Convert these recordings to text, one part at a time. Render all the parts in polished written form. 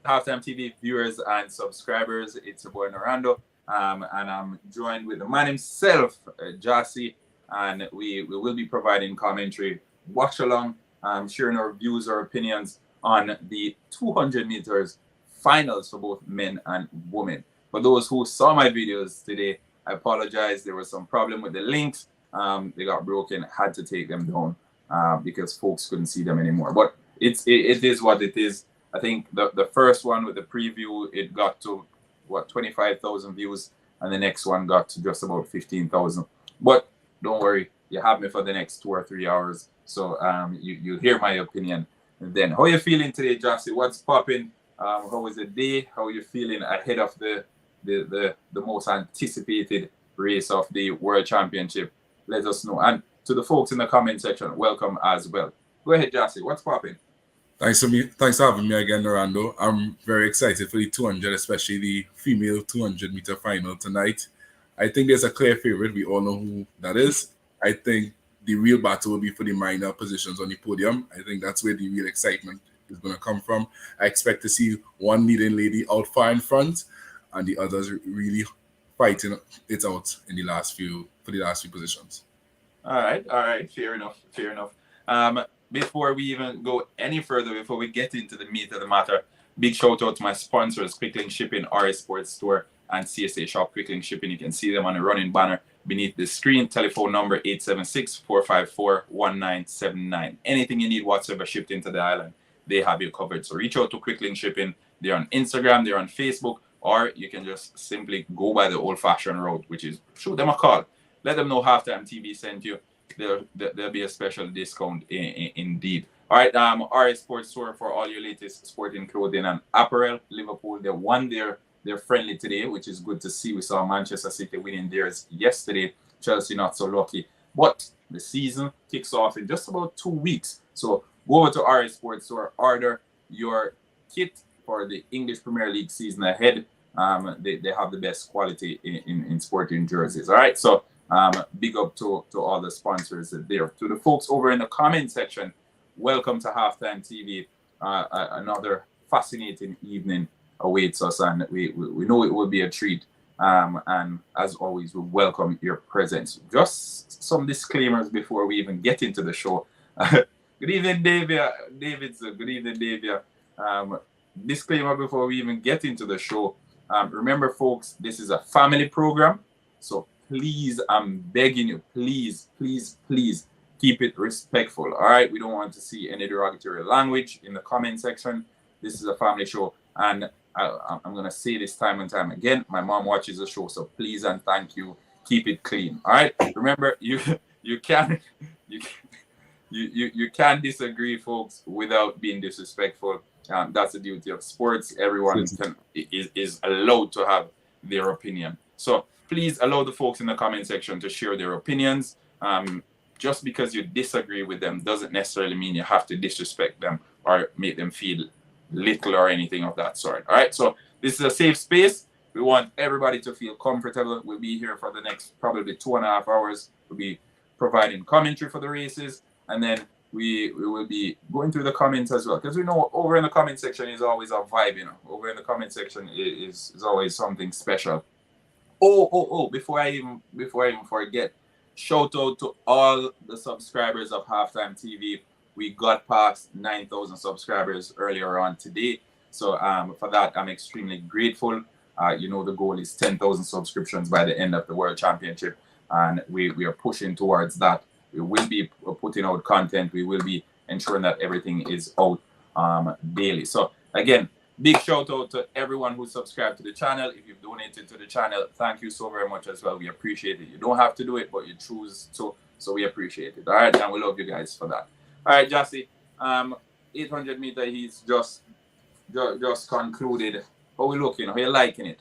Halftime TV viewers and subscribers. It's your boy Orgando, and I'm joined with the man himself, Jassy, and we will be providing commentary, watch along, sharing our views or opinions on the 200 meters finals for both men and women. For those who saw my videos today, I apologize. There was some problem with the links. They got broken. Had to take them down because folks couldn't see them anymore. But it is what it is. I think the first one with the preview, it got to 25,000 views, and the next one got to just about 15,000. But don't worry, you have me for the next 2 or 3 hours, so you hear my opinion. And then, how are you feeling today, Jassy? What's popping? How was the day? How are you feeling ahead of the most anticipated race of the World Championship? Let us know. And to the folks in the comment section, welcome as well. Go ahead, Jassy. What's popping? Thanks for having me again, Orlando. I'm very excited for the 200, especially the female 200-meter final tonight. I think there's a clear favorite. We all know who that is. I think the real battle will be for the minor positions on the podium. I think that's where the real excitement is going to come from. I expect to see one leading lady out far in front, and the others really fighting it out in the last few positions. All right, fair enough, fair enough. Before we even go any further, before we get into the meat of the matter, big shout out to my sponsors, Quicklink Shipping, RS Sports Store, and CSA Shop Quicklink Shipping. You can see them on the running banner beneath the screen. Telephone number 876-454-1979. Anything you need whatsoever shipped into the island, they have you covered. So reach out to Quicklink Shipping. They're on Instagram, they're on Facebook, or you can just simply go by the old-fashioned route, which is shoot them a call. Let them know Halftime TV sent you. There'll be a special discount indeed. All right, RS Sports Store for all your latest sporting clothing and apparel. Liverpool, they won their friendly today, which is good to see. We saw Manchester City winning theirs yesterday. Chelsea not so lucky. But the season kicks off in just about 2 weeks. So go over to RS Sports Store, order your kit for the English Premier League season ahead. They have the best quality in sporting jerseys. All right, so big up to all the sponsors there. To the folks over in the comment section, welcome to Halftime TV. Another fascinating evening awaits us, and we know it will be a treat. And as always, we welcome your presence. Just some disclaimers before we even get into the show. Good evening, Davidson. Good evening, Davia. Disclaimer before we even get into the show. Remember, folks, this is a family program. So please, I'm begging you, please keep it respectful. All right, we don't want to see any derogatory language in the comment section. This is a family show, and I'm gonna say this time and time again. My mom watches the show, so please and thank you, keep it clean. All right. Remember, you can disagree, folks, without being disrespectful. That's the duty of sports. Everyone is allowed to have their opinion. So please allow the folks in the comment section to share their opinions. Just because you disagree with them doesn't necessarily mean you have to disrespect them or make them feel little or anything of that sort. All right, so this is a safe space. We want everybody to feel comfortable. We'll be here for the next probably 2.5 hours. We'll be providing commentary for the races, and then we will be going through the comments as well, because we know over in the comment section is always a vibe. Over in the comment section is always something special. Before I even forget, shout out to all the subscribers of Halftime TV. We got past 9,000 subscribers earlier on today. So for that, I'm extremely grateful. The goal is 10,000 subscriptions by the end of the World Championship, and we are pushing towards that. We will be putting out content. We will be ensuring that everything is out daily. So again, big shout out to everyone who subscribed to the channel. If you've donated to the channel, thank you so very much as well. We appreciate it. You don't have to do it, but you choose to, so we appreciate it. All right, and we love you guys for that. All right, Jassy, 800 meter he's just concluded. How we looking? How you liking it?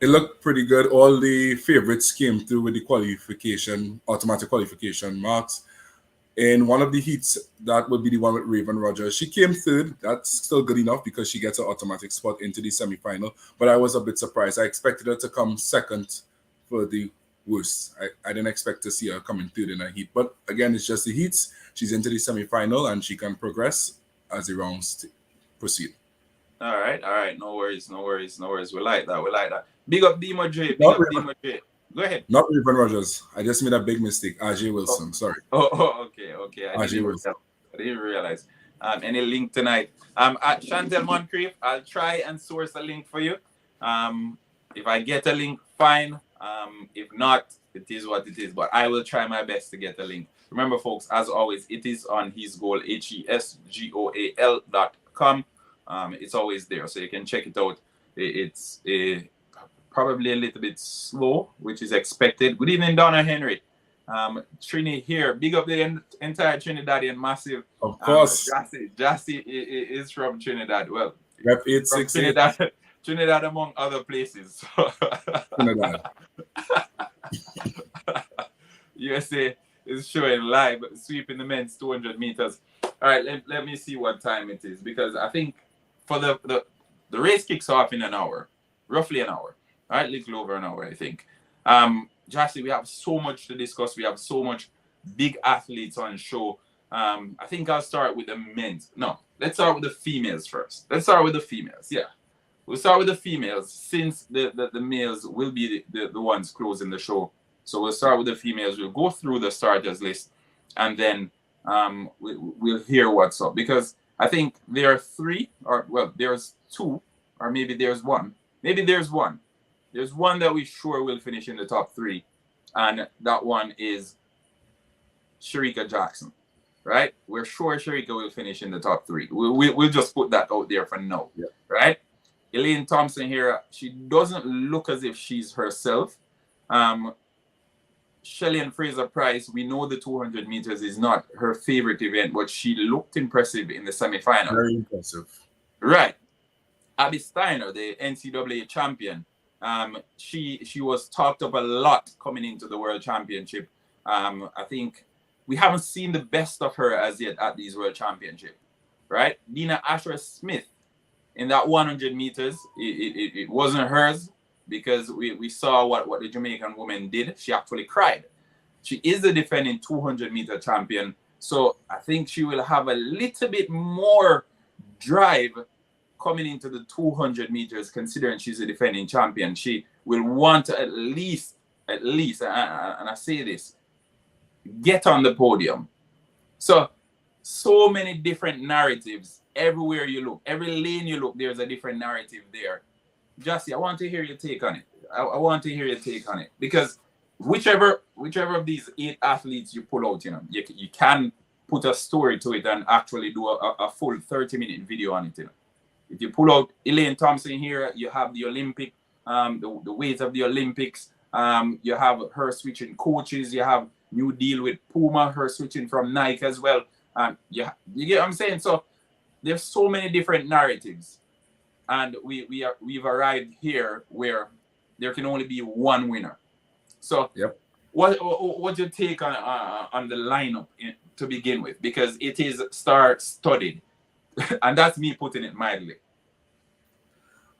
It looked pretty good. All the favorites came through with the automatic qualification marks. In one of the heats, that would be the one with Raven Rogers. She came third. That's still good enough because she gets an automatic spot into the semi-final. But I was a bit surprised. I expected her to come second for the worst. I didn't expect to see her coming third in a heat. But again, it's just the heats. She's into the semi-final and she can progress as the rounds proceed. All right. No worries. We like that. Big up Demo J. Big Not, up Demo J. Go ahead. not Raven Rogers. I just made a big mistake. RJ Oh, Wilson. Sorry. okay. RJ Wilson. I didn't realize. Any link tonight? At Chantel Moncrief, I'll try and source a link for you. If I get a link, fine. If not, it is what it is. But I will try my best to get a link. Remember, folks, as always, it is on HisGoal, HESGOAL.com. It's always there, so you can check it out. It's probably a little bit slow, which is expected. Good evening, Donna Henry. Trini here. Big up the entire Trinidadian massive. Of course. Jassy is from Trinidad. Well, Rep from 868. Trinidad among other places. Trinidad. USA is showing live sweeping the men's 200 meters. All right, let me see what time it is, because I think for the race kicks off in an hour, roughly an hour. All right, little over an hour, I think. Jassy, we have so much to discuss. We have so much big athletes on show. I think I'll start with the men's. No, let's start with the females first. Yeah. We'll start with the females, since the males will be the ones closing the show. So we'll start with the females. We'll go through the starters list, and then we'll hear what's up. Because I think there are three, or well, there's two, or maybe there's one. There's one that we sure will finish in the top three, and that one is Sharika Jackson, right? We're sure Sharika will finish in the top three. We'll just put that out there for now, right? Elaine Thompson here, she doesn't look as if she's herself. Shelley and Fraser Price, we know the 200 meters is not her favorite event, but she looked impressive in the semifinal. Very impressive. Right. Abby Steiner, the NCAA champion, she was talked up a lot coming into the World Championship. I think we haven't seen the best of her as yet at these World Championship, right? Dina Asher-Smith, in that 100 meters, it wasn't hers, because we saw what the Jamaican woman did. She actually cried. She is the defending 200-meter champion, so I think she will have a little bit more drive coming into the 200 meters, considering she's a defending champion. She will want to at least, and I say this, get on the podium. So many different narratives. Everywhere you look, every lane you look, there's a different narrative there. Jassy, I want to hear your take on it. I want to hear your take on it, because whichever of these 8 athletes you pull out, you can put a story to it and actually do a full 30-minute video on it. If you pull out Elaine Thompson here, you have the Olympic, the weight of the Olympics. You have her switching coaches. You have new deal with Puma, her switching from Nike as well. You get what I'm saying? So there's so many different narratives, and we've arrived here where there can only be one winner. So what's your take on the lineup to begin with? Because it is star-studded, and that's me putting it mildly.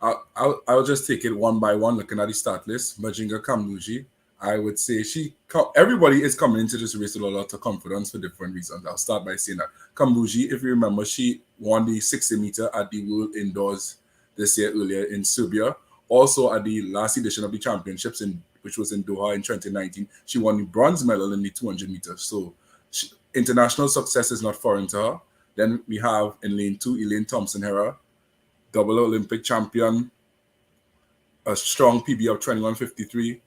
I'll just take it one by one, looking at the start list. Majinga Kambuji, I would say everybody is coming into this race with a lot of confidence for different reasons. I'll start by saying that Kambuji, if you remember, she won the 60 meter at the World Indoors this year earlier in Serbia. Also at the last edition of the championships, which was in Doha in 2019, she won the bronze medal in the 200 meters. So international success is not foreign to her. Then we have in lane 2, Elaine Thompson Hera, double Olympic champion, a strong PB of 21.53.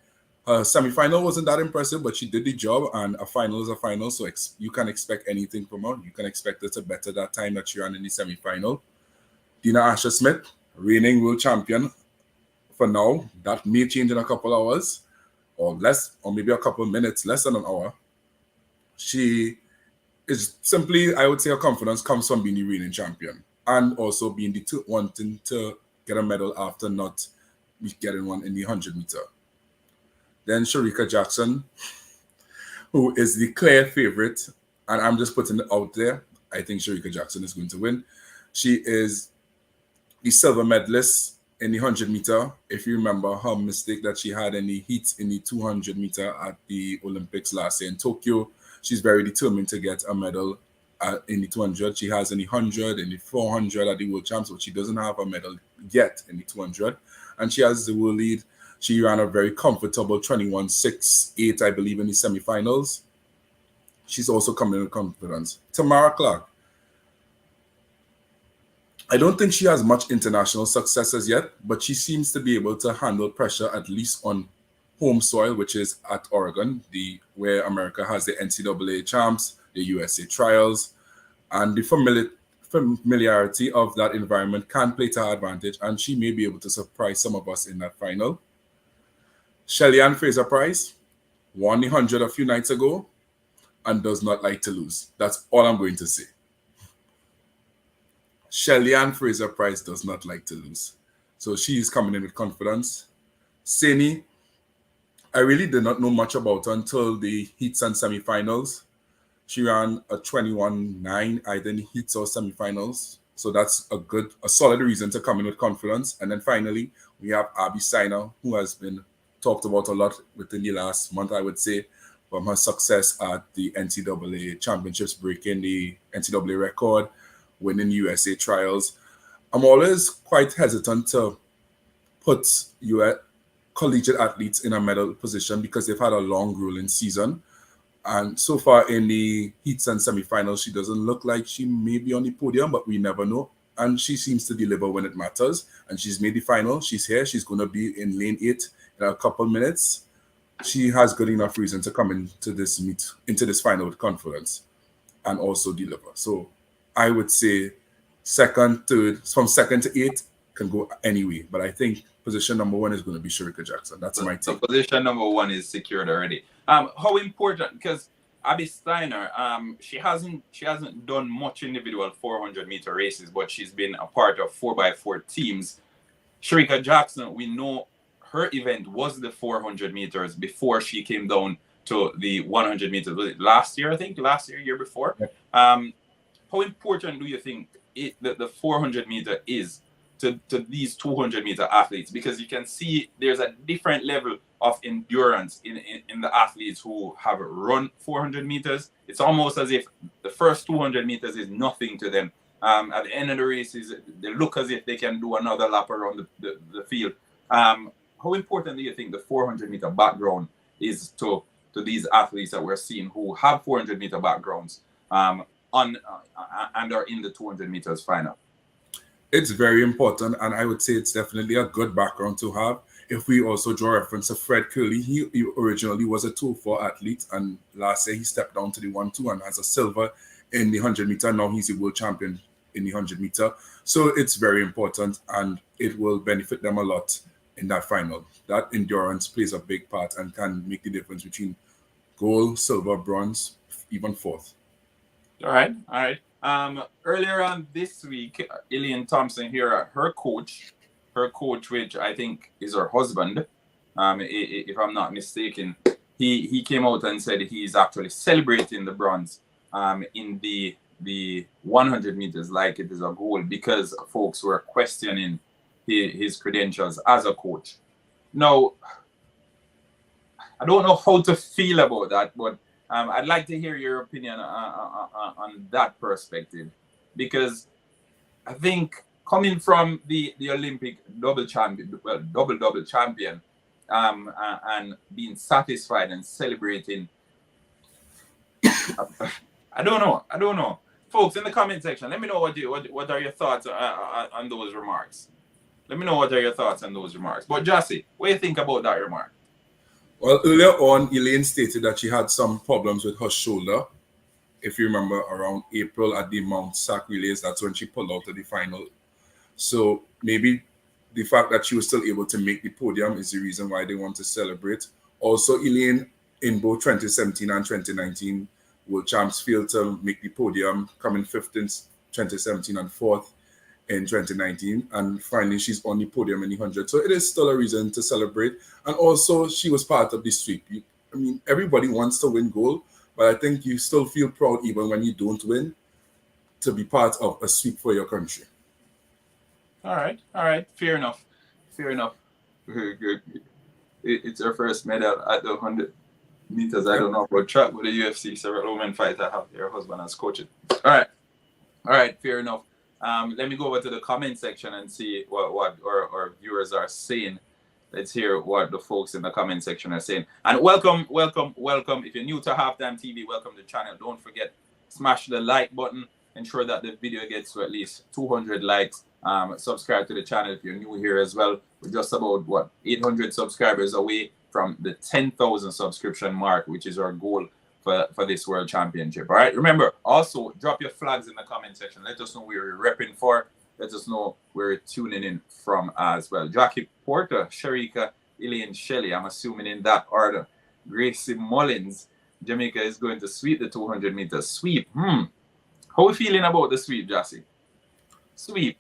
Her semi-final wasn't that impressive, but she did the job, and a final is a final, so you can expect anything from her. You can expect her to better that time that she ran in the semi-final. Dina Asher-Smith, reigning world champion for now. That may change in a couple hours, or less, or maybe a couple minutes, less than an hour. She is simply, I would say, her confidence comes from being the reigning champion, and also being wanting to get a medal after not getting one in the 100 meter. Then Sharika Jackson, who is the clear favorite, and I'm just putting it out there. I think Sharika Jackson is going to win. She is the silver medalist in the 100 meter. If you remember her mistake that she had in the heat in the 200 meter at the Olympics last year in Tokyo, she's very determined to get a medal in the 200. She has in the 100, in the 400 at the World Champs, but she doesn't have a medal yet in the 200. And she has the world lead. She ran a very comfortable 21.68, I believe, in the semifinals. She's also coming with confidence. Tamara Clark. I don't think she has much international success as yet, but she seems to be able to handle pressure at least on home soil, which is at Oregon, where America has the NCAA champs, the USA trials, and the familiarity of that environment can play to her advantage, and she may be able to surprise some of us in that final. Shelly-Ann Fraser-Pryce won the 100 a few nights ago and does not like to lose. That's all I'm going to say. Shelly-Ann Fraser-Pryce does not like to lose. So she's coming in with confidence. Seni, I really did not know much about her until the heats and semifinals. She ran a 21.9 either in the heats or semifinals. So that's a solid reason to come in with confidence. And then finally, we have Abby Steiner, who has been talked about a lot within the last month, I would say, from her success at the NCAA championships, breaking the NCAA record, winning USA trials. I'm always quite hesitant to put US collegiate athletes in a medal position because they've had a long grueling season. And so far in the heats and semifinals, she doesn't look like she may be on the podium, but we never know. And she seems to deliver when it matters. And she's made the final. She's here. She's going to be in lane 8 in a couple minutes. She has good enough reason to come into this final with confidence and also deliver. So I would say second, third, from second to 8 can go anyway. But I think position number 1 is going to be Sharika Jackson. That's my take. So position number 1 is secured already. How important? Because Abby Steiner, she hasn't done much individual 400-meter races, but she's been a part of 4x4 teams. Sharika Jackson, we know her event was the 400 meters before she came down to the 100 meters. Was it last year, I think? Year before? Yeah. How important do you think the 400 meter is to these 200 meter athletes? Because you can see there's a different level of endurance in the athletes who have run 400 meters. It's almost as if the first 200 meters is nothing to them. At the end of the races, they look as if they can do another lap around the field. How important do you think the 400 meter background is to these athletes that we're seeing who have 400 meter backgrounds and are in the 200 meters final? It's very important, and I would say it's definitely a good background to have. If we also draw reference to Fred Curley, he originally was a 2-4 athlete, and last year he stepped down to the 1-2 and has a silver in the 100 meter. Now he's a world champion in the 100 meter. So it's very important, and it will benefit them a lot in that final. That endurance plays a big part and can make the difference between gold, silver, bronze, even fourth. All right. Earlier on this week, Elaine Thompson here, her coach, which I think is her husband, if I'm not mistaken, he came out and said he's actually celebrating the bronze in the 100 meters like it is a gold because folks were questioning his credentials as a coach. Now, I don't know how to feel about that, but I'd like to hear your opinion on that perspective, because I think coming from the Olympic double champion, and being satisfied and celebrating, I don't know. Folks, in the comment section, let me know what are your thoughts on those remarks. Let me know what are your thoughts on those remarks. But Jassy, what do you think about that remark? Well, earlier on, Elaine stated that she had some problems with her shoulder. If you remember, around April at the Mount Sac relays, that's when she pulled out of the final. So maybe the fact that she was still able to make the podium is the reason why they want to celebrate. Also, Elaine, in both 2017 and 2019, World Champs failed to make the podium, coming 5th in 2017 and 4th in 2019, and finally she's on the podium in the 100. So it is still a reason to celebrate. And also, she was part of the sweep. I mean, everybody wants to win gold, but I think you still feel proud even when you don't win to be part of a sweep for your country. All right. Fair enough. It's her first medal at the 100. Meters, I don't know about track, but the UFC, several women fighter have their husband as coaches. All right, fair enough. Let me go over to the comment section and see what our viewers are saying. Let's hear what the folks in the comment section are saying. And welcome. If you're new to Halftime TV, welcome to the channel. Don't forget, smash the like button. Ensure that the video gets to at least 200 likes. Subscribe to the channel if you're new here as well. We're just about 800 subscribers away from the 10,000 subscription mark, which is our goal for this World Championship. All right. Remember, also drop your flags in the comment section. Let us know where you're repping for. Let us know where you're tuning in from as well. Jackie Porter, Sharika, Elaine Shelley. I'm assuming in that order. Gracie Mullins, Jamaica is going to sweep the 200 meters sweep. How are we feeling about the sweep, Jassy? Sweep.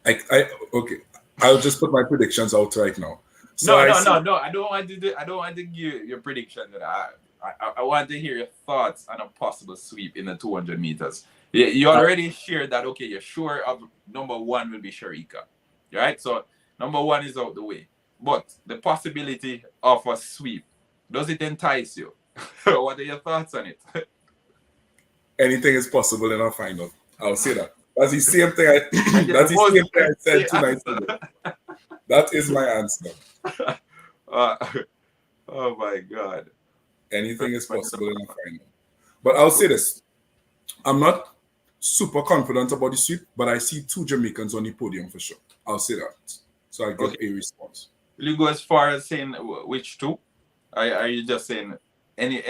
Okay. I'll just put my predictions out right now. So no. I don't want to give you your prediction. I want to hear your thoughts on a possible sweep in the 200 meters. You already shared that, okay, you're sure of number one will be Sharika. Right? So number one is out the way. But the possibility of a sweep, does it entice you? What are your thoughts on it? Anything is possible in our final. I'll say that. That's the same thing I said 2 nights ago. That is my answer. Oh my God. Anything is possible in a final. But I'll say this. I'm not super confident about the sweep, but I see 2 Jamaicans on the podium for sure. I'll say that. So I get a response. Will you go as far as saying which 2? Are you just saying any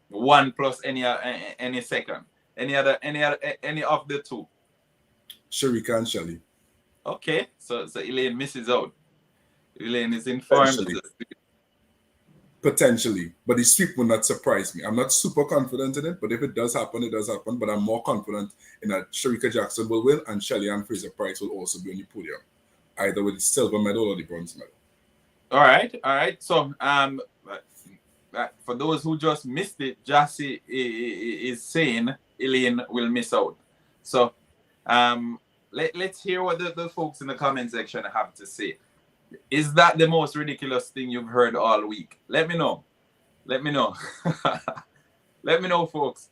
one plus any second? Any of the 2? Sharika and Shelley. Okay, so Elaine misses out. Elaine is informed. Potentially, but the sweep will not surprise me. I'm not super confident in it, but if it does happen, it does happen. But I'm more confident in that Sharika Jackson will win and Shelley and Fraser Price will also be on the podium, either with the silver medal or the bronze medal. All right. So, for those who just missed it, Jassy is saying Elaine will miss out. So, let's hear what the folks in the comment section have to say. Is that the most ridiculous thing you've heard all week? Let me know. Let me know, folks.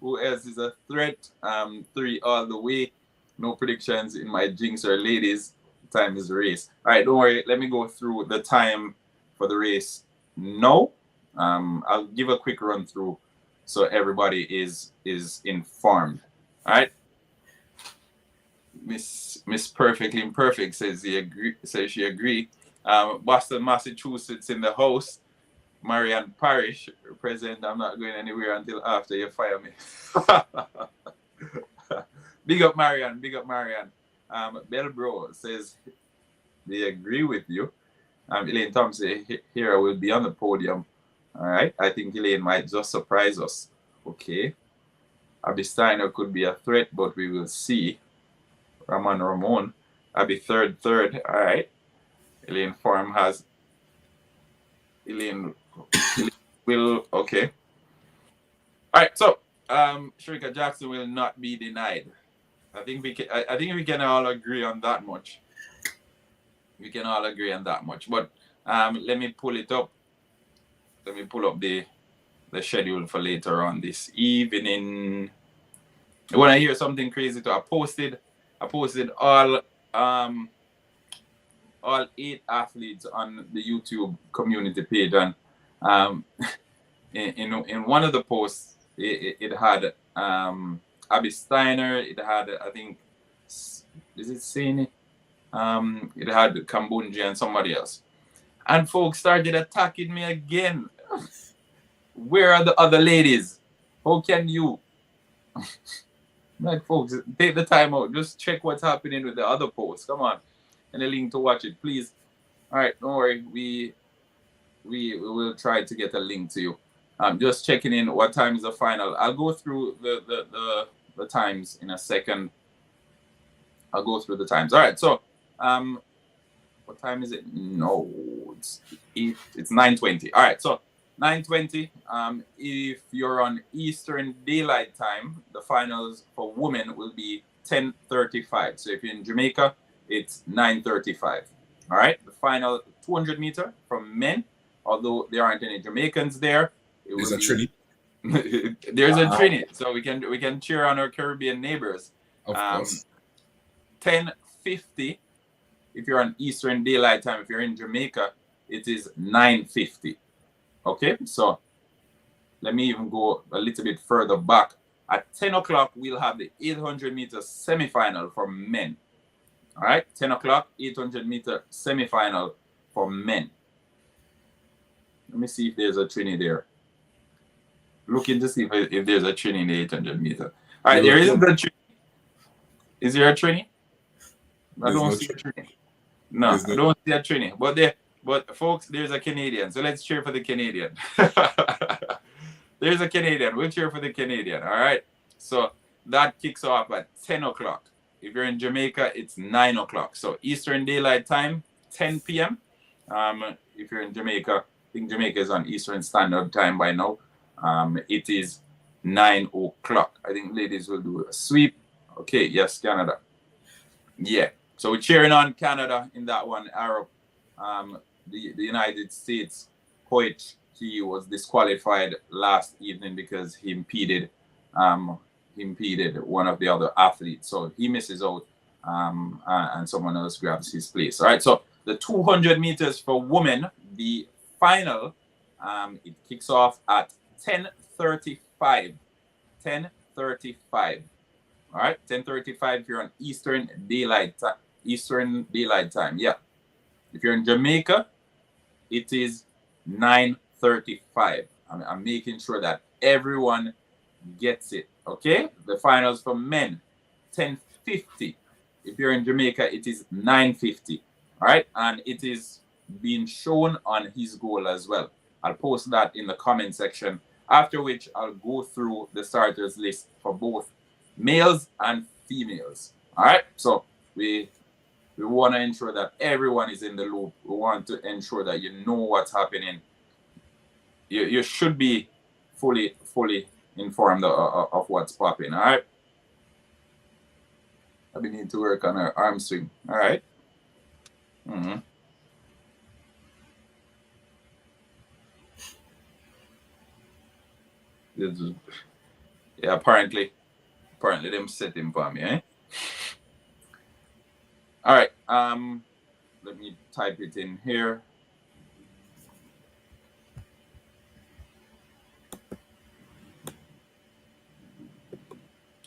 Who else is a threat? 3 all the way. No predictions in my jinx or ladies. Time is race. All right, don't worry. Let me go through the time for the race. No. I'll give a quick run through so everybody is informed. All right. Miss Perfectly Imperfect says she agree. Boston, Massachusetts in the house. Marianne Parish, President, I'm not going anywhere until after you fire me. Big up Marianne. Belbro says they agree with you. Elaine Thompson, Hera will be on the podium. All right. I think Elaine might just surprise us. Okay. Abby Steiner could be a threat, but we will see. Ramon. Abby third. All right. Elaine Farm has. Elaine will. Okay. All right. So, Sharika Jackson will not be denied. I think we can all agree on that much. But let me pull it up. Let me pull up the schedule for later on this evening. When I hear something crazy, I posted all 8 athletes on the YouTube community page, and in one of the posts it had Abby Steiner, it had, I think, is it saying it? It had Kambunji and somebody else, and folks started attacking me again. Where are the other ladies? How can you? Like, folks, take the time out. Just check what's happening with the other posts. Come on. And a link to watch it, please. All right, don't worry. We will try to get a link to you. Just checking in what time is the final. I'll go through the times in a second. I'll go through the times. All right, so what time is it? No, it's 9:20. All right, so 9:20. If you're on Eastern Daylight Time, the finals for women will be 10:35. So if you're in Jamaica, it's 9:35. All right. The final 200 meter from men although there aren't any Jamaicans there, it There's will a be Trini. there's a Trini, so we can cheer on our Caribbean neighbors. Of course. 10:50 if you're on Eastern Daylight Time. If you're in Jamaica, it is 9:50. Okay, so let me even go a little bit further back. At 10 o'clock, we'll have the 800 meter semifinal for men. All right, 10 o'clock, 800 meter semifinal for men. Let me see if there's a Trini there. Looking to see if there's a Trini in the 800 meter. All right, there isn't a Trini. Is there a Trini? I don't see a Trini. No, I don't see a Trini. But folks, there's a Canadian. So let's cheer for the Canadian. There's a Canadian. We'll cheer for the Canadian. All right. So that kicks off at 10 o'clock. If you're in Jamaica, it's 9 o'clock. So Eastern Daylight Time, 10 p.m. If you're in Jamaica, I think Jamaica is on Eastern Standard Time by now. It is 9 o'clock. I think ladies will do a sweep. Okay, yes, Canada. Yeah. So we're cheering on Canada in that one, Arab. The United States coach, he was disqualified last evening because he impeded one of the other athletes. So he misses out and someone else grabs his place. All right, so the 200 meters for women, the final, it kicks off at 10:35. 10:35. All right, 10:35 if you're on Eastern Daylight Time. Yeah. If you're in Jamaica, it is 9:35. I'm making sure that everyone gets it. Okay? The finals for men, 10:50. If you're in Jamaica, it is 9:50. All right? And it is being shown on his goal as well. I'll post that in the comment section, after which I'll go through the starters list for both males and females. All right? So we want to ensure that everyone is in the loop. We want to ensure that you know what's happening. You should be fully informed of what's popping. All right. We need to work on our arm swing. All right. Yeah. Apparently, them setting for me. Eh? All right. Let me type it in here.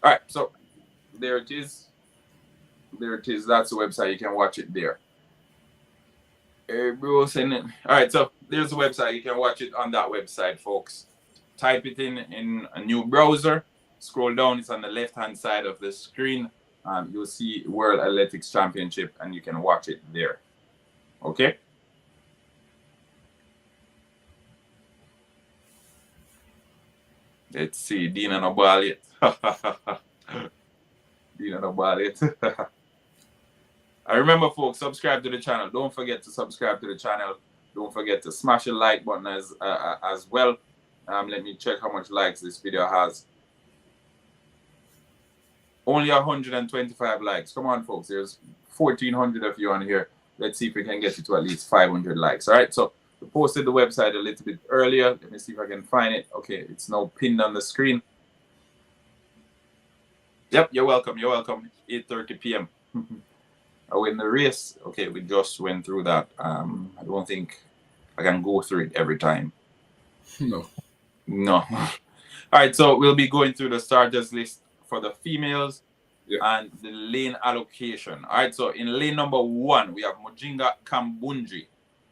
All right. So there it is. That's the website. You can watch it there. All right. So there's the website. You can watch it on that website, folks. Type it in a new browser. Scroll down. It's on the left-hand side of the screen. You'll see World Athletics Championship, and you can watch it there. Okay? Let's see. Dina no ball yet. Dina no ball yet. I remember, folks, subscribe to the channel. Don't forget to subscribe to the channel. Don't forget to smash the like button as well. Let me check how much likes this video has. Only 125 likes. Come on, folks. There's 1,400 of you on here. Let's see if we can get it to at least 500 likes. All right. So we posted the website a little bit earlier. Let me see if I can find it. Okay. It's now pinned on the screen. Yep. You're welcome. You're welcome. 8:30 p.m. I win the race. Okay. We just went through that. I don't think I can go through it every time. No. All right. So we'll be going through the starters list for the females and the lane allocation. All right, so in lane number 1, we have Mujinga Kambunji.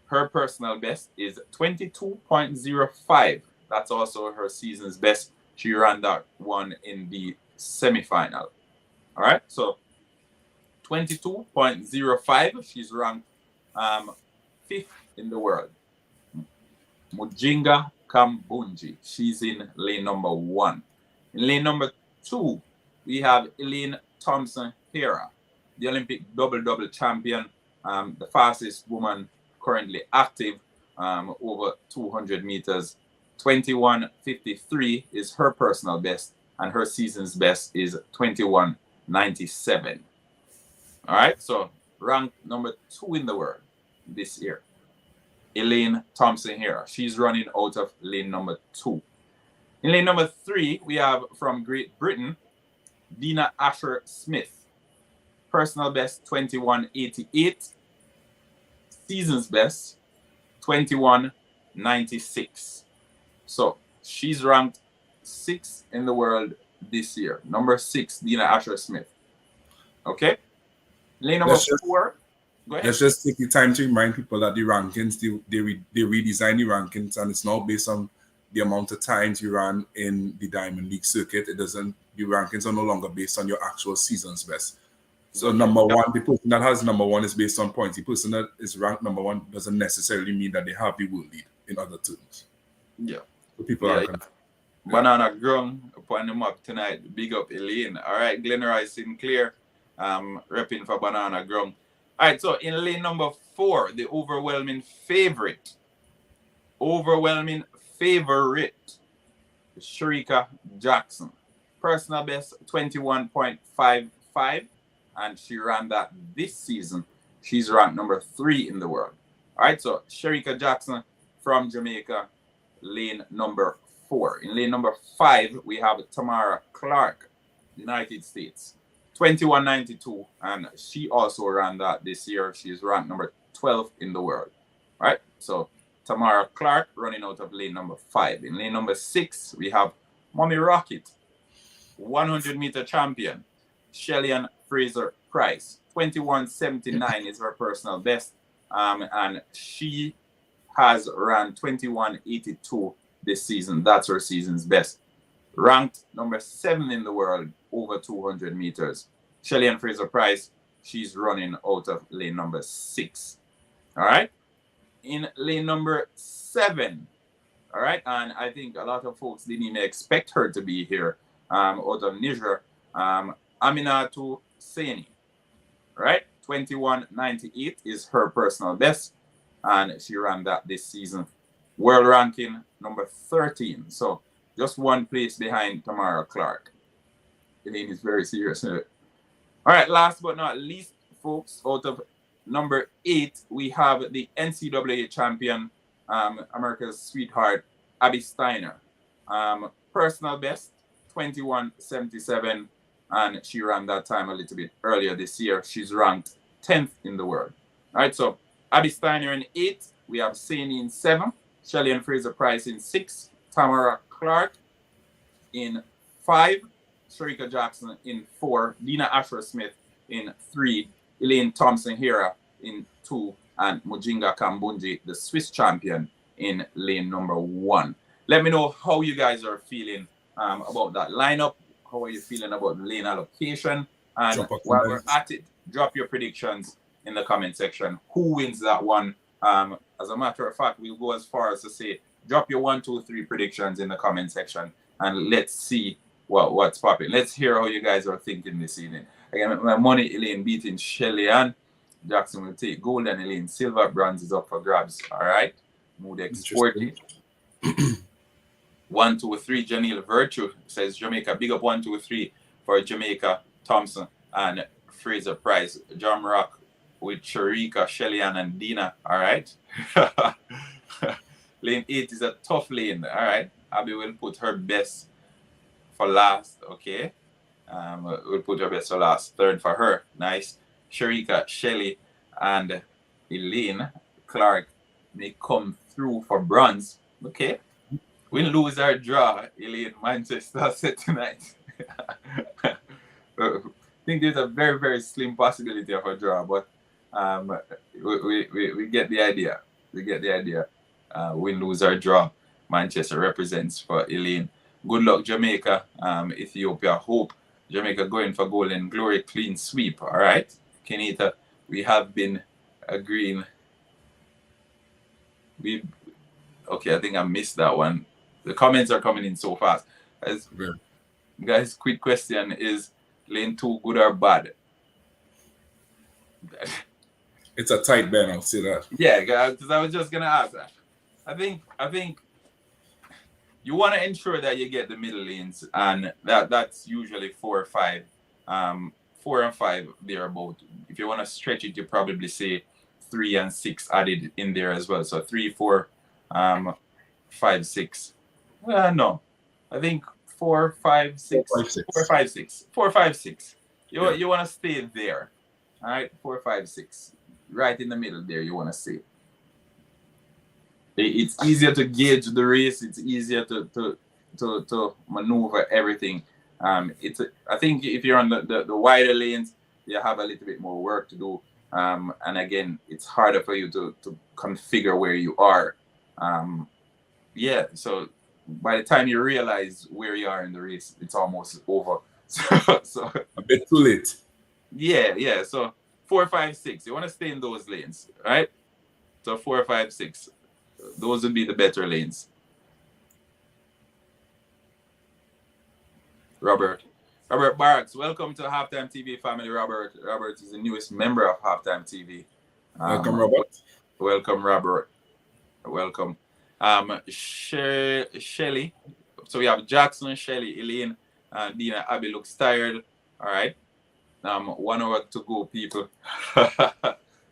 Her personal best is 22.05. That's also her season's best. She ran that one in the semifinal. All right, so 22.05. She's ranked 5th in the world. Mujinga Kambunji. She's in lane number 1. In lane number 2, we have Elaine Thompson Hera, the Olympic double champion, the fastest woman currently active over 200 meters. 21:53 is her personal best, and her season's best is 21:97. All right, so ranked number 2 in the world this year. Elaine Thompson here. She's running out of lane number 2. In lane number 3, we have from Great Britain, Dina Asher Smith. Personal best 21.88. Season's best 21.96. So she's ranked 6th in the world this year. Number 6, Dina Asher Smith. Okay. Lane number 4. Go ahead. Let's just take the time to remind people that the rankings, they redesign the rankings, and it's now based on the amount of times you ran in the Diamond League circuit. The rankings are no longer based on your actual season's best. So number 1, the person that has number 1 is based on points. The person that is ranked number 1 doesn't necessarily mean that they have the world lead, in other terms. Yeah. So people are Banana Grung upon them up tonight. Big up Elaine. All right, Glenroy Sinclair repping for Banana Grung. All right, so in lane number 4, the overwhelming favorite, Sharika Jackson. Personal best 21.55, and she ran that this season. She's ranked number 3 in the world. All right, so Sharika Jackson from Jamaica, lane number 4. In lane number 5, we have Tamara Clark, United States. 21.92, and she also ran that this year. She's ranked number 12 in the world. All right, so Tamara Clark running out of lane number 5. In lane number 6, we have Mommy Rocket, 100-meter champion, Shelly-Ann Fraser Price. 21.79 is her personal best, and she has ran 21.82 this season. That's her season's best. Ranked number 7 in the world over 200 meters. Shelly-Ann Fraser Price, she's running out of lane number 6. All right. In lane number 7, all right, and I think a lot of folks didn't even expect her to be here, out of Niger, Aminatu Saini, right? 21.98 is her personal best, and she ran that this season. World ranking number 13, so just 1 place behind Tamara Clark. Elaine is very serious. All right, last but not least, folks, out of number 8, we have the NCAA champion, America's sweetheart, Abby Steiner. Personal best, 21.77, and she ran that time a little bit earlier this year. She's ranked 10th in the world. All right, so Abby Steiner in 8, we have Saini in 7, Shelly-Ann Fraser Price in 6, Tamara Clark in 5, Sharika Jackson in 4, Dina Asher Smith in 3, Elaine Thompson Hera in 2, and Mujinga Kambunji, the Swiss champion, in lane number 1. Let me know how you guys are feeling about that lineup. How are you feeling about the lane allocation? And while we're at it, drop your predictions in the comment section. Who wins that one? As a matter of fact, we'll go as far as to say, drop your 1, 2, 3 predictions in the comment section, and let's see what's popping. Let's hear how you guys are thinking this evening. Again, my money, Elaine beating Shelly-Ann. Jackson will take gold, and Elaine silver. Bronze is up for grabs. All right. Modex 40. 1, 2, 3. Janelle Virtue says Jamaica. Big up 1, 2, 3 for Jamaica, Thompson, and Fraser Price. John Rock with Sharika, Shelly-Ann, and Dina. All right. Lane 8 is a tough lane. All right. Abby will put her best for last. Okay. We'll put her best for last. 3rd for her. Nice. Sharika, Shelly, and Elaine Clark may come through for bronze. Okay. We'll lose our draw, Elaine Manchester set tonight. I think there's a very, very slim possibility of a draw, but we get the idea. We get the idea. We'll lose our draw. Manchester represents for Elaine. Good luck, Jamaica. Ethiopia, hope. Jamaica going for golden glory, clean sweep. All right. Kenita, we have been agreeing. Okay, I think I missed that one. The comments are coming in so fast. Guys, quick question: is lane 2 good or bad? It's a tight band, I'll say that. Yeah, because I was just gonna ask that. I think you want to ensure that you get the middle lanes, and that's usually 4 or 5. 4 and 5 thereabout. If you want to stretch it, you probably say 3 and 6 added in there as well. So 3, 4, 5, 6. No, I think 4, 5, 6. 4, 5, 6. 4, 5, 6. 4, 5, 6. You Yeah. you want to stay there. All right, 4, 5, 6. Right in the middle there, you want to stay. It's easier to gauge the race. It's easier to maneuver everything. I think if you're on the wider lanes, you have a little bit more work to do. And again, it's harder for you to configure where you are. Yeah, so by the time you realize where you are in the race, it's almost over. So a bit too late. Yeah. So 4, 5, 6. You want to stay in those lanes, right? So 4, 5, 6. Those would be the better lanes. Robert Barracks, welcome to Halftime TV family. Robert is the newest member of Halftime TV. Welcome, Robert. Welcome, Robert. Welcome. Shelly. So we have Jackson, Shelly, Elaine, Dina. Abby looks tired. All right. 1 hour to go, people.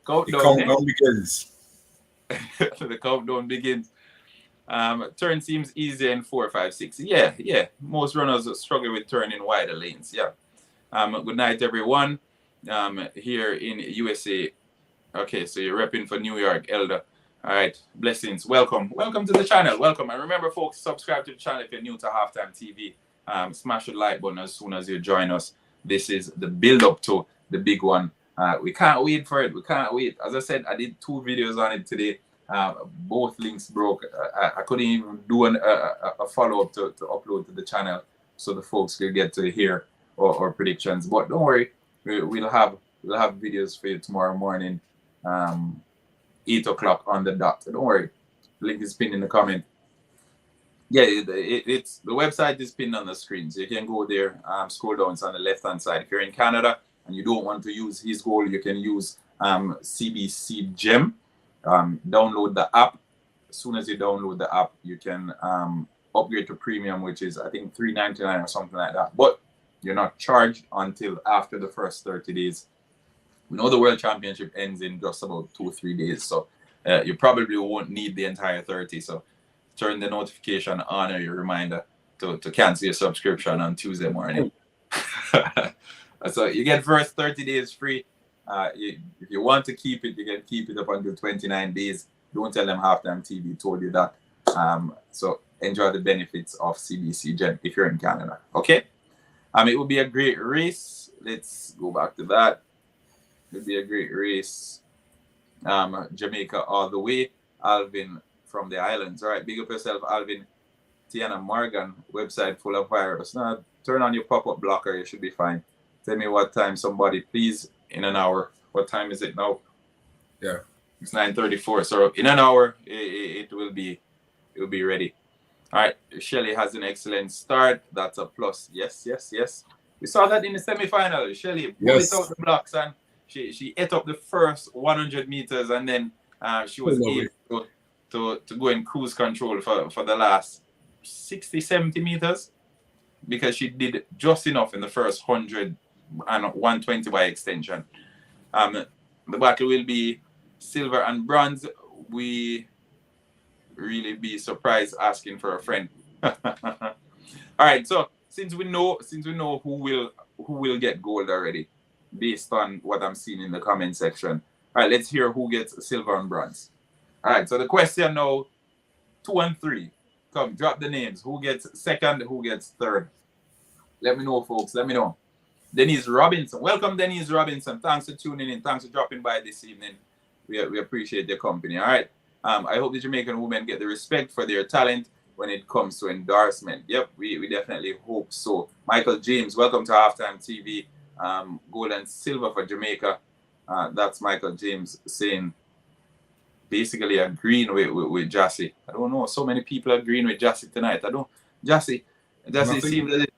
Countdown begins. The countdown begins. Turn seems easier in 4, 5, 6. Yeah. Most runners struggle with turning wider lanes. Yeah. Good night, everyone. Here in USA. Okay, so you're repping for New York, Elder. All right, blessings. Welcome to the channel. Welcome, and remember, folks, subscribe to the channel if you're new to Halftime TV. Smash the like button as soon as you join us. This is the build up to the big one. We can't wait for it. We can't wait. As I said, I did 2 videos on it today. Both links broke. I couldn't even do a follow-up to upload to the channel so the folks could get to hear our predictions. But don't worry, we'll have videos for you tomorrow morning, 8 o'clock on the dot. So don't worry. Link is pinned in the comment. Yeah, it's the website is pinned on the screen, so you can go there. Scroll down, it's on the left-hand side. If you're in Canada and you don't want to use his goal, you can use CBC Gem. Download the app. As soon as you download the app, you can upgrade to premium, which is I think $3.99 or something like that. But you're not charged until after the first 30 days. We know the World Championship ends in just about 2 or 3 days, so you probably won't need the entire 30. So turn the notification on or your reminder to cancel your subscription on Tuesday morning. So you get first 30 days free. If you want to keep it, you can keep it up until 29 days. Don't tell them Halftime TV told you that. So enjoy the benefits of CBC Gem if you're in Canada. Okay? It will be a great race. Let's go back to that. It will be a great race. Jamaica all the way. Alvin from the islands. All right, big up yourself, Alvin. Tiana Morgan, website full of virus. Now, turn on your pop-up blocker. You should be fine. Tell me what time, somebody, please. In an hour. What time is it now? Yeah, it's 9:34. So in an hour, it will be ready. All right. Shelly has an excellent start. That's a plus. Yes. We saw that in the semi-final. Shelly pulled it out the blocks and she ate up the first 100 meters, and then she was able to go in cruise control for the last 60, 70 meters because she did just enough in the first 100 and 120 by extension. The battle will be silver and bronze. We really be surprised asking for a friend. All right, so since we know who will get gold already, based on what I'm seeing in the comment section. All right, let's hear who gets silver and bronze. All right, so the question now, 2 and 3. Come, drop the names. Who gets second? Who gets third? Let me know, folks. Let me know. Denise Robinson. Welcome, Denise Robinson. Thanks for tuning in. Thanks for dropping by this evening. We appreciate your company. All right. I hope the Jamaican women get the respect for their talent when it comes to endorsement. Yep, we definitely hope so. Michael James, welcome to Halftime TV. Gold and silver for Jamaica. That's Michael James saying, basically agreeing with Jassy. I don't know. So many people agreeing with Jassy tonight. Jassy seems that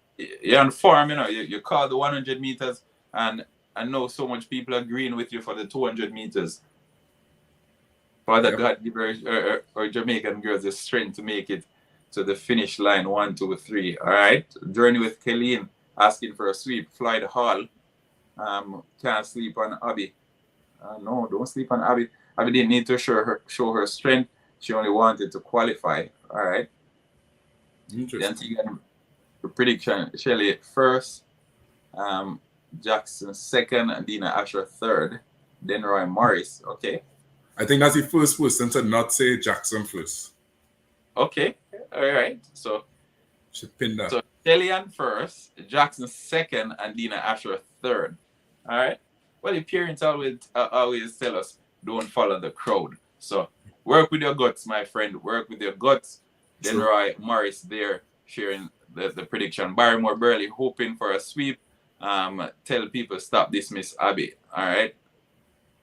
you're on form, you know. You call the 100 meters, and I know so much people agreeing with you for the 200 meters. Father God, give our Jamaican girls the strength to make it to the finish line. 1, 2, 3. All right. Journey with Kelleen asking for a sweep. Floyd Hall can't sleep on Abby. No, don't sleep on Abby. Abby didn't need to show her strength. She only wanted to qualify. All right. Interesting. The prediction: Shelley first, Jackson second, and Dina Asher third, then Roy Morris. Okay. I think that's the first person to not say Jackson first. Okay. All right. So Should pin that. So Shellyan first, Jackson second, and Dina Asher third. All right. Well, the parents always tell us don't follow the crowd. So work with your guts, my friend. Work with your guts. Then Roy Morris there sharing the prediction. Barrymore Burley hoping for a sweep. Tell people stop dismiss Abby. All right.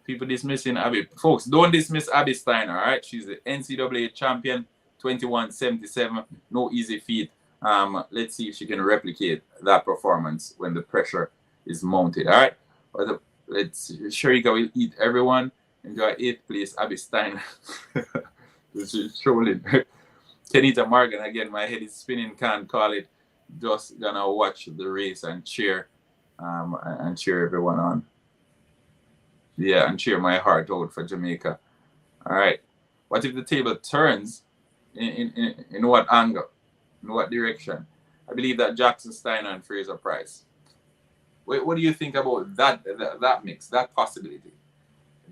People dismissing Abby. Folks, don't dismiss Abby Steiner. All right. She's the NCAA champion, 21-77. No easy feat. Let's see if she can replicate that performance when the pressure is mounted. All right. Let's Sharika will eat everyone. Enjoy 8th place, Abby Steiner. She's trolling. Kenita Morgan again. My head is spinning. Can't call it. Just gonna watch the race and cheer, and cheer everyone on. Yeah, and cheer my heart out for Jamaica. All right. What if the table turns? In what angle? In what direction? I believe that Jackson, Steiner, and Fraser Price. What do you think about that mix, that possibility?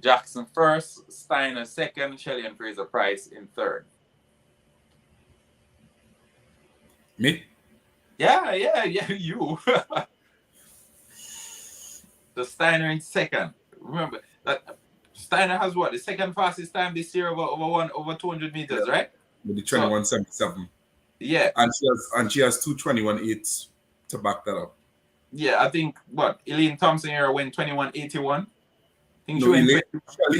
Jackson first, Steiner second, Shelley and Fraser Price in third. Me? Yeah, you. The Steiner in second. Remember that Steiner has what? The second fastest time this year over 200 meters, right? With the 21.77. Yeah. And she has 2:21.8 to back that up. Yeah, I think what Elaine Thompson here went 21.81.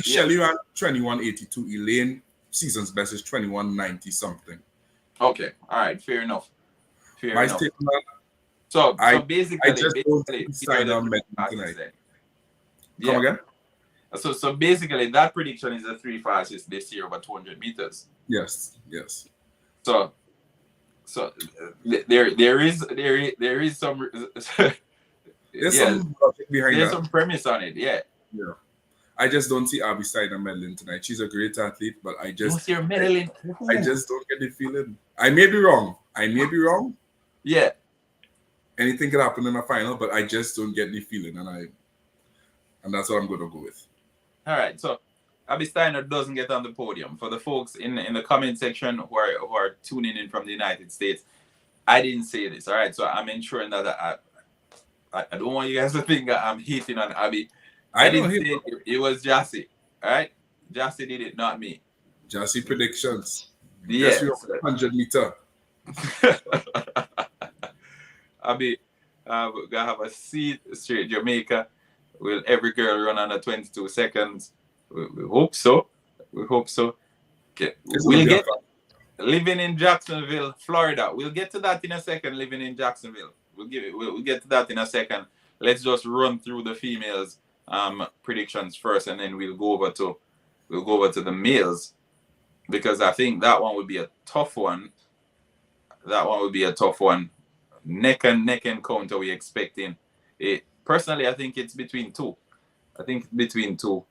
Shelley ran 21.82. Elaine season's best is 21.90 something. Okay, all right, fair enough. So basically, I just don't sign on tonight. Yeah. Come again? So basically, that prediction is the 3 fastest this year over 200 meters. Yes. So there is some there's some logic behind there's that. some premise on it. Yeah. I just don't see Abby Steiner medaling tonight. She's a great athlete, but I just see her medaling. I just don't get the feeling. I may be wrong. Yeah. Anything could happen in a final, but I just don't get the feeling, and that's what I'm going to go with. All right. So Abby Steiner doesn't get on the podium. For the folks in the comment section who are tuning in from the United States, I didn't say this. All right. So I'm ensuring that I don't want you guys to think that I'm hating on Abby. I didn't say it was Jassy. All right. Jassy did it, not me. Jassy predictions. Yes. 100 meter. Abby, we're gonna have a seat straight Jamaica. Will every girl run under 22 seconds? We hope so. Okay. We'll get living in Jacksonville, Florida. We'll get to that in a second. Living in Jacksonville. We'll get to that in a second. Let's just run through the females' predictions first, and then we'll go over to the males, because I think that one would be a tough one. Neck and neck encounter we expecting. Personally, I think it's between two. It's between two.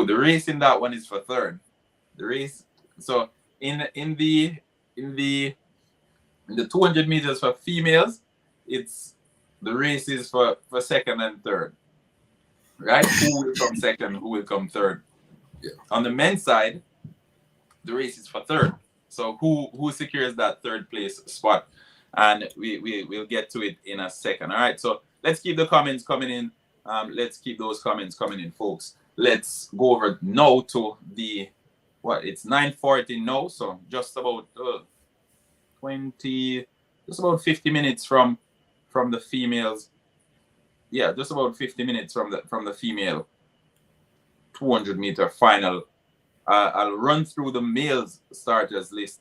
The race in that one is for third. The race. So in the 200 meters for females, the race is for second and third. Right? Who will come second? Who will come third? Yeah. On the men's side, the race is for third. So who secures that third place spot? And we'll get to it in a second. All right. So let's keep the comments coming in. Let's keep those comments coming in, folks. Let's go over now to it's 9:40 now. So just about 50 minutes from the females. Yeah, just about 50 minutes from the female 200 meter final. I'll run through the males starters list.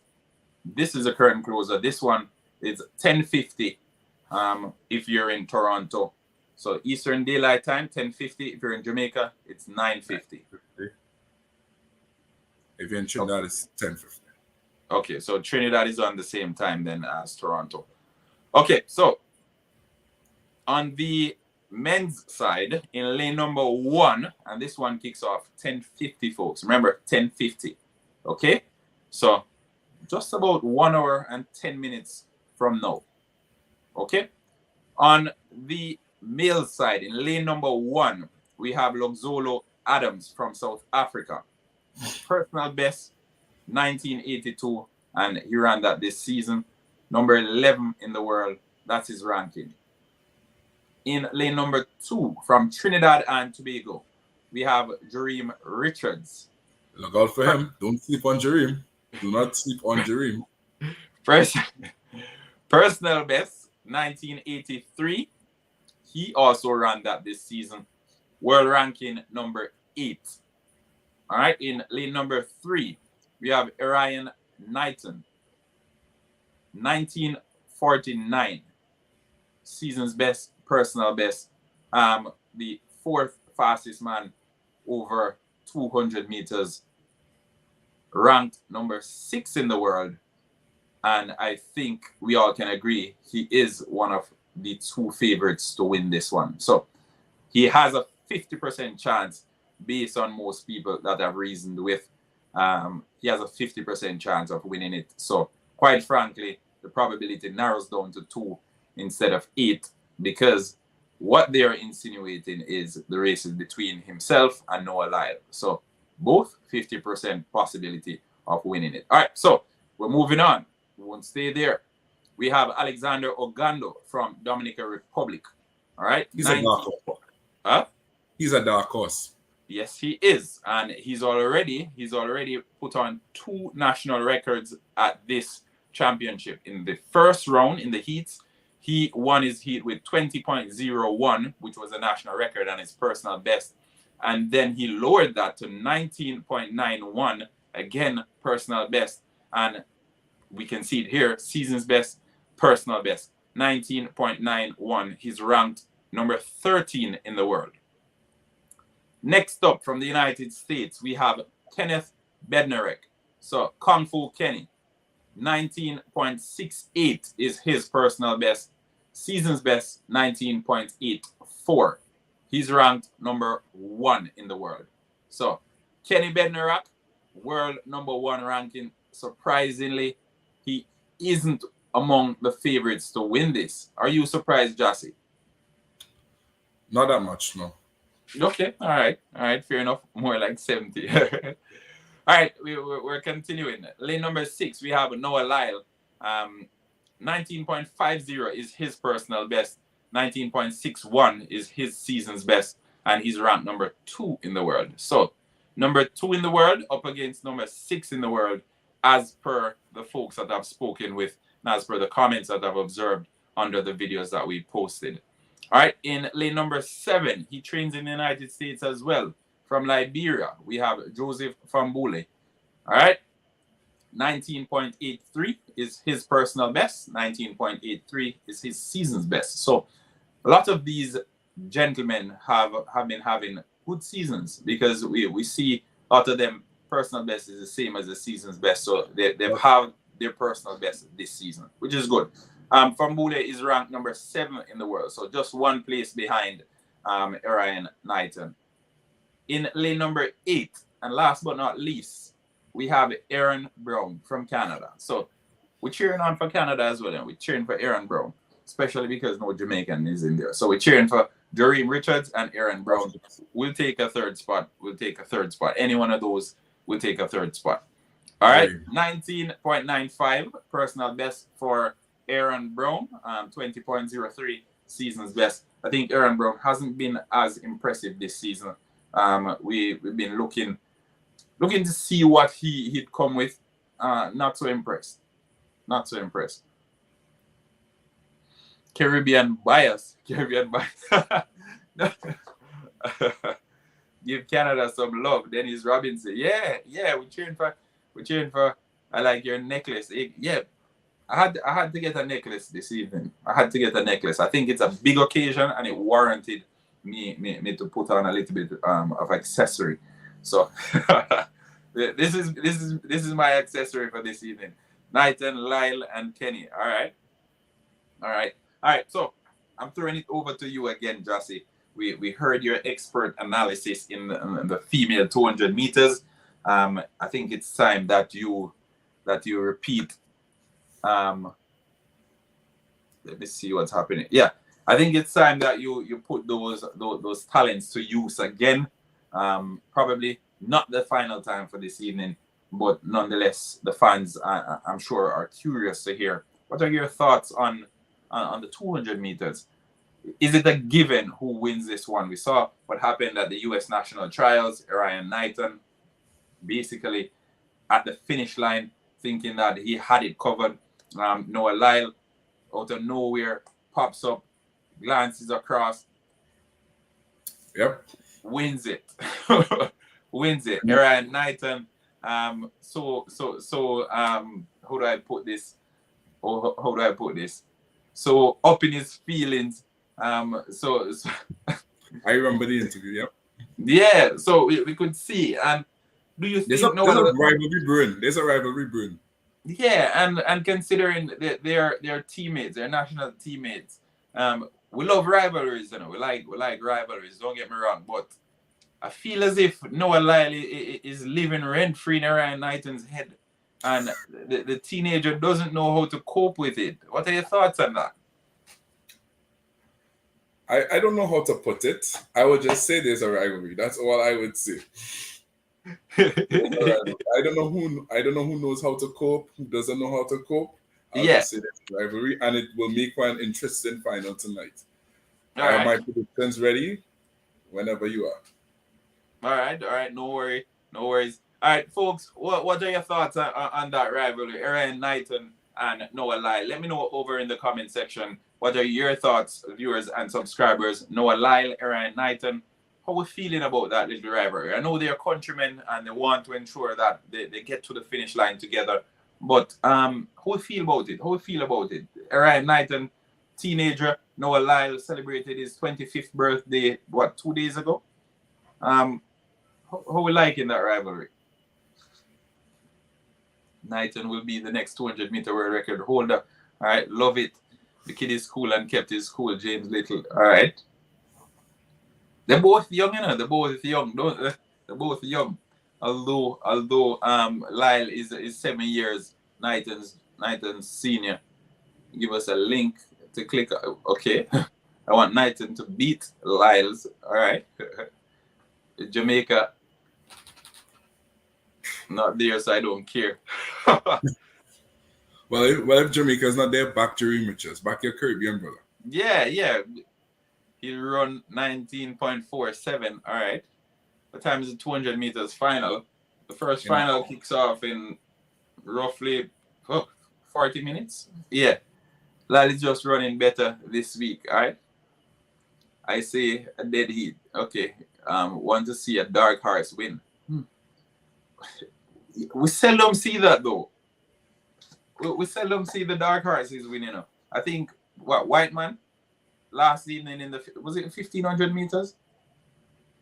This is a current closer. This one is 10:50 if you're in Toronto. So Eastern Daylight Time, 10:50. If you're in Jamaica, it's 9:50. If you're in Trinidad, it's 10:50. Okay, so Trinidad is on the same time then as Toronto. Okay, so on the men's side, in lane number 1, and this one kicks off 10:50, folks. Remember, 10:50. Okay? So, just about 1 hour and 10 minutes from now. Okay? On the male side, in lane number 1, we have Luxolo Adams from South Africa. Personal best, 1982, and he ran that this season. Number 11 in the world. That's his ranking. In lane number 2, from Trinidad and Tobago, we have Jareem Richards. Look out for him. Don't sleep on Jareem. Do not sleep on Jareem. Personal best, 1983. He also ran that this season. World ranking number 8. All right, in lane number 3, we have Orion Knighton. 1949. Season's best, personal best. The 4th fastest man over 200 meters. Ranked number 6 in the world. And I think we all can agree he is one of the 2 favorites to win this one. So he has a 50% chance based on most people that I've reasoned with. He has a 50% chance of winning it. So quite frankly, the probability narrows down to 2 instead of 8, because what they are insinuating is the race is between himself and Noah Lyle. So both 50% possibility of winning it. All right, so we're moving on. We won't stay there. We have Alexander Orgando from Dominican Republic. All right. He's a dark horse. Huh? He's a dark horse. Yes, he is. And he's already put on 2 national records at this championship. In the first round, in the heats, he won his heat with 20.01, which was a national record and his personal best. And then he lowered that to 19.91, again, personal best. And we can see it here, season's best, personal best, 19.91. He's ranked number 13 in the world. Next up, from the United States, we have Kenneth Bernardic. So, Kung Fu Kenny, 19.68 is his personal best. Season's best, 19.84. He's ranked number 1 in the world. So, Kenny Bernardic, world number 1 ranking. Surprisingly, he isn't among the favorites to win this. Are you surprised, Jassy? Not that much, no. Okay, all right, fair enough. More like 70. All right, we're continuing. Lane number 6, we have Noah Lyle. 19.50 is his personal best. 19.61 is his season's best, and he's ranked number 2 in the world. So, number 2 in the world up against number 6 in the world, as per the folks that I've spoken with, and as per the comments that I've observed under the videos that we posted. All right, in lane number 7, he trains in the United States as well. From Liberia, we have Joseph Fambule. All right, 19.83 is his personal best. 19.83 is his season's best. So a lot of these gentlemen have been having good seasons, because we see a lot of them personal best is the same as the season's best. So they've had their personal best this season, which is good. Fambule is ranked number 7 in the world, so just 1 place behind Orion Knighton. In lane number 8, and last but not least, we have Aaron Brown from Canada. So we're cheering on for Canada as well, and we're cheering for Aaron Brown, especially because no Jamaican is in there. So we're cheering for Jareem Richards and Aaron Brown. We'll take a 3rd spot. Any one of those will take a 3rd spot. All right, 19.95 personal best for Aaron Brown, 20.03 season's best. I think Aaron Brown hasn't been as impressive this season. We've been looking to see what he'd come with. Not so impressed. Caribbean bias. Give Canada some love. Dennis Robinson. Yeah, we're cheering for. I like your necklace. Yeah. I had to get a necklace this evening. I think it's a big occasion, and it warranted me to put on a little bit of accessory. So this is my accessory for this evening. Knighton, Lyle, and Kenny. All right. So I'm throwing it over to you again, Jassy. We heard your expert analysis in the female 200 meters. I think it's time that you repeat. Let me see what's happening. Yeah, I think it's time that you put those talents to use again. Probably not the final time for this evening, but nonetheless, the fans I'm sure are curious to hear. What are your thoughts on the 200 meters? Is it a given who wins this one? We saw what happened at the U.S. national trials. Orion Knighton basically at the finish line thinking that he had it covered. Noah Lyle out of nowhere pops up, glances across, wins it. Wins it. Orion Knighton. How do I put this? How do I put this? So up in his feelings. So I remember the interview. Yep. Yeah. So we could see. And do you think there's a rivalry brewing? There's a rivalry brewing. Yeah, and considering their teammates, their national teammates, we love rivalries, you know. We like rivalries. Don't get me wrong, but I feel as if Noah Lyle is living rent free in Orion Knighton's head, and the teenager doesn't know how to cope with it. What are your thoughts on that? I don't know how to put it. I would just say there's a rivalry. That's all I would say. I don't know who knows how to cope, who doesn't know how to cope. I'll just say there's a rivalry, and it will make for an interesting final tonight. All right. My predictions ready whenever you are. All right. No worries. All right, folks. What are your thoughts on that rivalry, Orion Knighton and Noah Lyle? Let me know over in the comment section. What are your thoughts, viewers and subscribers? Noah Lyle, Orion Knighton. How are we feeling about that little rivalry? I know they're countrymen and they want to ensure that they get to the finish line together. But how we feel about it? Orion Knighton, teenager. Noah Lyle celebrated his 25th birthday, 2 days ago? How we liking that rivalry? Knighton will be the next 200-meter world record holder. All right, love it. The kid is cool and kept his cool, James Little. All right. They're both young, you know. They're both young. Although Lyle is 7 years, Knighton's senior. Give us a link to click. Okay. I want Knighton to beat Lyle's. All right. Jamaica. Not there, so I don't care. Well, if Jamaica's not there, back Jeremy Richards. Back your Caribbean brother. Yeah. He run 19.47. All right. What time is the 200 meters final? The first final kicks off in roughly 40 minutes. Yeah. Lyle is just running better this week. All right. I say a dead heat. Okay. Want to see a dark horse win. We seldom see that though. We seldom see the dark horses win, you know. I think Whiteman last evening was it 1500 meters?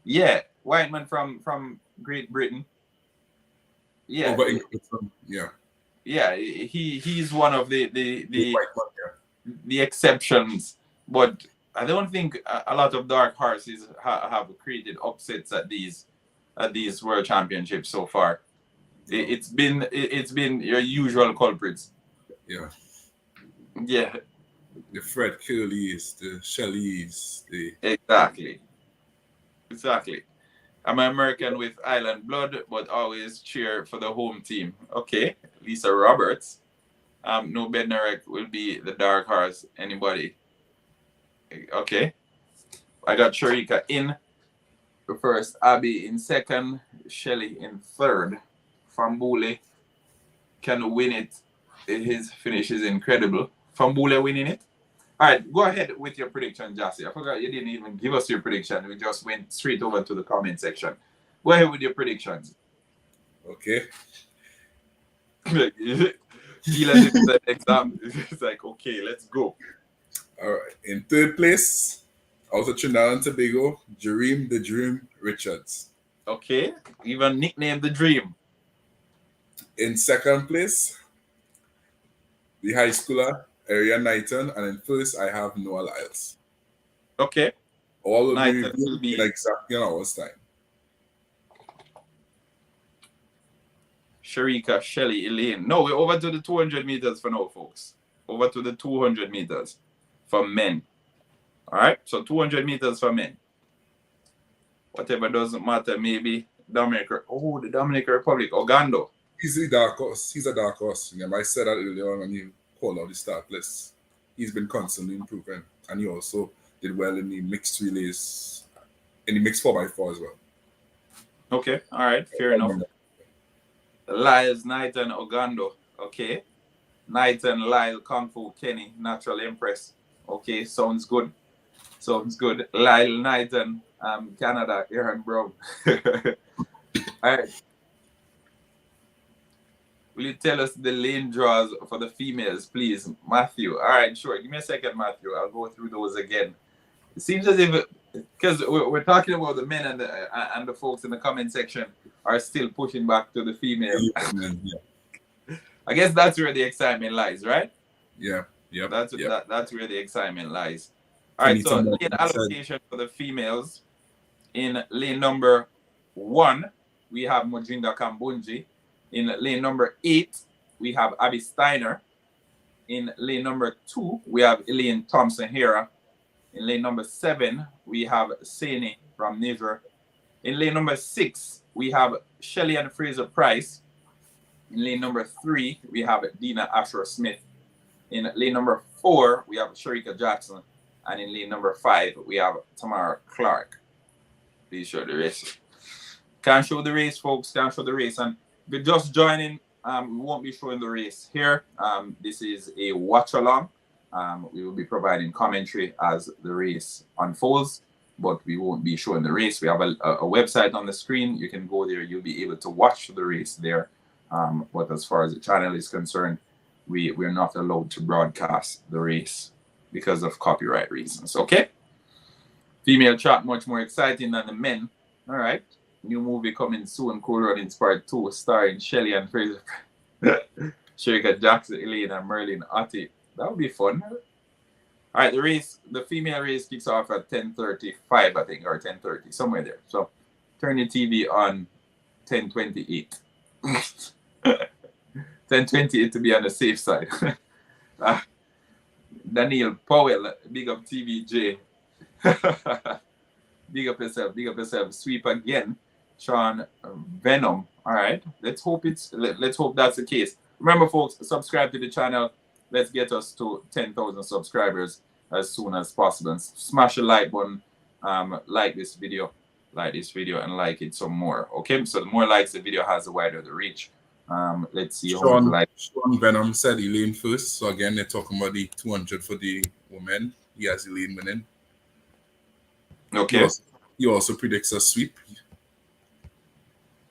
Yeah, Whiteman from Great Britain. Yeah. Yeah, he's one of the exceptions, but I don't think a lot of dark horses have created upsets at these world championships so far. It's been your usual culprits. Yeah. The Fred Curleys, the Shelleys, Exactly. I'm an American with island blood, but always cheer for the home team. Okay, Lisa Roberts. No Bednarek will be the dark horse. Anybody? Okay. I got Sharika in first, Abby in second, Shelley in third. Fambule can win it. His finish is incredible. Fambule winning it. All right, go ahead with your prediction, Jassy. I forgot you didn't even give us your prediction. We just went straight over to the comment section. Go ahead with your predictions. Okay. Feel as if it's an exam. It's like, okay, let's go. All right. In third place, out of Trinidad and Tobago, Jareem the Dream Richards. Okay. Even nicknamed the Dream. In second place, the high schooler, Orion Knighton. And in first, I have Noah Lyles. Okay. All will be Knighton will revealed be in exactly an hour's time. Sharika, Shelly, Elaine. No, we're over to the 200 meters for now, folks. Over to the 200 meters for men. All right. So 200 meters for men. Whatever doesn't matter. Maybe Dominican. Oh, the Dominican Republic. Orgando. He's a dark horse. He's a dark horse. Yeah, I said that earlier on when you called out the start list. He's been constantly improving, and he also did well in the mixed relays, in the mixed 4x4 as well. Okay. All right. Fair enough. Lyle's Knighton, Orgando. Okay. Knighton, Lyle, Kung Fu, Kenny, Natural Empress. Okay. Sounds good. Sounds good. Lyle, Knighton, Canada, Aaron Brown. All right. Will you tell us the lane draws for the females, please, Matthew? All right, sure. Give me a second, Matthew. I'll go through those again. It seems as if, because we're talking about the men and the folks in the comment section are still pushing back to the females. Yeah. I guess that's where the excitement lies, right? Yeah. Yeah. That's where the excitement lies. All right, so lane allocation for the females. In lane number 1, we have Mojinda Kambunji. In lane number 8, we have Abby Steiner. In lane number 2, we have Elaine Thompson Hera. In lane number 7, we have Sani from Niger. In lane number 6, we have Shelly and Fraser Price. In lane number 3, we have Dina Asher Smith. In lane number 4, we have Sharika Jackson. And in lane number 5, we have Tamara Clark. Please show the race. Can't show the race, folks. Can't show the race. And if you're just joining, we won't be showing the race here. This is a watch-along. We will be providing commentary as the race unfolds, but we won't be showing the race. We have a website on the screen. You can go there. You'll be able to watch the race there. But as far as the channel is concerned, we're not allowed to broadcast the race because of copyright reasons. Okay? Female track much more exciting than the men. All right. New movie coming soon, Cool Runnings Part 2, starring Shelly and Fraser. Sharika Jackson, Elaine, and Merlin Otti. That would be fun. All right, the female race kicks off at 10:35, I think, or 10:30, somewhere there. So turn your TV on 10:28. 10:28 to be on the safe side. Daniel Powell, big up TVJ. Big up yourself. Sweep again. Sean Venom. All right. Let's hope that's the case. Remember, folks, subscribe to the channel. Let's get us to 10,000 subscribers as soon as possible. And smash the like button. Like this video, and like it some more. Okay. So the more likes the video has, the wider the reach. Let's see. Sean Venom said Elaine first. So again, they're talking about the 200 for the women. He has Elaine winning. Okay. He also predicts a sweep.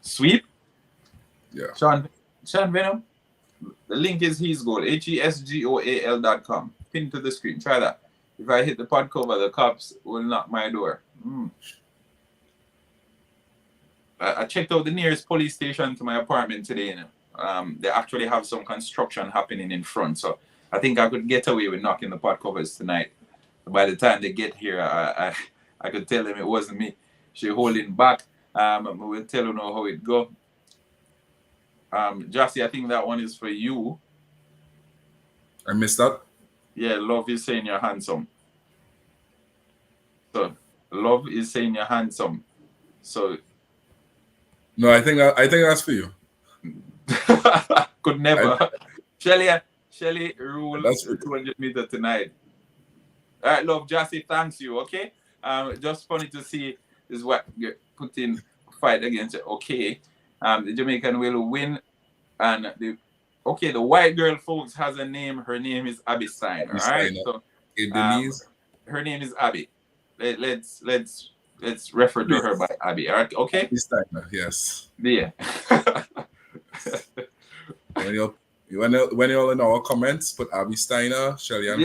Sweep? Yeah. Sean Venom. The link is his goal. HESGOAL.com. Pin to the screen. Try that. If I hit the pod cover, the cops will knock my door. I checked out the nearest police station to my apartment today. They actually have some construction happening in front. So I think I could get away with knocking the pod covers tonight. By the time they get here, I could tell them it wasn't me. She holding back. We'll tell you know how it go. Jassy, I think that one is for you. I missed that. Yeah, love is saying you're handsome. So love is saying you're handsome. So no, I think that's for you. Could never. Shelly rule 200 meter tonight. All right, love, Jassy, thanks you. Okay. Just funny to see is what you're putting fight against it. Okay. The Jamaican will win. And the white girl, folks, has a name. Her name is Abby Steiner. All right. So her name is Abby. Let's refer to her by Abby. All right. Okay. Abby Steiner, yes. Yeah. when you're in our comments, put Abby Steiner, Shelly and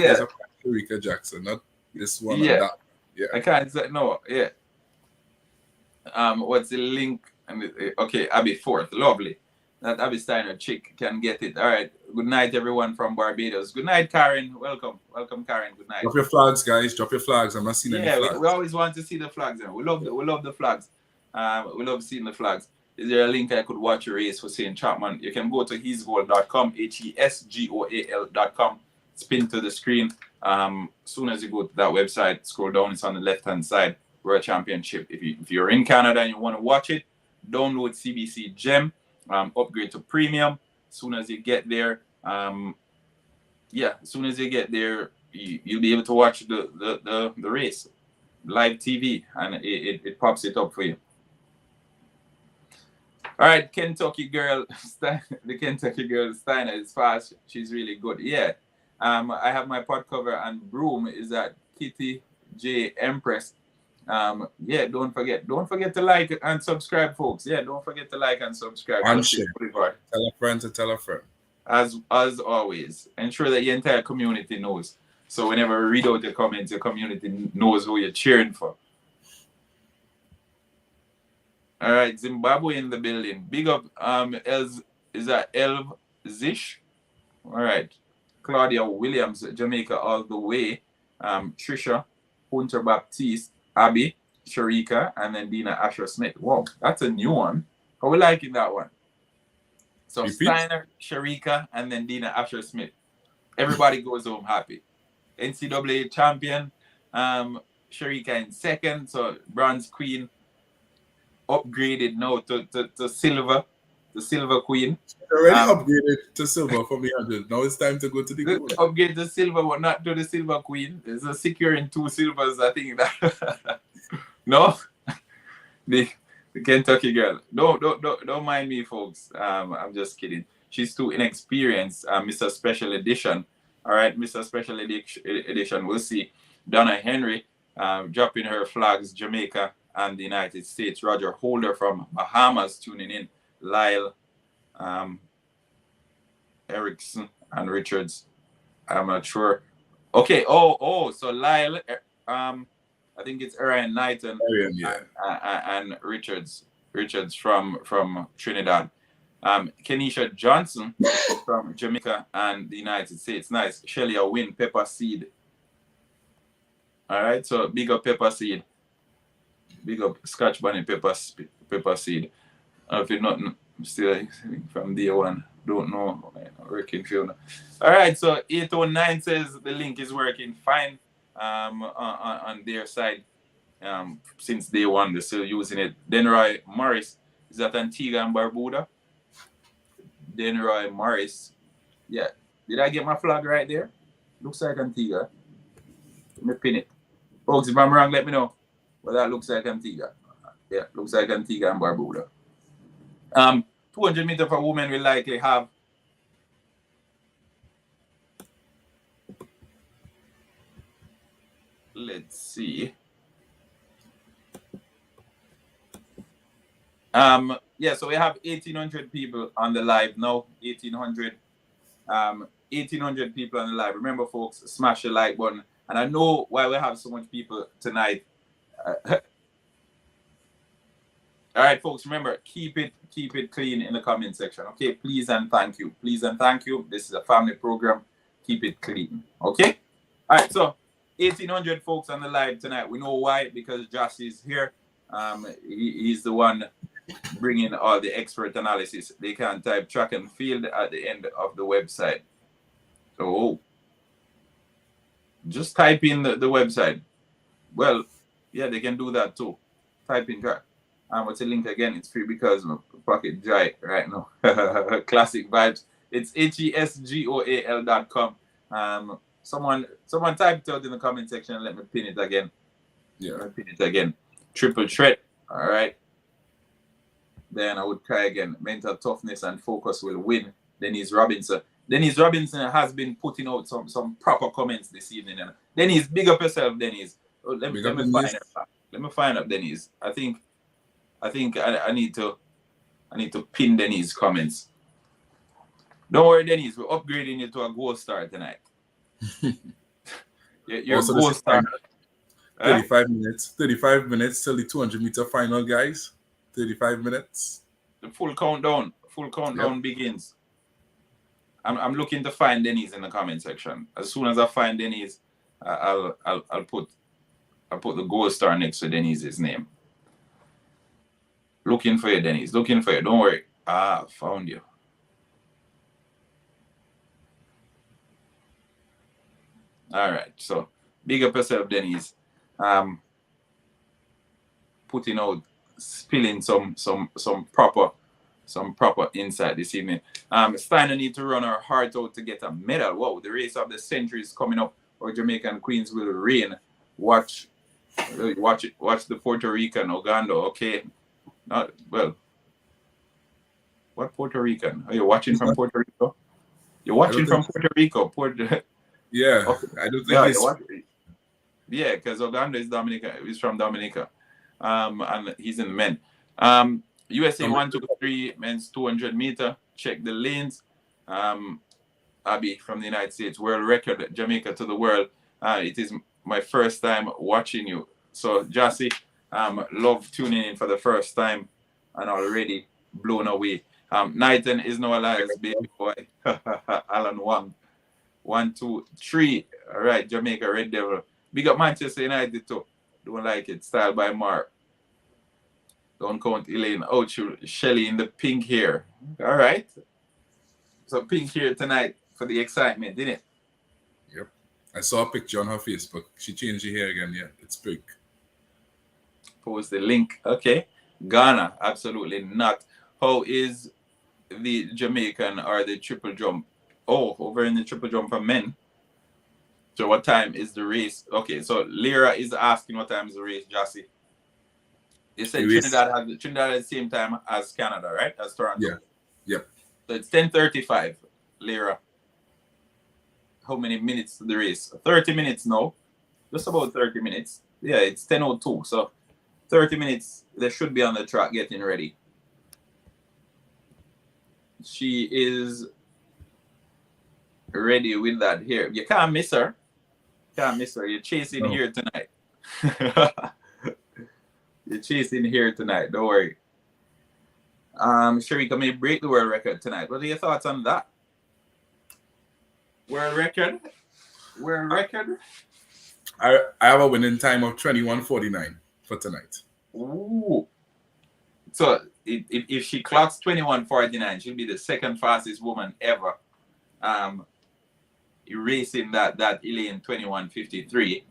Sharika Jackson, not this one. Yeah. And that. Yeah. I can't say no. Yeah. What's the link? Okay, Abby fourth. Lovely. that Abby Steiner chick can get it. All right. Good night, everyone from Barbados. Good night, Karen. Welcome. Welcome, Karen. Good night. Drop your flags, guys. Drop your flags. I'm not seeing any Yeah, flags. we always want to see the flags. We love the flags. We love seeing the flags. Is there a link I could watch a race for St. Chapman? You can go to hesgoal.com, HESGOAL.com. Spin to the screen. Soon as you go to that website, scroll down. It's on the left-hand side. World Championship. If you're in Canada and you want to watch it, download CBC Gem. Upgrade to premium. As soon as you get there, you'll be able to watch the race live TV, and it pops it up for you. All right, Kentucky girl, the Kentucky girl Steiner is fast. She's really good. Yeah. I have my pod cover and broom is at Kitty J Empress. Yeah, don't forget to like and subscribe, folks. Yeah, don't forget to like and subscribe. And share. Tell a friend to tell a friend. As always, ensure that your entire community knows. So whenever we read out the comments, your community knows who you're cheering for. All right, Zimbabwe in the building. Big up, is that Elv Zish? All right, Claudia Williams, Jamaica all the way. Trisha, Hunter Baptiste, Abby, Sharika, and then Dina Asher Smith. Wow, that's a new one. How we liking that one? So repeat. Steiner, Sharika, and then Dina Asher Smith. Everybody goes home happy. NCAA champion, Sharika in second. So bronze queen upgraded now to silver, the silver queen. Already upgraded to silver from the 100. Now it's time to go to the gold. Upgrade to silver, but not to the silver queen. There's a securing 2 silvers, I think. That no, the Kentucky girl. Don't mind me, folks. I'm just kidding. She's too inexperienced. Mr. Special Edition. All right, Mr. Special Edition. We'll see. Donna Henry dropping her flags, Jamaica and the United States. Roger Holder from Bahamas tuning in. Lyle, Erickson, and Richards. I'm not sure. Okay. So Lyle, I think it's Orion Knighton and Richards from Trinidad. Kenisha Johnson from Jamaica and the United States. Nice. Shelly Win, Pepper Seed. All right, so big up Pepper Seed. Big up Scotch Bunny Pepper Seed. If you're not still from day one, don't know, working field. All right, so 809 says the link is working fine on their side. Since day one, they're still using it. Denroy Morris is at Antigua and Barbuda. Denroy Morris. Yeah. Did I get my flag right there? Looks like Antigua. Let me pin it. Folks, if I'm wrong, let me know. But that looks like Antigua. Yeah, looks like Antigua and Barbuda. 200 meters for women will likely have let's see. Yeah, so we have 1,800 people on the live now. 1,800 people on the live. Remember, folks, smash the like button. And I know why we have so much people tonight. All right, folks, remember, keep it clean in the comment section. Okay, please and thank you. Please and thank you. This is a family program. Keep it clean. Okay? All right, so 1,800 folks on the live tonight. We know why, because Josh is here. He's the one bringing all the expert analysis. They can type track and field at the end of the website. So just type in the website. Well, yeah, they can do that too. Type in track. What's the link again? It's free because my pocket dry right now. Classic vibes. It's HESGOAL.com. Someone type it out in the comment section and let me pin it again. Yeah, let me pin it again. Triple threat. All right. Then I would try again. Mental toughness and focus will win. Denise Robinson. Denise Robinson has been putting out some proper comments this evening. Denise, big up yourself, Denise. Let me find her. Let me find out Denise. I think I need to pin Denise comments. Don't worry, Denise. We're upgrading you to a gold star tonight. You're a gold star. 35 minutes. 35 minutes till the 200-meter final, guys. 35 minutes. The full countdown. Full countdown begins. I'm looking to find Denise in the comment section. As soon as I find Denise, I'll put the gold star next to Denise's name. Looking for you, Denise. Looking for you. Don't worry. Found you. All right. So big up yourself, Denise. Putting out, spilling some proper insight this evening. Steiner need to run her heart out to get a medal. Wow, the race of the century is coming up. Our Jamaican queens will reign. Watch the Puerto Rican Orgando. Okay, not well. What Puerto Rican? Are you watching from Puerto Rico? You're watching from Puerto Rico. Yeah, okay. I don't think yeah, because Orgando is Dominican. He's from Dominica, and he's in the men. USA 123 men's 200 meter. Check the lanes. Abby from the United States, world record, Jamaica to the world. It is my first time watching you. So, Jassy, love tuning in for the first time and already blown away. Knighton is no alliance, baby boy. Alan Wang. 1, 2, 3. All right, Jamaica Red Devil. Big up Manchester United too. Don't like it. Style by Mark. Don't count Elaine. Oh, Shelly in the pink hair. All right. So pink hair tonight for the excitement, didn't it? Yep. I saw a picture on her Facebook. She changed her hair again. Yeah, it's pink. Post the link. Okay. Ghana, absolutely not. How is the Jamaican or the triple jump? Oh, over in the triple jump for men. So what time is the race? Okay, so Lyra is asking what time is the race, Jassy. You said Trinidad has the same time as Canada, right? As Toronto. Yeah. Yep. So it's 10:35, Lyra. How many minutes to the race? 30 minutes now. Just about 30 minutes. Yeah, it's 10:02. So 30 minutes. They should be on the track getting ready. She is ready with that here. You can't miss her. Can't miss her. You're chasing here tonight. You're chasing here tonight. Don't worry. Sharika may break the world record tonight. What are your thoughts on that? World record? World record? I have a winning time of 21:49 for tonight. Ooh. So if she clocks 21:49, she'll be the second fastest woman ever. Erasing that Elaine 21:53.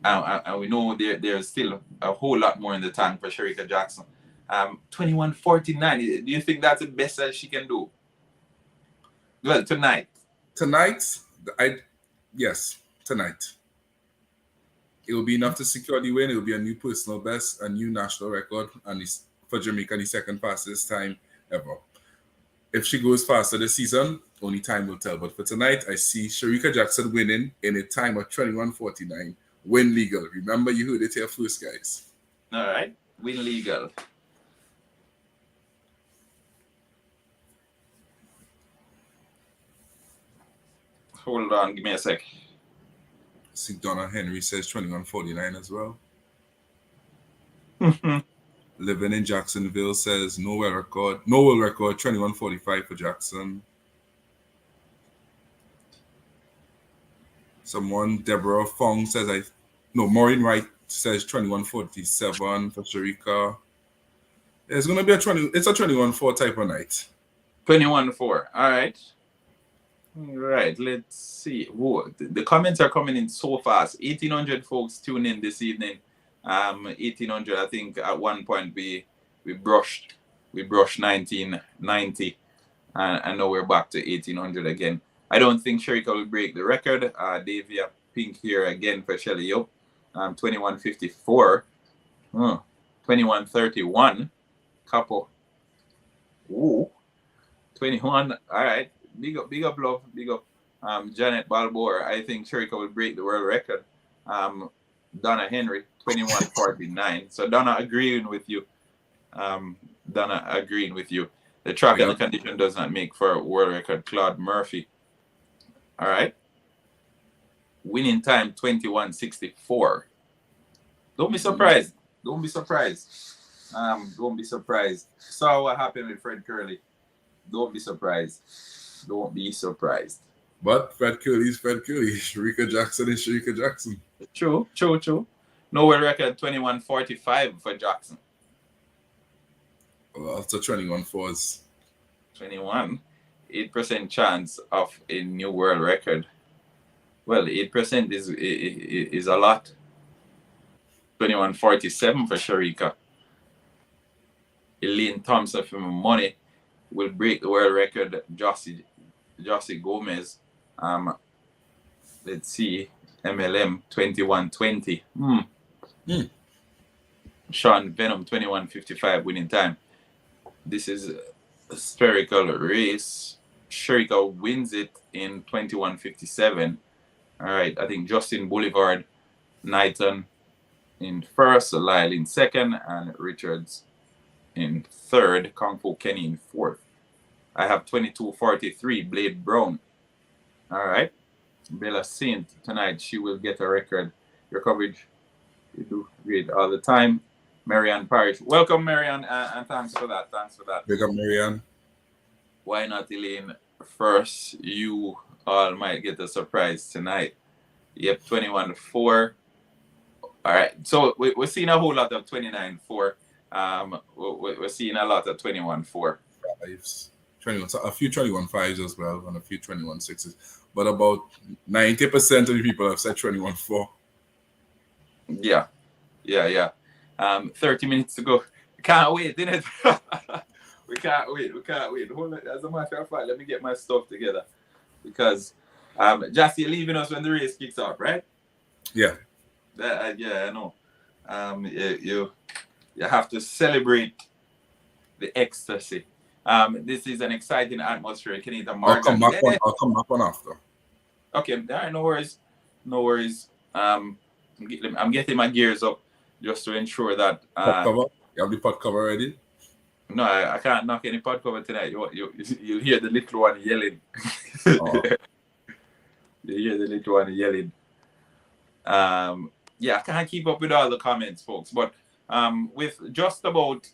And we know there's still a whole lot more in the tank for Sharika Jackson. 21:49. Do you think that's the best that she can do? Well, tonight. Tonight, yes, tonight. It will be enough to secure the win. It will be a new personal best, a new national record, and for Jamaica, the second fastest time ever. If she goes faster this season, only time will tell. But for tonight, I see Sharika Jackson winning in a time of 21:49. Win legal. Remember, you heard it here first, guys. All right. Win legal. Hold on. Give me a sec. I see Donna Henry says 21:49 as well. Living in Jacksonville says no world record 21:45 for Jackson. Someone, Deborah Fong says Maureen Wright says 21:47 for Sharika. It's gonna be a 21:4 type of night. 21:4. All right. All right. Let's see. Whoa, the comments are coming in so fast. 1,800 folks tune in this evening. 1,800. I think at one point we brushed 1990, and now we're back to 1,800 again. I don't think Sharika will break the record. Davia pink here again for Shelly. 21:54. 21:31. Couple. Ooh. 21. All right. Big up, love. Big up. Janet Balboa. I think Sharika will break the world record. Donna Henry, 21:49. So Donna agreeing with you. The track and the condition does not make for a world record. Claude Murphy. All right. Winning time 21:64. Don't be surprised. Don't be surprised. Saw what happened with Fred Curley. Don't be surprised. Don't be surprised. But Fred Curley's Fred Curley. Sharika Jackson is Sharika Jackson. True. No world record 21:45 for Jackson. Well, after 21 fours. 21. 8% chance of a new world record. Well, 8% is a lot. 21:47 for Sharika. Elaine Thompson for money will break the world record. Jossie Gomez. Let's see. MLM 21:20. Sean Venom 21:55 winning time. This is a spherical race. Sharika wins it in 21:57. All right, I think Justin Boulevard, Knighton in first, Lyle in second, and Richards in third, Kung Fu Kenny in fourth. I have 22:43, Blade Brown. All right, Bella Saint tonight, she will get a record. Your coverage, you do great all the time. Marianne Parrish, welcome Marianne, and thanks for that. Big up Marianne. Why not Elaine first? You all might get a surprise tonight. Yep, 21-4. All right, so we're seeing a whole lot of 29-4. We're seeing a lot of 21-4. Fives. 21, so a few 21-5s as well, and a few 21-6s. But about 90% of the people have said 21-4. Yeah. 30 minutes to go. We can't wait, didn't it? We can't wait. Hold on. As a matter of fact, let me get my stuff together. Because Jassie, you're leaving us when the race kicks off, right? Yeah. Yeah, I know. You have to celebrate the ecstasy. This is an exciting atmosphere. I'll come back on after. Okay, all right, no worries. I'm getting my gears up just to ensure that. Pot cover? You have the pot cover ready? No, I can't knock any pot cover tonight. You'll hear the little one yelling. Oh. You hear the little one yelling. Yeah, I can't keep up with all the comments, folks. But with just about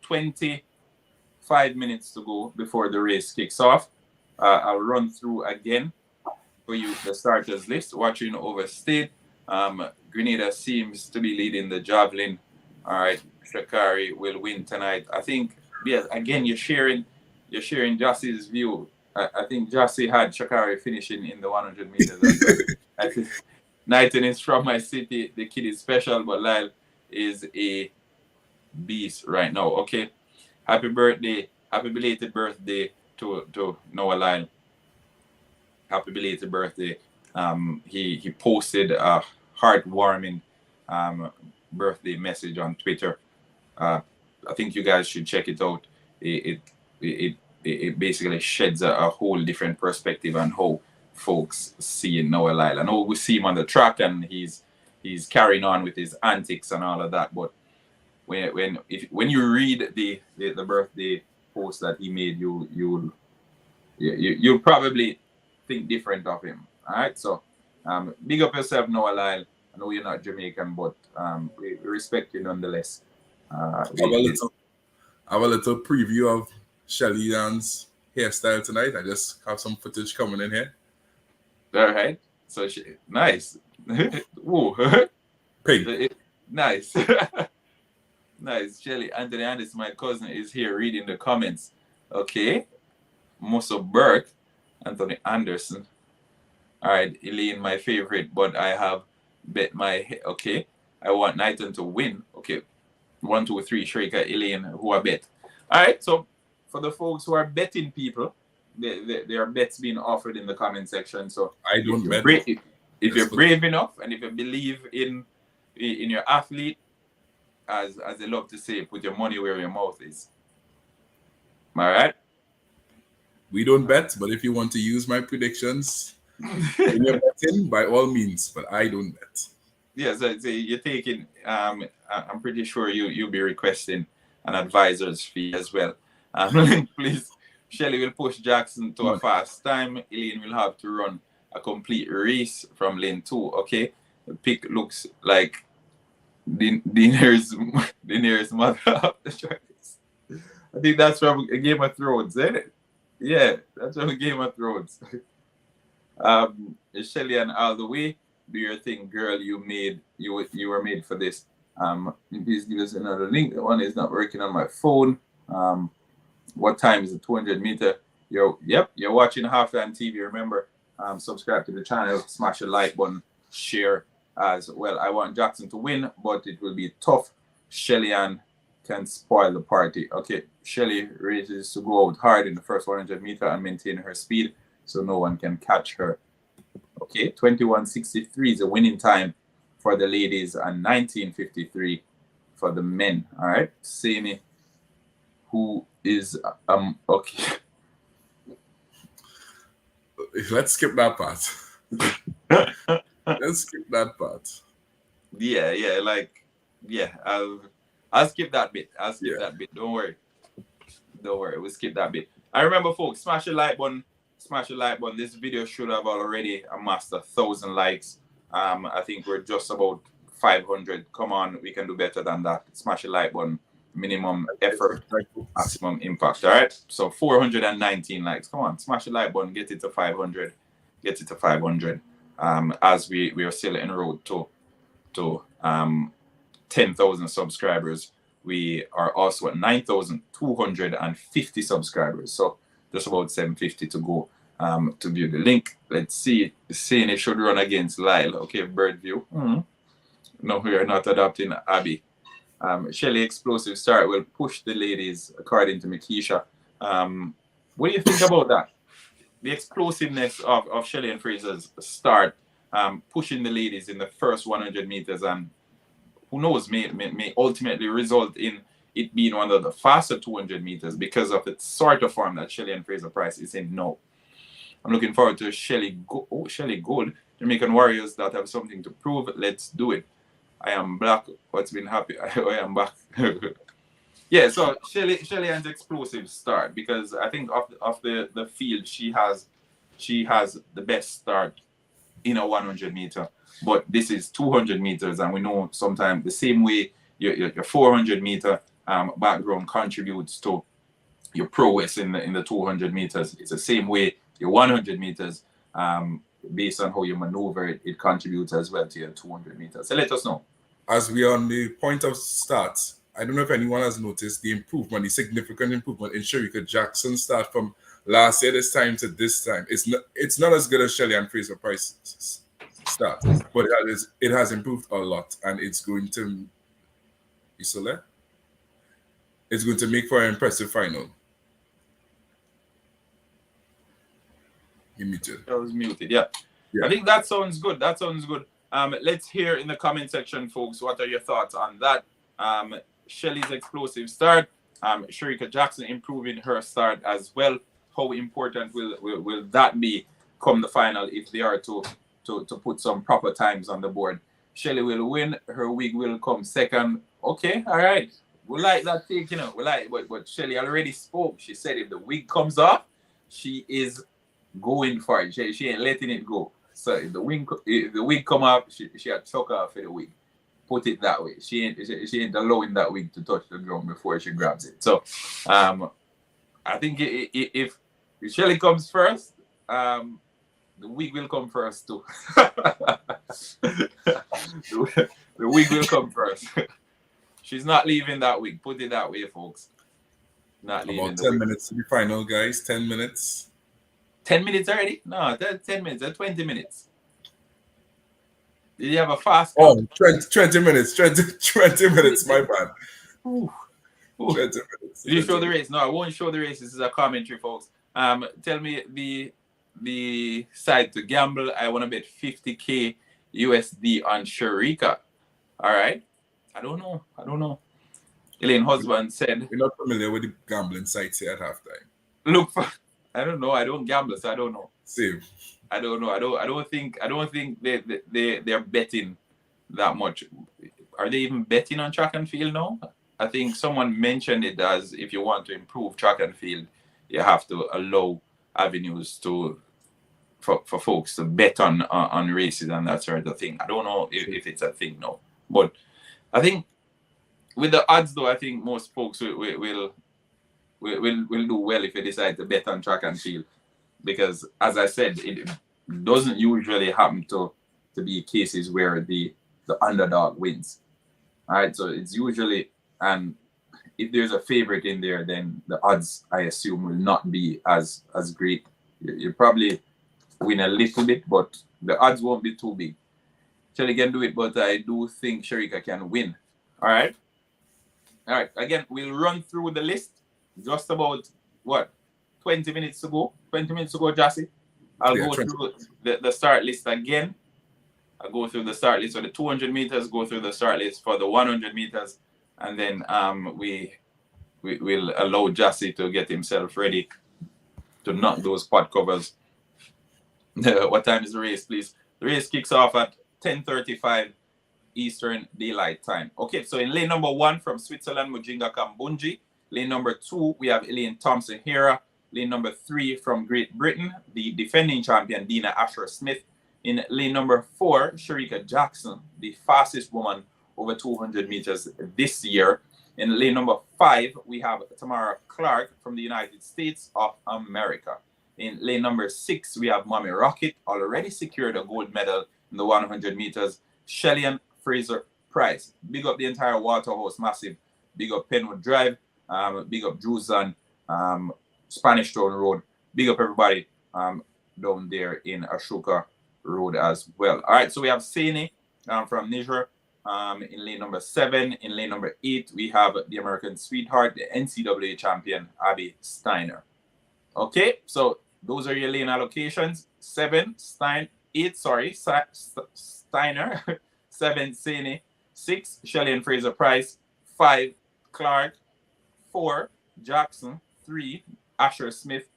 25 minutes to go before the race kicks off, I'll run through again for you the starters list. Watching overstate. Grenada seems to be leading the javelin. All right, Shakari will win tonight. I think, yes, again, you're sharing Jassie's view. I think Jassie had Shakari finishing in the 100 meters. I think Knighton is from my city. The kid is special, but Lyle is a beast right now. Okay, happy belated birthday to Noah Lyle. Happy belated birthday. He posted a heartwarming birthday message on Twitter. I think you guys should check it out. It basically sheds a whole different perspective on how folks see Noah Lyle. I know we see him on the track and he's carrying on with his antics and all of that, but when you read the birthday post that he made, you'll probably think different of him. All right, so big up yourself, Noah Lyle. I know you're not Jamaican, but we respect you nonetheless. Have a little preview of Shelly Ann's hairstyle tonight. I just have some footage coming in here. All right, so nice. Whoa. Pink. Nice. Nice. Shelly Anthony Anderson, my cousin, is here reading the comments. Okay. Musso Burke, Anthony Anderson. All right, Elaine, my favorite, but I have bet my okay. I want Knighton to win. Okay. 1, 2, 3, Sharika, Elaine, who I bet. All right, so for the folks who are betting people, there are bets being offered in the comment section. So I don't bet. If you're brave enough and if you believe in your athlete, as they love to say, put your money where your mouth is. All right? We don't bet, but if you want to use my predictions when you're betting, by all means, but I don't bet. Yeah, so you're taking, I'm pretty sure you'll be requesting an advisor's fee as well. Please, Shelly will push Jackson to a fast time. Elin will have to run a complete race from lane 2, okay? The pick looks like Diner's The nearest mother of the dragons. I think that's from Game of Thrones, isn't it? Yeah, that's from Game of Thrones. Shelly and all the way, do your thing, girl. You were made for this. Please give us another link. The one is not working on my phone. What time is it? 200 meter. You're watching Halftime TV. Remember, subscribe to the channel, smash the like button, share as well. I want Jackson to win, but it will be tough. Shelly Ann can spoil the party. Okay, Shelly races to go out hard in the first 100 meter and maintain her speed so no one can catch her. Okay, 21:63 is a winning time for the ladies and 19:53 for the men. All right, Sani, who is okay. Let's skip that part. Let's skip that part. I'll skip that bit. That bit. Don't worry. We'll skip that bit. I remember, folks, smash the like button. This video should have already amassed 1,000 likes. I think we're just about 500. Come on, we can do better than that. Smash the like button. Minimum effort, maximum impact. All right. So 419 likes. Come on, smash the like button. Get it to 500. As we are still en road to 10,000 subscribers. We are also at 9,250 subscribers. So just about 750 to go. To view the link, let's see. Saying it should run against Lyle. Okay, bird view. No, we are not adopting Abby. Shelly explosive start will push the ladies, according to Makisha. What do you think about that? The explosiveness of Shelly and Fraser's start, pushing the ladies in the first 100 meters, and who knows, may ultimately result in it being one of the faster 200 meters because of the sort of form that Shelly and Fraser Price is in now. I'm looking forward to Shelly Gold. Jamaican Warriors that have something to prove. Let's do it. I am black. What's been happy? I am back. Yeah, so Shelly has explosive start because I think of the field she has the best start in a 100 meter. But this is 200 meters, and we know sometimes the same way your 400 meter background contributes to your prowess in the 200 meters. It's the same way your 100 meters, based on how you maneuver it contributes as well to your 200 meters. So let us know. As we are on the point of start, I don't know if anyone has noticed the significant improvement in Sharika Jackson's start from last year this time to this time. It's not as good as Shelly and Fraser Price's start, but it has improved a lot, and it's going to. You still there? It's going to make for an impressive final. You muted. I was muted. Yeah. I think that sounds good. Let's hear in the comment section, folks. What are your thoughts on that? Shelly's explosive start. Sharika Jackson improving her start as well. How important will that be come the final if they are to put some proper times on the board? Shelly will win. Her wig will come second. Okay, all right. We like that take, We like, but Shelly already spoke. She said if the wig comes off, she is going for it. She ain't letting it go. So if the wig come off, she had chuck off for the wig. Put it that way. She ain't allowing that wig to touch the ground before she grabs it. So I think if Shelly comes first, the wig will come first too. The wig will come first. She's not leaving that wig. Put it that way, folks. Not leaving. About 10 minutes to the final, guys. 10 minutes. 10 minutes already? No, 10 minutes. 20 minutes. Did you have a fast? Oh, 20 minutes. 20 minutes, my bad. Ooh. 20 minutes. Did you show the race? No, I won't show the race. This is a commentary, folks. Tell me the side to gamble. I want to bet 50K USD on Sharika. All right. I don't know. Elaine husband said. We're not familiar with the gambling sites here at halftime. Look for. I don't know. I don't gamble, so I don't know. Same. I don't know. I don't think they're betting that much. Are they even betting on track and field now? I think someone mentioned it as if you want to improve track and field, you have to allow avenues for folks to bet on races and that sort of thing. I don't know if it's a thing now, but I think with the odds, though, I think most folks will do well if they decide to bet on track and field, because, as I said, it doesn't usually happen to be cases where the underdog wins. All right, so it's usually, and if there's a favorite in there, then the odds, I assume, will not be as great. You probably win a little bit, but the odds won't be too big. Shelly can do it, but I do think Sharika can win. All right. All right. Again, we'll run through the list. Just about, what, 20 minutes to go? 20 minutes to go, Jassy? I'll go through the start list again. I'll go through the start list for the 200 meters, go through the start list for the 100 meters, and then we will allow Jassy to get himself ready to knock those pod covers. What time is the race, please? The race kicks off at 10:35 Eastern Daylight Time. Okay, so in lane number 1 from Switzerland, Mujinga Kambunji. Lane number 2, we have Elaine Thompson, Hera. Lane number 3 from Great Britain, the defending champion, Dina Asher-Smith. In lane number 4, Sharika Jackson, the fastest woman over 200 meters this year. In lane number 5, we have Tamara Clark from the United States of America. In lane number 6, we have Mommy Rocket, already secured a gold medal in the 100 meters. Shelly Fraser Price. Big up the entire Waterhouse Massive. Big up Penwood Drive. Big up Druzan, Spanish Town Road. Big up everybody down there in Ashoka Road as well. All right, so we have Sene from Niger in lane number 7. In lane number 8, we have the American Sweetheart, the NCAA champion, Abby Steiner. Okay, so those are your lane allocations. 7, Steiner. 7, Sene. 6, Shelly and Fraser Price. 5, Clark. 4, Jackson. 3, Asher Smith.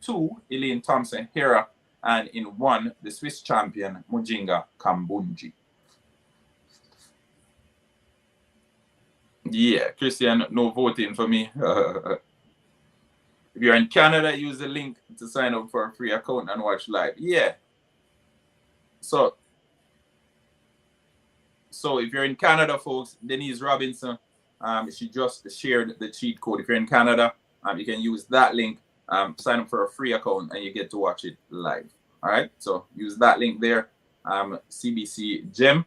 2, Elaine Thompson, Hera. And in 1, the Swiss champion, Mujinga Kambunji. Yeah, Christian, no voting for me. If you're in Canada, use the link to sign up for a free account and watch live. Yeah. So if you're in Canada, folks, Denise Robinson, she just shared the cheat code. If you're in Canada, you can use that link, sign up for a free account, and you get to watch it live. All right, so use that link there. CBC Gem,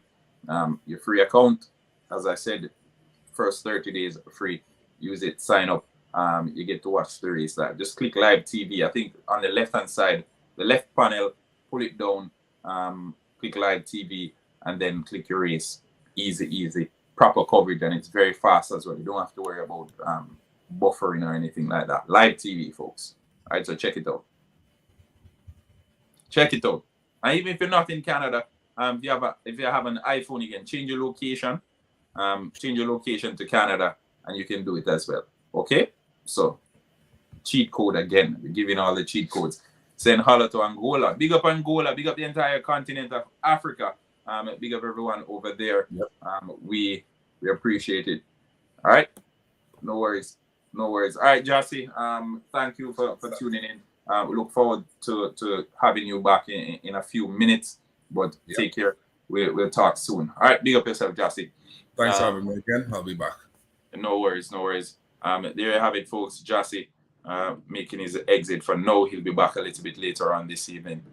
your free account. As I said, first 30 days free. Use it, sign up. You get to watch the race live. Just click live TV. I think on the left-hand side, the left panel, pull it down, click live TV, and then click your race. Easy. Proper coverage, and it's very fast as well. You don't have to worry about buffering or anything like that. Live TV, folks. All right, so check it out. Check it out. And even if you're not in Canada, if you have an iPhone, you can change your location. Change your location to Canada, and you can do it as well. Okay? So, cheat code again. We're giving all the cheat codes. Send holla to Angola. Big up Angola. Big up the entire continent of Africa. Big up everyone over there. Yep. We appreciate it. All right? No worries. All right, Jassy. Thank you for tuning in. We look forward to having you back in a few minutes. But Take care. We'll talk soon. All right, big up yourself, Jassy. Thanks for having me again. I'll be back. No worries. There you have it, folks. Jassy making his exit for now. He'll be back a little bit later on this evening.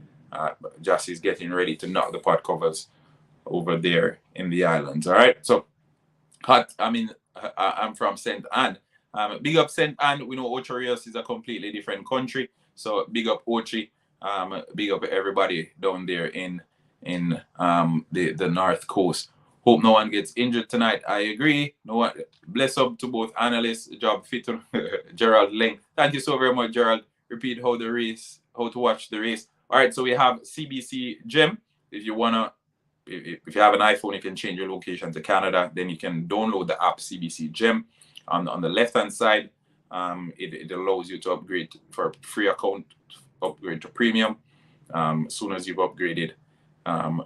Jassy's getting ready to knock the pot covers over there in the islands. All right. So, I'm from St. Anne. Big up St. Anne. We know Ocho Rios is a completely different country. So big up Ochi. Big up everybody down there in the North Coast. Hope no one gets injured tonight. I agree. No one. Bless up to both analysts. Job fit on Gerald Leng. Thank you so very much, Gerald. Repeat how to watch the race. All right, so we have CBC Gem. If you have an iPhone, you can change your location to Canada. Then you can download the app CBC Gem. On the left-hand side, it allows you to upgrade for a free account, upgrade to premium. As soon as you've upgraded,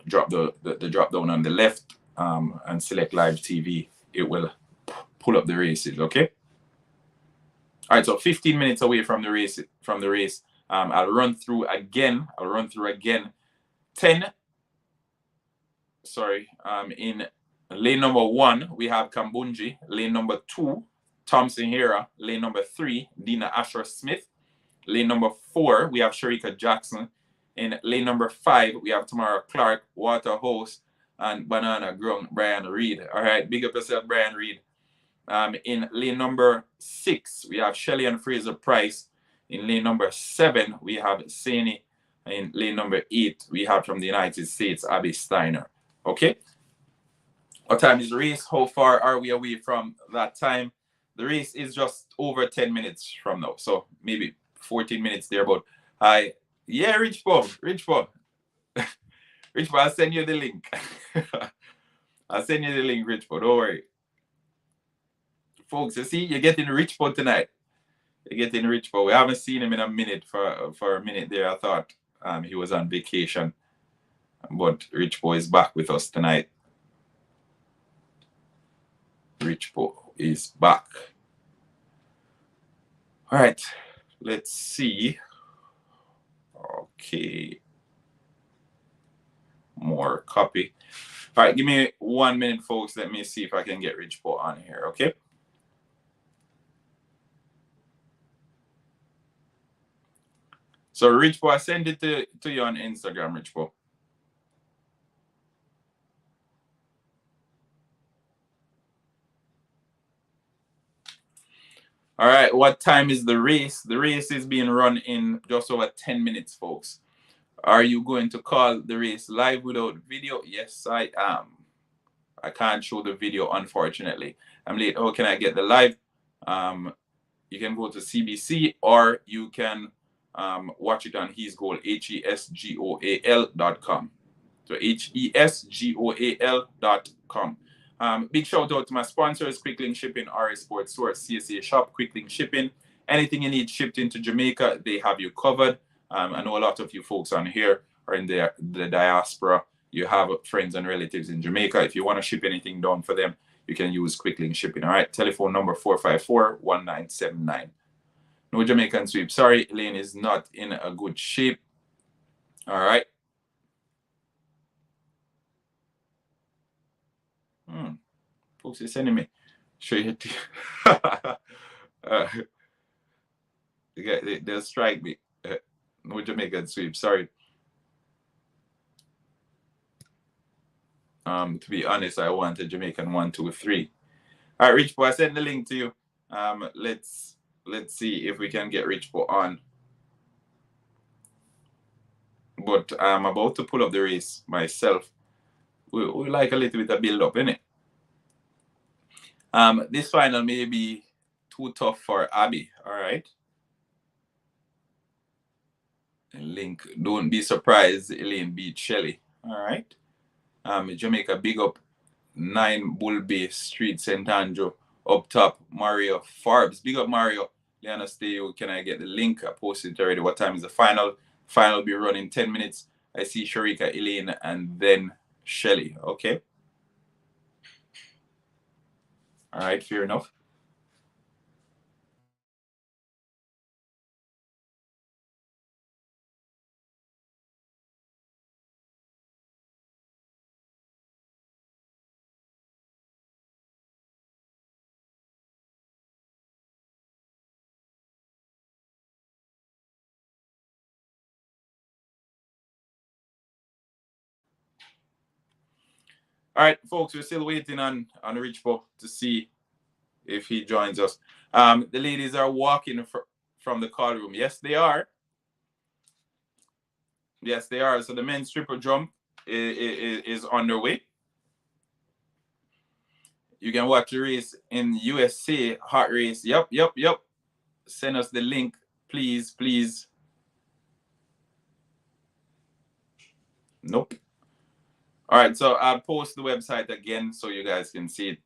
drop the drop down on the left and select live TV. It will pull up the races. Okay. All right. So 15 minutes away from the race. I'll run through again. 10. Sorry. In Lane number 1, we have Kambunji. Lane number 2, Thompson Hera. Lane number 3, Dina Asher Smith. Lane number 4, we have Sharika Jackson. In lane number 5, we have Tamara Clark, Waterhouse, and Banana Grung, Brian Reed. All right, big up yourself, Brian Reed. In lane number 6, we have Shelley and Fraser Price. In lane number 7, we have Saini. In lane number 8, we have from the United States, Abby Steiner. Okay? What time is the race? How far are we away from that time? The race is just over 10 minutes from now. So maybe 14 minutes there. But yeah, Rich Bob. Rich Bob, I'll send you the link. I'll send you the link, Rich Bob. Don't worry. Folks, you see, you're getting Rich Bob tonight. You're getting Rich Bob. We haven't seen him in a minute for a minute there. I thought he was on vacation. But Rich Bob is back with us tonight. Rich Bob is back. All right, let's see. Okay. More copy. All right, give me 1 minute, folks. Let me see if I can get Rich Bob on here, okay? So, Rich Bob, I sent it to you on Instagram, Rich Bob. All right, what time is the race? The race is being run in just over 10 minutes, folks. Are you going to call the race live without video? Yes, I am. I can't show the video, unfortunately. I'm late. How can I get the live? You can go to CBC or you can watch it on His Goal, HESGOAL.com. So HESGOAL.com. Big shout out to my sponsors, Quick Link Shipping, RS Sports Source, CSA Shop, Quick Link Shipping. Anything you need shipped into Jamaica, they have you covered. I know a lot of you folks on here are in the diaspora. You have friends and relatives in Jamaica. If you want to ship anything down for them, you can use Quick Link Shipping. All right, telephone number 454-1979. No Jamaican sweep. Sorry, Elaine is not in a good shape. All right. Folks, you're sending me. Show you. They'll strike me. No Jamaican sweep. Sorry. To be honest, I want a Jamaican 1, 2, 3. All right, Rich Boy, I sent the link to you. Let's see if we can get Rich Boy on. But I'm about to pull up the race myself. We like a little bit of build up, innit? This final may be too tough for Abby. All right. Link. Don't be surprised. Elaine beat Shelley. All right. Jamaica, big up 9 Bull Bay Street, St. Andrew. Up top, Mario Farbs. Big up Mario. Liana, stay. Can I get the link? I posted it already. What time is the final? Final will be running 10 minutes. I see Sharika, Elaine, and then Shelley. Okay. All right, fair enough. All right, folks, we're still waiting on Rich Bo to see if he joins us. The ladies are walking from the call room. Yes, they are. Yes, they are. So the men's triple jump is underway. You can watch the race in USA, hot race. Yep. Send us the link, please. Nope. All right, so I'll post the website again so you guys can see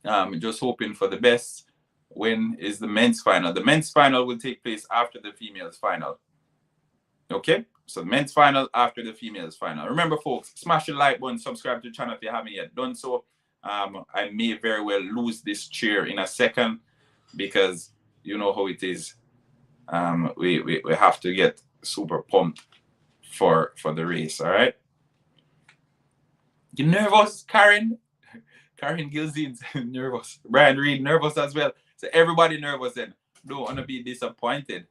it. Just hoping for the best. When is the men's final? The men's final will take place after the females final. Okay, so the men's final after the females final. Remember, folks, smash the like button, subscribe to the channel if you haven't yet done so. I may very well lose this chair in a second because you know how it is. We have to get super pumped for the race. All right. You nervous, Karen? Karen Gilzine's nervous. Brian Reed nervous as well. So everybody nervous then. Don't want to be disappointed.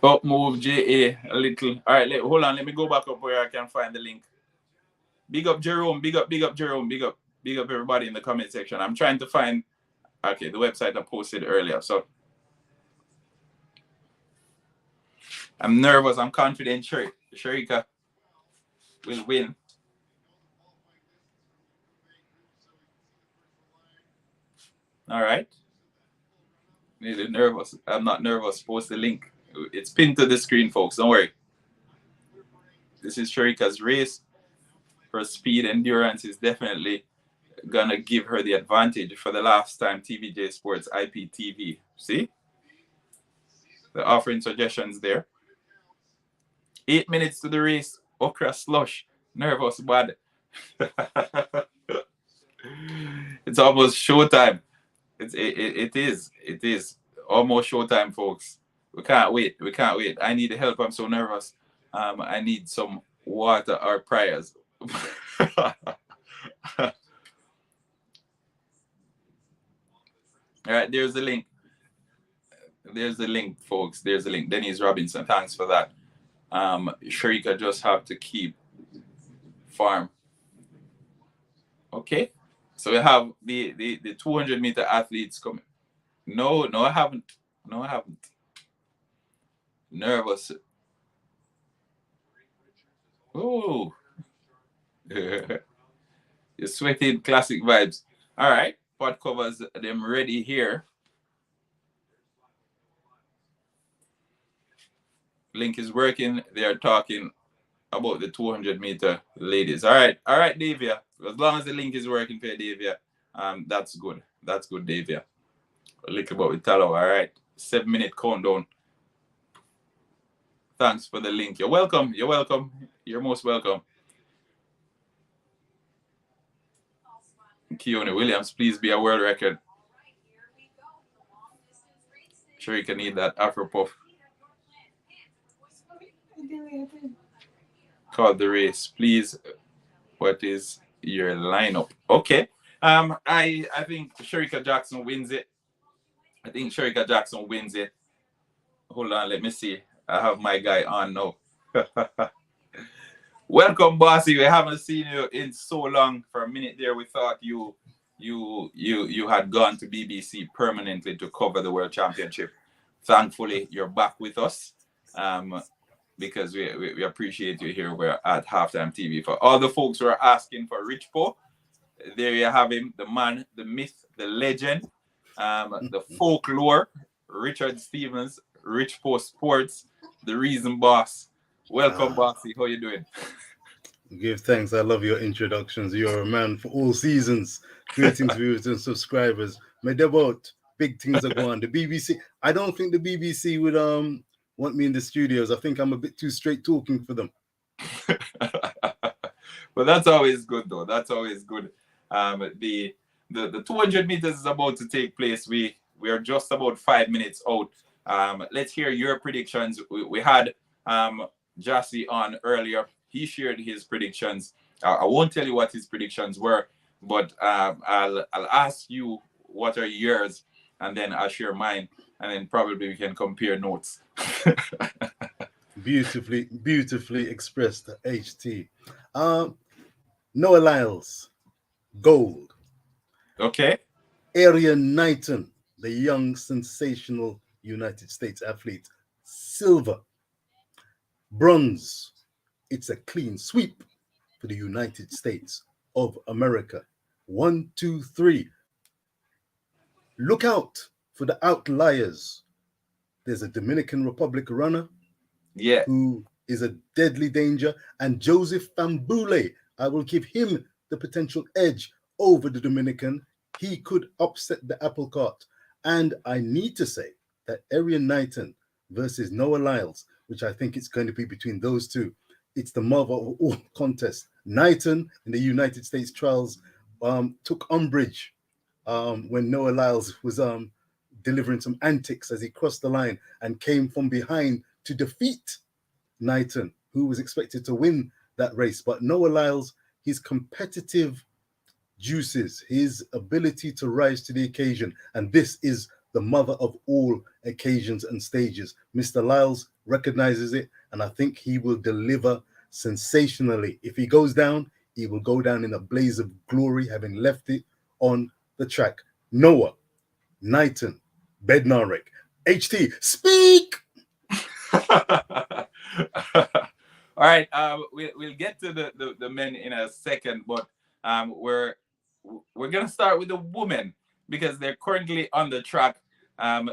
Up move JA a little. All right, hold on. Let me go back up where I can find the link. Big up Jerome. Big up Jerome. Big up everybody in the comment section. I'm trying to find. Okay, the website I posted earlier. So I'm nervous. I'm confident. Sharika will win. All right. Really nervous. I'm not nervous. Post the link. It's pinned to the screen, folks. Don't worry. This is Sharika's race. Her speed endurance is definitely gonna give her the advantage for the last time. TVJ Sports IPTV. See? The offering suggestions there. 8 minutes to the race. Okra slush. Nervous bad. It's almost showtime. It is almost showtime, folks. We can't wait. I need help. I'm so nervous. I need some water or prayers. All right, there's the link. There's the link, folks. There's the link. Denise Robinson, thanks for that. Sharika just have to keep farm. Okay. So we have the 200 meter athletes coming. No, I haven't. Nervous. Oh. You're sweating classic vibes. All right. Pot covers them ready here. Link is working. They are talking about the 200 meter ladies. All right, Davia. As long as the link is working for you, Davia, that's good. That's good, Davia. A little about Italo. All right, 7-minute countdown. Thanks for the link. You're welcome. You're most welcome. Keone Williams, please be a world record. Sure, you can need that Afro Puff. Call the race, please. What is your lineup? Okay. I think Sharika Jackson wins it. Hold on, let me see. I have my guy on now. Welcome, Bossy. We haven't seen you in so long. For a minute there, we thought you had gone to BBC permanently to cover the World Championship. Thankfully, you're back with us. Because we appreciate you here. We're at Halftime TV. For all the folks who are asking for Rich Po, there you have him, the man, the myth, the legend, the folklore, Richard Stevens, Rich Po Sports, the reason boss. Welcome, Bossy. How you doing? Give thanks. I love your introductions. You're a man for all seasons. Greetings, viewers and subscribers. My debut, big things are going. The BBC. I don't think the BBC would want me in the studios. I think I'm a bit too straight talking for them. But that's always good, though. That's always good. The 200 meters is about to take place. We are just about 5 minutes out. Let's hear your predictions. We had Jassy on earlier. He shared his predictions. I won't tell you what his predictions were, but I'll ask you what are yours, and then I'll share mine, and then probably we can compare notes. Beautifully expressed, HT. Noah Lyles, gold. Okay. Orion Knighton, the young sensational United States athlete, silver. Bronze. It's a clean sweep for the United States of America. 1, 2, 3. Look out for the outliers. There's a Dominican Republic runner who is a deadly danger, and Joseph Fambule. I will give him the potential edge over the Dominican. He could upset the apple cart. And I need to say that Orion Knighton versus Noah Lyles, which I think it's going to be between those two, it's the mother of all contests. Knighton in the United States trials took umbrage when Noah Lyles was delivering some antics as he crossed the line and came from behind to defeat Knighton, who was expected to win that race. But Noah Lyles, his competitive juices, his ability to rise to the occasion, and this is the mother of all occasions and stages. Mr. Lyles recognizes it, and I think he will deliver sensationally. If he goes down, he will go down in a blaze of glory, having left it on the track. Noah, Knighton, Bednarek, HT, speak! All right, we'll get to the men in a second, but we're gonna start with the women because they're currently on the track.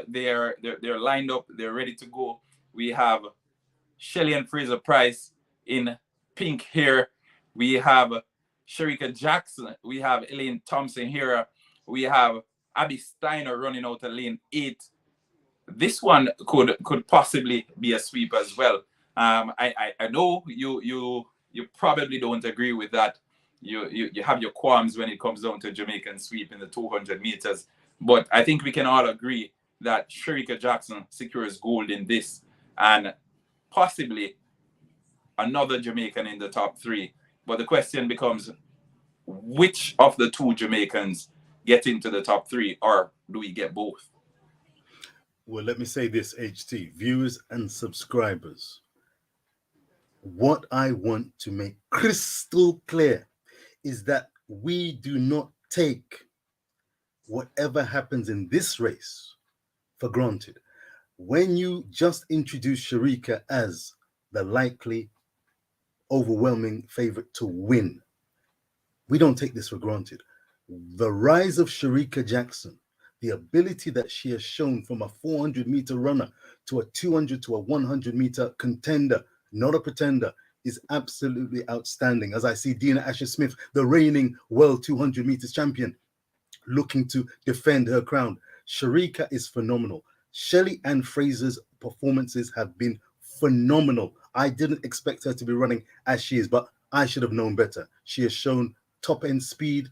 They're lined up, they're ready to go. We have Shelly and Fraser Price in pink here. We have Sharika Jackson. We have Elaine Thompson here. We have Abby Steiner running out of lane 8. This one could possibly be a sweep as well. I know you probably don't agree with that. You have your qualms when it comes down to Jamaican sweep in the 200 meters, but I think we can all agree that Sharika Jackson secures gold in this, and possibly another Jamaican in the top 3. But the question becomes, which of the 2 Jamaicans get into the top 3, or do we get both? Well, let me say this, HT, viewers and subscribers. What I want to make crystal clear is that we do not take whatever happens in this race for granted. When you just introduce Sharika as the likely overwhelming favorite to win, we don't take this for granted. The rise of Sharika Jackson, the ability that she has shown from a 400-meter runner to a 200 to a 100-meter contender, not a pretender, is absolutely outstanding. As I see Dina Asher-Smith, the reigning world 200 meters champion, looking to defend her crown. Sharika is phenomenal. Shelly Ann Fraser's performances have been phenomenal. I didn't expect her to be running as she is, but I should have known better. She has shown top-end speed,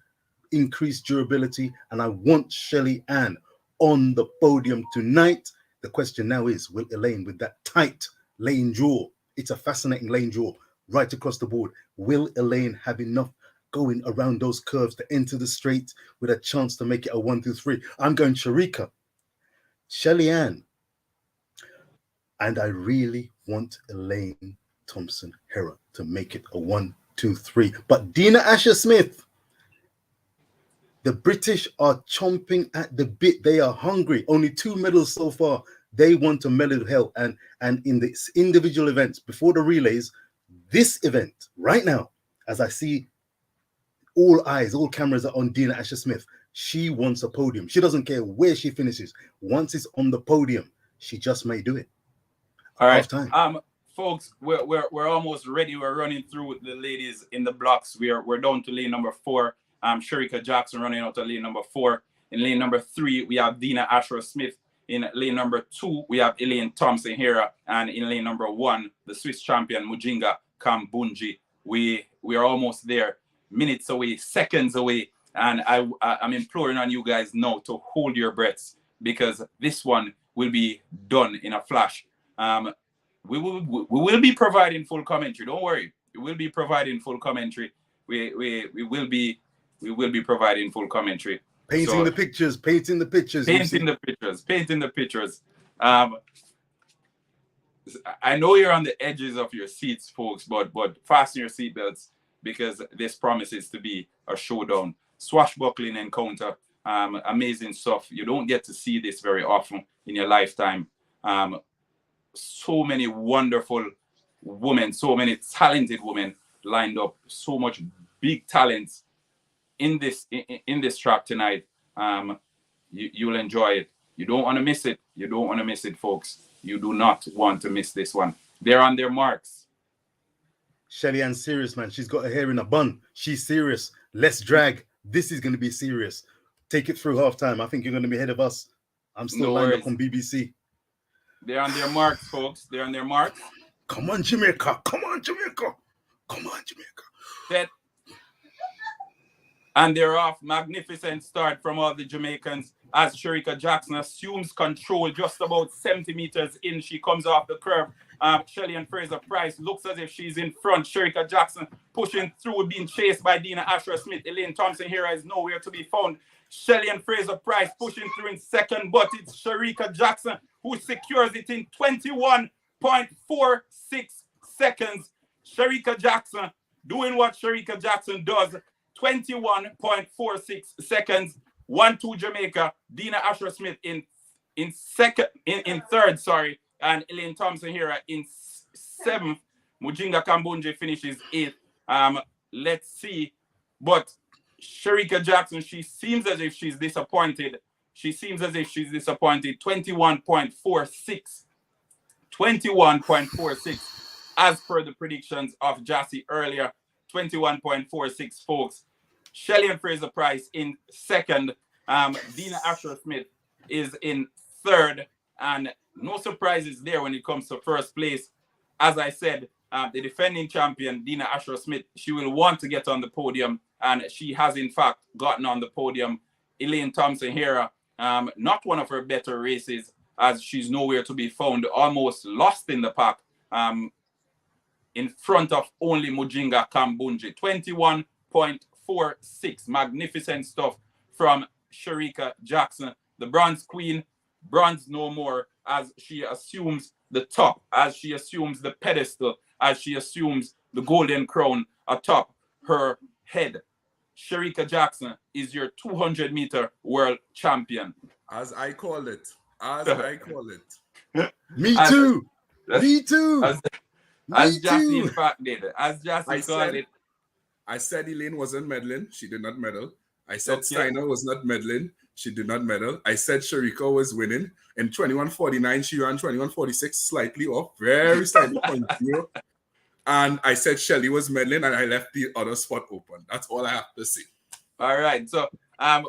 increased durability, and I want Shelly Ann on the podium tonight. The question now is, will Elaine, with that tight lane draw, it's a fascinating lane draw right across the board, will Elaine have enough going around those curves to enter the straight with a chance to make it a 1, 2, 3? I'm going Sharika, Shelly Ann, and I really want Elaine Thompson Hera to make it a 1, 2, 3. But Dina Asher-Smith, the British are chomping at the bit. They are hungry. Only 2 medals so far. They want a medal hell. And in this individual events, before the relays, this event right now, as I see all eyes, all cameras are on Dina Asher-Smith, she wants a podium. She doesn't care where she finishes. Once it's on the podium, she just may do it. All right. Half time. Folks, we're almost ready. We're running through the ladies in the blocks. We're down to lane number 4. Sharika Jackson running out of lane number 4. In lane number 3, we have Dina Asher-Smith. In lane number 2, we have Elaine Thompson Hera. And in lane number 1, the Swiss champion Mujinga Kambunji. We are almost there, minutes away, seconds away. And I'm imploring on you guys now to hold your breaths, because this one will be done in a flash. We will be providing full commentary. Don't worry, we will be providing full commentary. We will be providing full commentary. Painting the pictures. Painting the pictures. I know you're on the edges of your seats, folks, but fasten your seatbelts, because this promises to be a showdown. Swashbuckling encounter. Amazing stuff. You don't get to see this very often in your lifetime. So many wonderful women, so many talented women lined up, so much big talents in this track tonight. You'll enjoy it. You don't want to miss it. You don't want to miss it, folks. You do not want to miss this one. They're on their marks. Shelly Ann's serious, man. She's got her hair in a bun. She's serious. Less drag. This is going to be serious. Take it through halftime. I think you're going to be ahead of us. I'm still lined up on BBC. They're on their marks, folks. They're on their marks. Come on, Jamaica. Come on, Jamaica. Come on, Jamaica. Set. And they're off. Magnificent start from all the Jamaicans as Sharika Jackson assumes control just about 70 meters in. She comes off the curve. Shelly and Fraser-Pryce looks as if she's in front. Sharika Jackson pushing through, being chased by Dina Asher-Smith. Elaine Thompson Hera is nowhere to be found. Shelly and Fraser-Pryce pushing through in second, but it's Sharika Jackson who secures it in 21.46 seconds. Sharika Jackson doing what Sharika Jackson does. 21.46 seconds. 1-2 Jamaica. Dina Asher-Smith in third, and Elaine Thompson Hera in seventh. Mujinga Kambunje finishes eighth. Let's see. But Sharika Jackson, she seems as if she's disappointed. 21.46. 21.46 as per the predictions of Jassy earlier. 21.46, folks. Shelly and Fraser-Pryce in second. Dina Asher-Smith is in third. And no surprises there when it comes to first place. As I said, the defending champion, Dina Asher-Smith, she will want to get on the podium. And she has, in fact, gotten on the podium. Elaine Thompson Hera, not one of her better races, as she's nowhere to be found, almost lost in the pack. In front of only Mujinga Kambunje. 21.46. Magnificent stuff from Sharika Jackson. The bronze queen, bronze no more, as she assumes the top, as she assumes the pedestal, as she assumes the golden crown atop her head. Sharika Jackson is your 200-meter world champion. As I call it. Me too. Me too. As Jassy in fact did. As Jassy called it. I said Elaine wasn't meddling. She did not medal. I said Steiner was not meddling. She did not medal. I said Sharika was winning. In 21.49, she ran 21.46, slightly off. Very slightly 0.0. And I said Shelly was meddling, and I left the other spot open. That's all I have to say. All right. So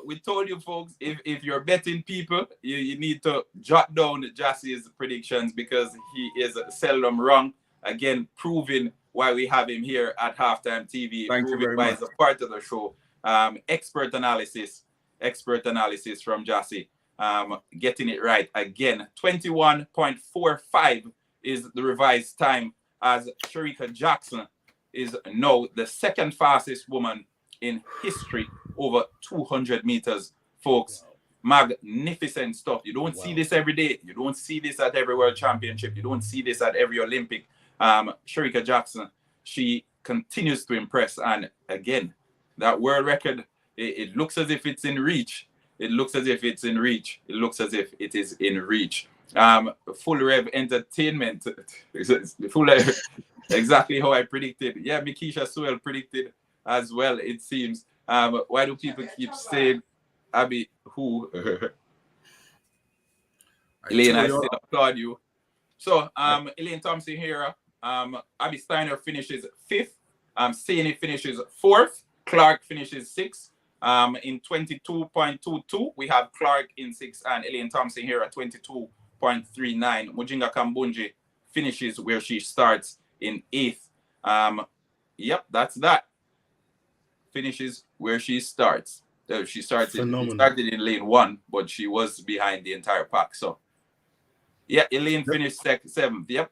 we told you, folks, if you're betting people, you need to jot down Jassy's predictions because he is seldom wrong. Again, proving why we have him here at Halftime TV. Thank you very much. He's a part of the show. Expert analysis from Jassy. Getting it right again. 21.45 is the revised time, as Sharika Jackson is now the second fastest woman in history over 200 meters, folks. Magnificent stuff. You don't see this every day. You don't see this at every World Championship. You don't see this at every Olympic. Sharika Jackson, she continues to impress. And again, that world record, it looks as if it's in reach. It looks as if it is in reach. Full Rev Entertainment. Exactly how I predicted. Yeah, Mikisha Sewell predicted as well, it seems. Why do people keep saying Abby who? Elaine, I still applaud you. So, Elaine Thompson Hera, Abby Steiner finishes 5th. Saney finishes 4th. Clark finishes 6th. In 22.22, we have Clark in 6th and Elaine Thompson Hera 22.39. Mujinga Kambunje finishes where she starts in 8th. Yep, that's that. Finishes where she starts. She started in lane 1, but she was behind the entire pack. So, yeah, Elaine finished 7th. Yep.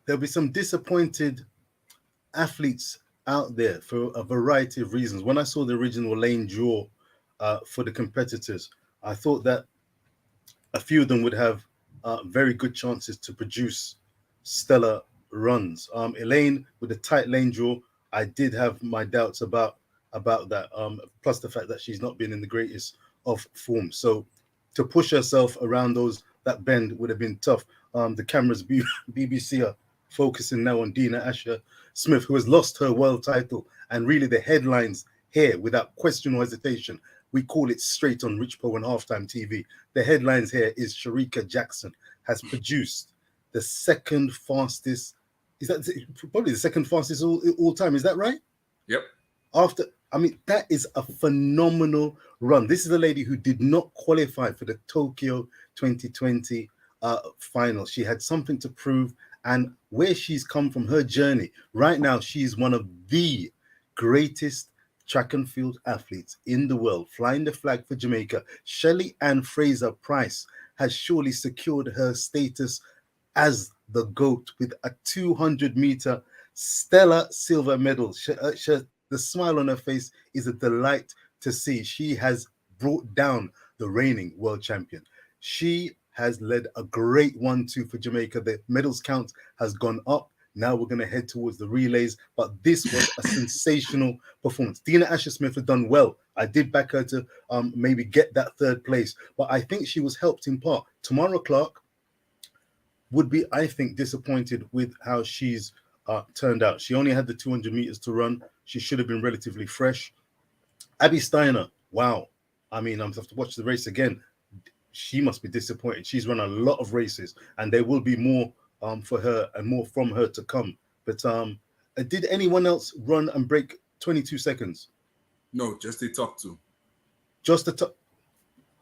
There'll be some disappointed athletes out there for a variety of reasons. When I saw the original lane draw for the competitors, I thought that a few of them would have very good chances to produce stellar runs. Elaine, with a tight lane draw, I did have my doubts about that, plus the fact that she's not been in the greatest of form. So to push herself around that bend would have been tough. The cameras, BBC are focusing now on Dina Asher Smith, who has lost her world title. And really the headlines here, without question or hesitation, we call it straight on Rich Poe and Halftime TV. The headlines here is Sharika Jackson has produced the second fastest, is that probably the second fastest all time? Is that right? Yep. That is a phenomenal run. This is a lady who did not qualify for the Tokyo 2020 final. She had something to prove, and where she's come from, her journey, right now, she's one of the greatest track and field athletes in the world, flying the flag for Jamaica. Shelly Ann Fraser-Pryce has surely secured her status as the GOAT with a 200-meter stellar silver medal. The smile on her face is a delight to see. She has brought down the reigning world champion. She has led a great 1-2 for Jamaica. The medals count has gone up. Now we're going to head towards the relays, but this was a sensational performance. Dina Asher Smith has done well. I did back her to maybe get that third place, but I think she was helped in part. Tamara Clark would be, I think, disappointed with how she's turned out. She only had the 200 meters to run. She should have been relatively fresh. Abby Steiner, wow. I'm going to have to watch the race again. She must be disappointed. She's run a lot of races, and there will be more for her and more from her to come. But did anyone else run and break 22 seconds? No, just the top two. Just the top.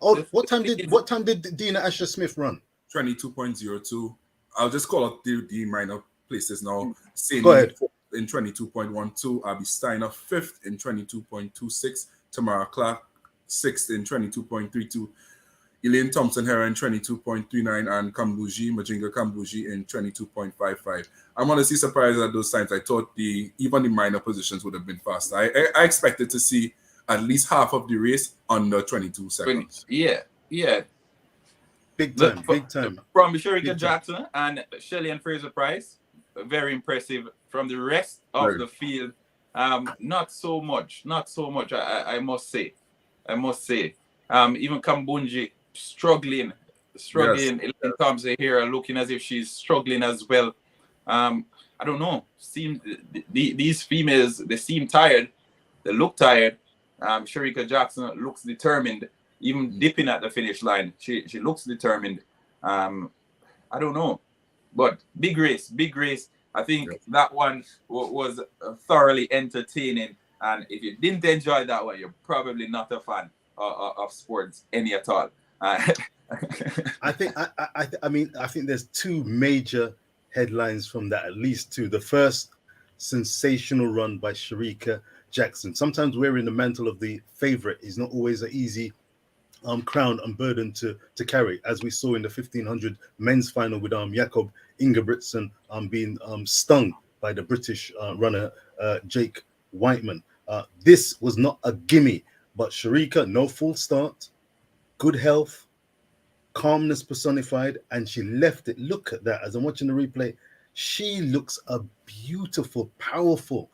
Oh, what time did Dina Asher Smith run? 22.02. I'll just call out the minor places now. Go ahead. In 22.12, Abby Steiner 5th in 22.26, Tamara Clark 6th in 22.32, Elaine Thompson Herrera in 22.39, and Majinga Kambuji in 22.55. I'm honestly surprised at those times. I thought even the minor positions would have been faster. I expected to see at least half of the race under 22 seconds. Yeah. Big time. From Sharika Jackson and Shelly and Fraser-Pryce, very impressive. From the rest of the field, not so much. I must say. Even Kambunji struggling. Yes. Elaine Thompson here looking as if she's struggling as well. I don't know. These females, they seem tired. They look tired. Sharika Jackson looks determined, even dipping at the finish line. She looks determined. I don't know, but big race. I think that one was thoroughly entertaining. And if you didn't enjoy that one, you're probably not a fan of sports any at all. I think there's two major headlines from that, at least two. The first, sensational run by Sharika Jackson. Sometimes wearing the mantle of the favorite is not always an easy crown and burden to carry, as we saw in the 1500 men's final with Jakob Ingebrigtsen being stung by the British runner Jake Whiteman. This was not a gimme, but Sharika, no full start, good health, calmness personified, and she left it. Look at that. As I'm watching the replay, she looks a beautiful, powerful,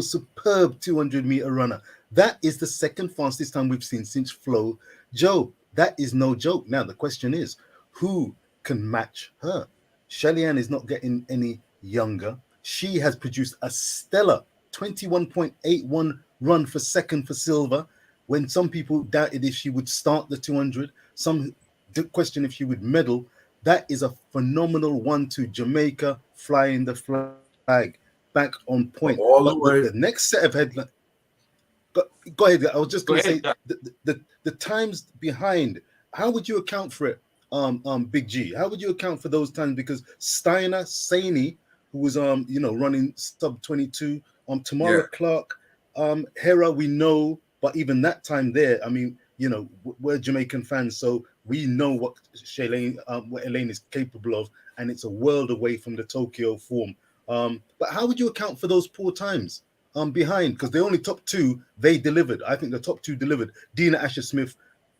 superb 200-meter runner. That is the second fastest time we've seen since Flo Jo. That is no joke. Now, the question is, who can match her? Shelly Ann is not getting any younger. She has produced a stellar 21.81 run for second for silver, when some people doubted if she would start the 200. Some question if she would medal. That is a phenomenal 1-2. Jamaica flying the flag back on point. The next set of headlines. Go ahead. I was just going to say the times behind. How would you account for it, Big G? How would you account for those times? Because Steiner, Saini, who was running sub 22, Tamara Clark, Hera, we know, but even that time there, we're Jamaican fans, so we know what Elaine is capable of, and it's a world away from the Tokyo form. But how would you account for those poor times behind? Because the only top two, they delivered. I think the top two delivered. Dina Asher Smith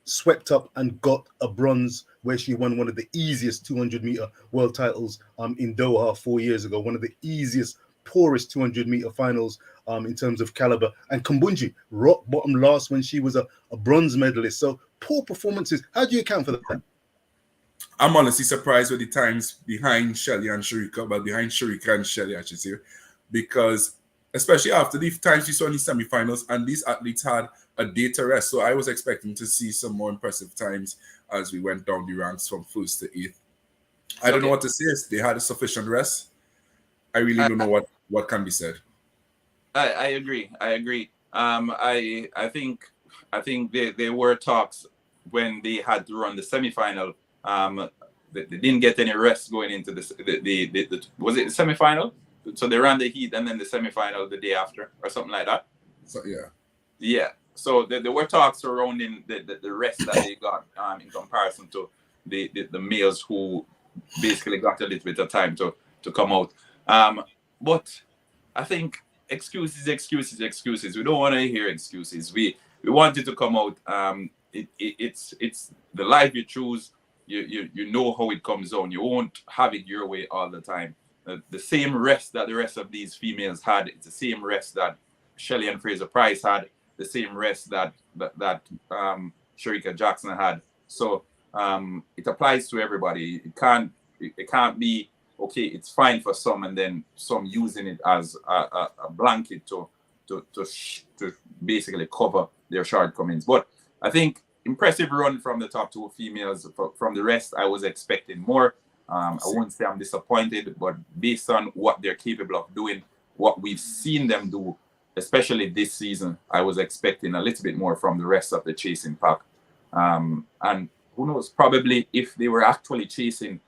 swept up and got a bronze, where she won one of the easiest 200-meter world titles in Doha 4 years ago, one of the easiest, poorest 200-meter finals in terms of caliber. And Kambunji, rock bottom last when she was a bronze medalist. So poor performances. How do you account for that? I'm honestly surprised with the times behind Shelly and Sharika, but behind Sharika and Shelly, I should say, because especially after the times we saw in the semifinals, and these athletes had a day to rest. So I was expecting to see some more impressive times as we went down the ranks from first to eighth. I don't know what to say. They had a sufficient rest. I really don't know what can be said. I agree. I agree. I think there were talks when they had to run the semifinal. They didn't get any rest going into this. The was it the semifinal? So they ran the heat and then the semifinal the day after, or something like that. So yeah. Yeah. So there were talks surrounding the rest that they got in comparison to the males who basically got a little bit of time to come out. But I think excuses. We don't want to hear excuses. We want it to come out. It's the life you choose. You know how it comes on. You won't have it your way all the time. The same rest that the rest of these females had. It's the same rest that Shelley and Fraser Price had. The same rest that Sharika Jackson had. So it applies to everybody. It can't be okay. It's fine for some, and then some using it as a blanket to basically cover their shortcomings. But I think impressive run from the top two females. From the rest, I was expecting more. I won't say I'm disappointed, but based on what they're capable of doing, what we've seen them do, especially this season, I was expecting a little bit more from the rest of the chasing pack. And who knows, probably if they were actually chasing,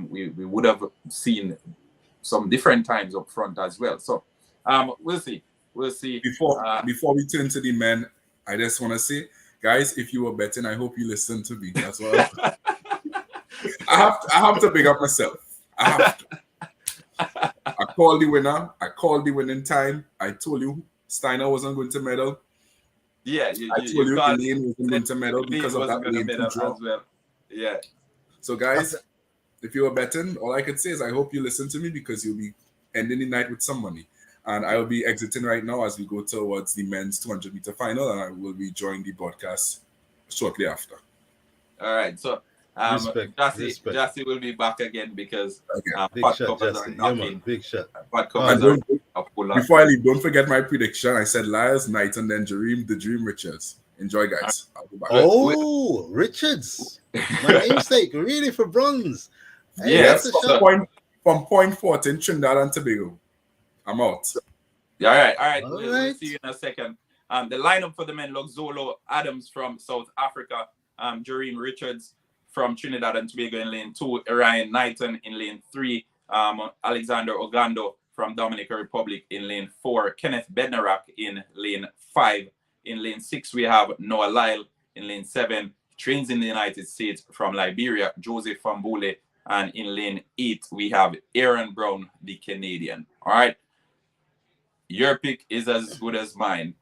we would have seen some different times up front as well. So we'll see. Before we turn to the men, I just want to say, guys, if you were betting, I hope you listen to me. That's what I have to big up myself. I have to. I called the winner. I called the winning time. I told you Steiner wasn't going to medal. Yeah, I told you Elaine wasn't going to medal because of that lane to draw. Well. Yeah. So guys, if you were betting, all I could say is I hope you listen to me because you'll be ending the night with some money. And I will be exiting right now as we go towards the men's 200-meter final, and I will be joining the broadcast shortly after. All right. So Jassy will be back again because big shot, Jassy. Yeah, man, big shot. Before I leave, don't forget my prediction. I said Lyles, Knighton, then Jareem, the Dream Richards. Enjoy, guys. I'll be back. Oh, Richards. My namesake, really, for bronze. Hey, yes, from point 14, Trinidad and Tobago. I'm out. Yeah, all right. We'll see you in a second. The lineup for the men: Zolo Adams from South Africa, Jareem Richards from Trinidad and Tobago in lane 2, Orion Knighton in lane 3, Alexander Orgando from Dominican Republic in lane 4, Kenneth Bernardic in lane 5. In lane 6, we have Noah Lyle. In lane 7, trains in the United States from Liberia, Joseph Fambule. And in lane 8, we have Aaron Brown, the Canadian. All right. Your pick is as good as mine.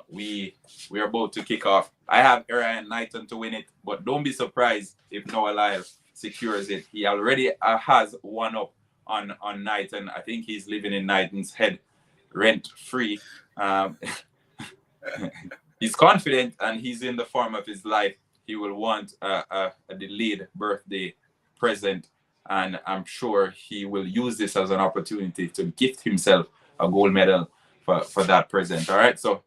We are about to kick off. I have Orion Knighton to win it, but don't be surprised if Noah Lyle secures it. He already has one up on Knighton. I think he's living in Knighton's head rent free. He's confident and he's in the form of his life. He will want a delayed birthday present, and I'm sure he will use this as an opportunity to gift himself a gold medal for that present. All right, so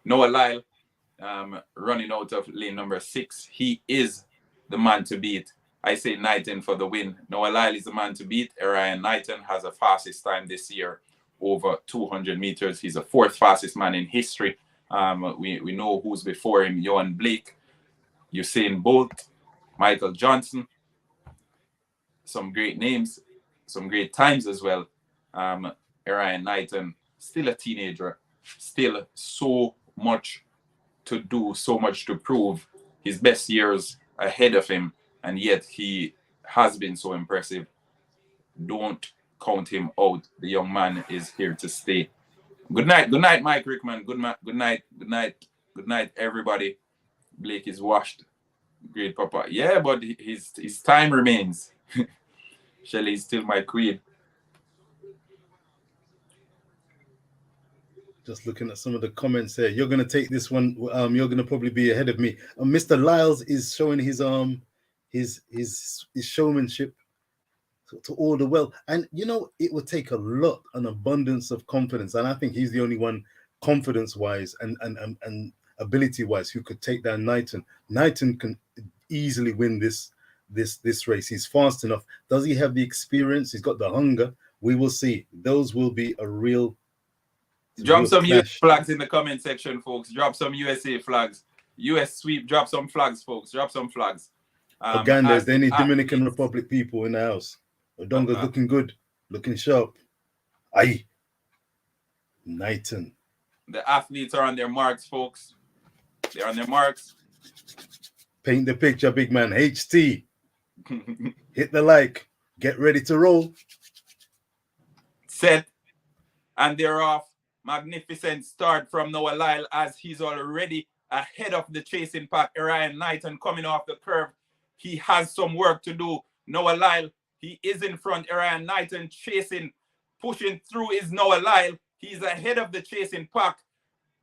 Noah Lyle running out of lane number 6. He is the man to beat. I say Knighton for the win. Noah Lyle is the man to beat. Orion Knighton has the fastest time this year, over 200 meters. He's the 4th fastest man in history. We know who's before him: Johan Blake, Usain Bolt, Michael Johnson. Some great names, some great times as well. Orion Knighton, still a teenager, still so much to do, so much to prove. His best years ahead of him, and yet he has been so impressive. Don't count him out. The young man is here to stay. Good night, Mike Rickman. Good night, everybody. Blake is washed. Great papa. Yeah, but his time remains. Shelley is still my queen. Just looking at some of the comments here. You're going to take this one. You're going to probably be ahead of me. Mr. Lyles is showing his his showmanship to order well. And it would take a lot, an abundance of confidence. And I think he's the only one confidence-wise and ability-wise who could take down Knighton. Knighton can easily win this race. He's fast enough. Does he have the experience? He's got the hunger. We will see. Those will be a real Drop some clash. US flags in the comment section, folks. Drop some USA flags. US sweep. Drop some flags, folks. Drop some flags. Orgando, is there any Dominican Republic people in the house? Odonga's looking good, looking sharp. Aye. Knighton. The athletes are on their marks, folks. They're on their marks. Paint the picture, big man. HT. Hit the like. Get ready to roll. Set. And they're off. Magnificent start from Noah Lyle as he's already ahead of the chasing pack. Orion Knighton coming off the curve. He has some work to do. Noah Lyle, he is in front. Orion Knighton chasing, pushing through is Noah Lyle. He's ahead of the chasing pack.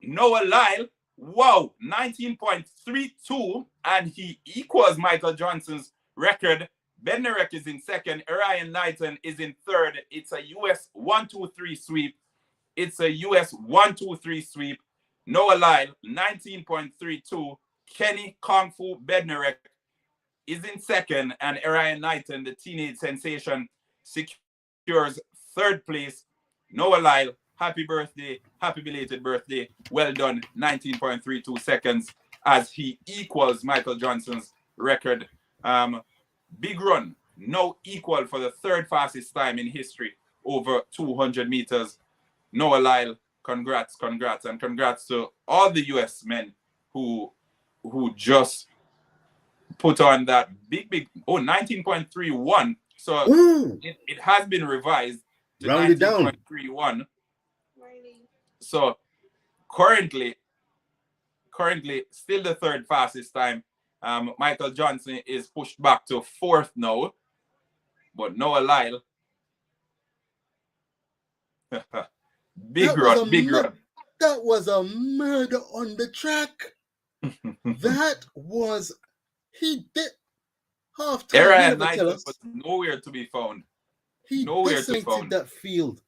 Noah Lyle, wow, 19.32, and he equals Michael Johnson's record. Bernardic is in second. Orion Knighton is in third. It's a US 1-2-3 sweep. It's a US 1-2-3 sweep. Noah Lyle, 19.32. Kenny Kung Fu Bednarek is in second, and Orion Knighton, the teenage sensation, secures third place. Noah Lyle, happy birthday, happy belated birthday. Well done, 19.32 seconds as he equals Michael Johnson's record. Big run, no equal for the third fastest time in history over 200 meters. Noah Lyle, congrats, and congrats to all the US men who just put on that big 19.31. So it has been revised to 19.31. So currently still the third fastest time. Michael Johnson is pushed back to fourth now, but Noah Lyle, big run. That was a murder on the track. That was, he did half time. Hera Knighton was nowhere to be found. He decimated that field.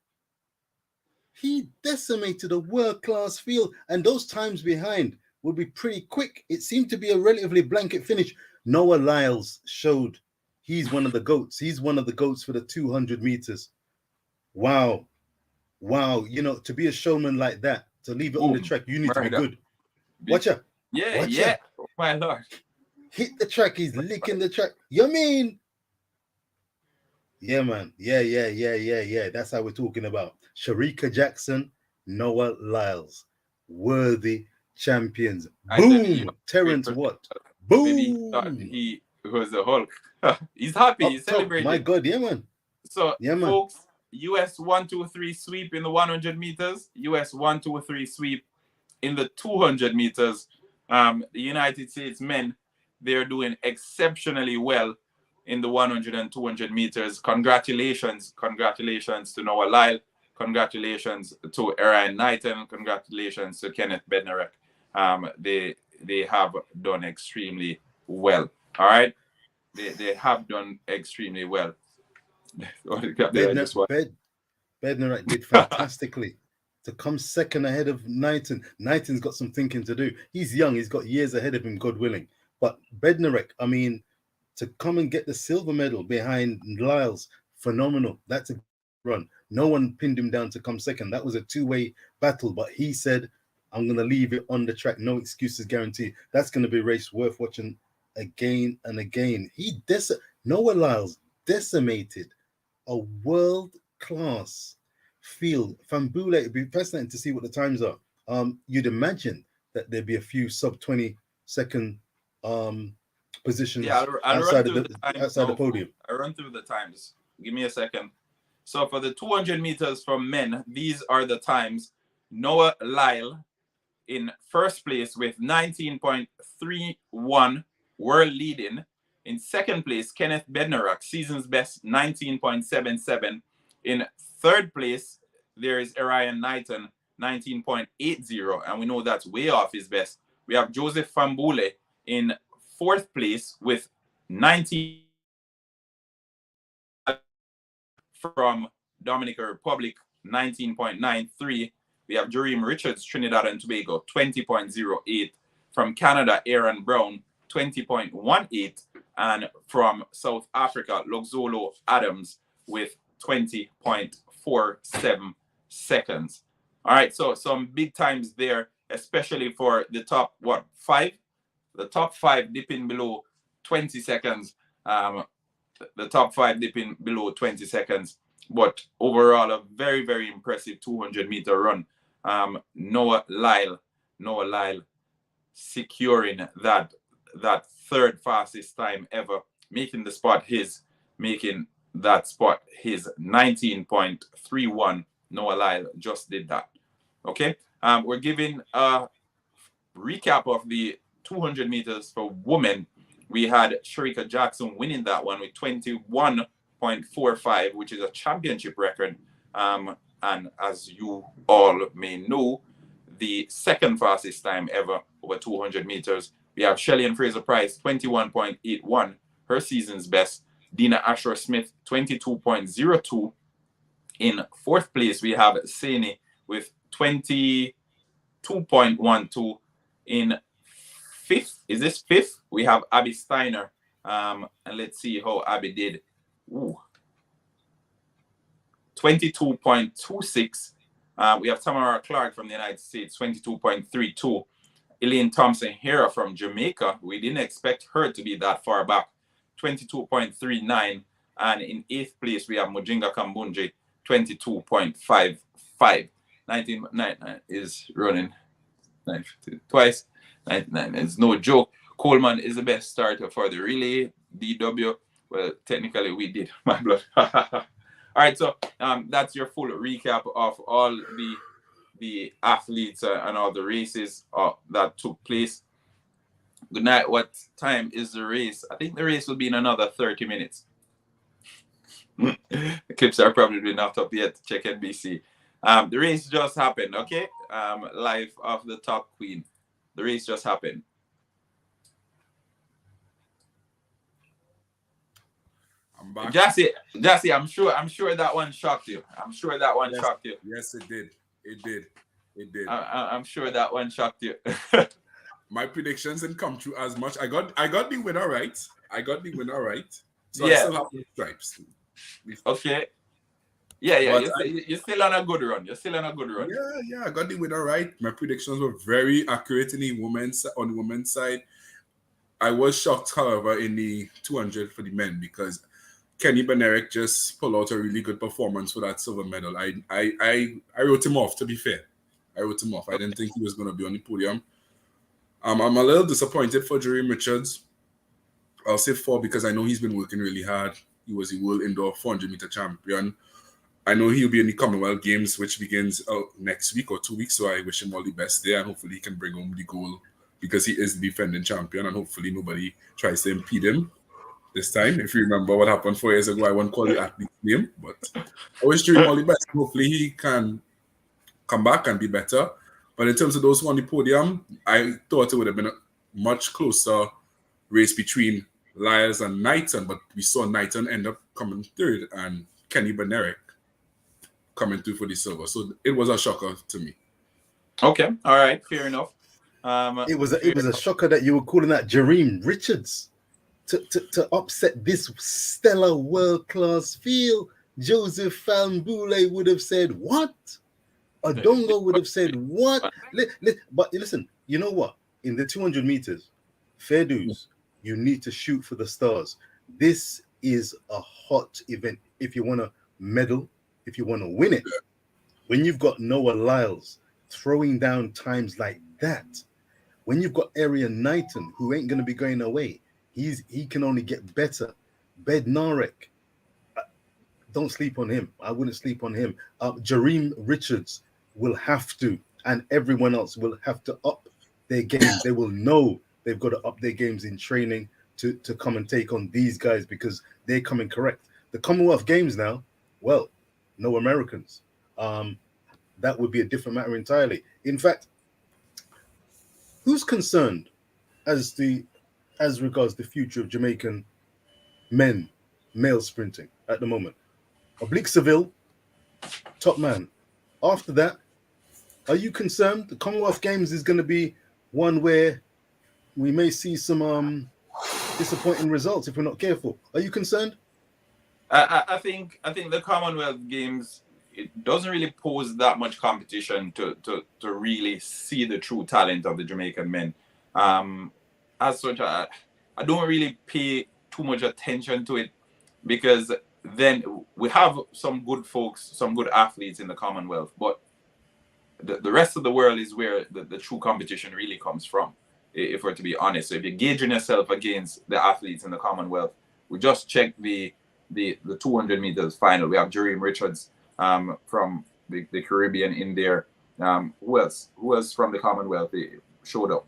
He decimated a world-class field, and those times behind would be pretty quick. It seemed to be a relatively blanket finish. Noah Lyles showed he's one of the GOATs. He's one of the GOATs for the 200 meters. Wow. To be a showman like that, to leave it on the track, you need to be good. Watch out. Yeah. Oh, my Lord. Hit the track. He's licking the track. You mean? Yeah, man. Yeah. That's how we're talking about. Sharika Jackson, Noah Lyles. Worthy champions. Boom. Terrence Watt. Boom. Maybe he thought he was the Hulk. He's happy. He's celebrating. My God, yeah, man. So, folks, US 1-2-3 sweep in the 100 meters. US 1-2-3 sweep in the 200 meters. The United States men, they're doing exceptionally well in the 100 and 200 meters. Congratulations to Noah Lyle. Congratulations to Orion Knighton. Congratulations to Kenneth Bernardic. They have done extremely well. All right, they have done extremely well. Bednarek did fantastically to come second ahead of Knighton. Knighton's got some thinking to do. He's young. He's got years ahead of him, God willing. But Bednarek, I mean, to come and get the silver medal behind Lyles, phenomenal. That's a run. No one pinned him down to come second. That was a two-way battle. But he said, I'm going to leave it on the track. No excuses guaranteed. That's going to be a race worth watching again and again. Noah Lyles decimated a world-class field. Fambule, it'd be fascinating to see what the times are. You'd imagine that there'd be a few sub-20-second positions outside the podium. I'll run through the times. Give me a second. So for the 200 meters from men, these are the times. Noah Lyle in first place with 19.31, world leading. In second place, Kenneth Bernardic, season's best, 19.77. In third place, there is Orion Knighton, 19.80, and we know that's way off his best. We have Joseph Fambule in fourth place with 19 from Dominican Republic, 19.93. We have Jereme Richards, Trinidad and Tobago, 20.08. From Canada, Aaron Brown, 20.18. And from South Africa, Luxolo Adams with 20.47 seconds. All right, so some big times there, especially for the top, five? The top five dipping below 20 seconds. The top five dipping below 20 seconds. But overall, a very, very impressive 200-meter run. Noah Lyle securing that third fastest time ever, making that spot his 19.31. Noah Lyle just did that. Okay, we're giving a recap of the 200 meters for women. We had Sharika Jackson winning that one with 21.45, which is a championship record. And as you all may know, the second fastest time ever over 200 meters. We have Shelley and Fraser Price, 21.81, her season's best. Dina Asher Smith, 22.02. In fourth place, we have Saini with 22.12. In fifth, is this fifth? We have Abby Steiner. And let's see how Abby did. 22.26. We have Tamara Clark from the United States, 22.32. Elaine Thompson Hera from Jamaica. We didn't expect her to be that far back, 22.39. And in eighth place, we have Mujinga Kambunji, 22.55. 1999 is running twice. 99 is no joke. Coleman is the best starter for the relay. DW, well, technically we did. My blood. All right, so that's your full recap of all the athletes and all the races that took place. Good night. What time is the race? I think the race will be in another 30 minutes. The clips are probably not up yet. Check NBC. The race just happened, okay? Life of the top queen. The race just happened. I'm back. Jassy, I'm sure that one shocked you. I'm sure that one shocked you. Yes, it did. It did. I'm sure that one shocked you. My predictions didn't come true as much. I got the winner right. So Yeah. I still have the stripes. Okay. Yeah. You're still on a good run. Yeah, I got the winner right. My predictions were very accurate on the women's side. I was shocked, however, in the 200 for the men because Kenneth Bernardic just pulled out a really good performance for that silver medal. I wrote him off, to be fair. I didn't think he was going to be on the podium. I'm a little disappointed for Jereme Richards. I'll say 4 because I know he's been working really hard. He was the world indoor 400-meter champion. I know he'll be in the Commonwealth Games, which begins next week or 2 weeks, so I wish him all the best there, and hopefully he can bring home the gold because he is the defending champion, and hopefully nobody tries to impede him this time. If you remember what happened 4 years ago, I won't call the athlete's name, but I wish Jereme all the best. Hopefully he can come back and be better. But in terms of those who on the podium, I thought it would have been a much closer race between Lyles and Knighton, but we saw Knighton end up coming third and Kenneth Bernardic coming through for the silver. So it was a shocker to me. Okay, all right, fair enough. It was a shocker that you were calling that Jereme Richards to upset this stellar world-class field. Joseph Fambule would have said, what? Odongo would have said, what? But listen, you know what? In the 200 meters, fair dues, you need to shoot for the stars. This is a hot event. If you want to medal, if you want to win it, when you've got Noah Lyles throwing down times like that, when you've got Orion Knighton, who ain't going to be going away, he can only get better. Bednarek, don't sleep on him. I wouldn't sleep on him. Jereme Richards will have to, and everyone else will have to up their game. They will know they've got to up their games in training to come and take on these guys because they're coming correct. The Commonwealth Games now, well, no Americans. That would be a different matter entirely. In fact, who's concerned as regards the future of Jamaican male sprinting at the moment. Oblique Seville, top man. After that, are you concerned? The Commonwealth Games is going to be one where we may see some disappointing results if we're not careful. Are you concerned? I think the Commonwealth Games, it doesn't really pose that much competition to really see the true talent of the Jamaican men. As such, I don't really pay too much attention to it, because then we have some good folks, some good athletes in the Commonwealth, but the rest of the world is where the true competition really comes from, if we're to be honest. So if you're gauging yourself against the athletes in the Commonwealth, we just checked the 200 meters final. We have Jereme Richards from the Caribbean in there. Who else from the Commonwealth showed up?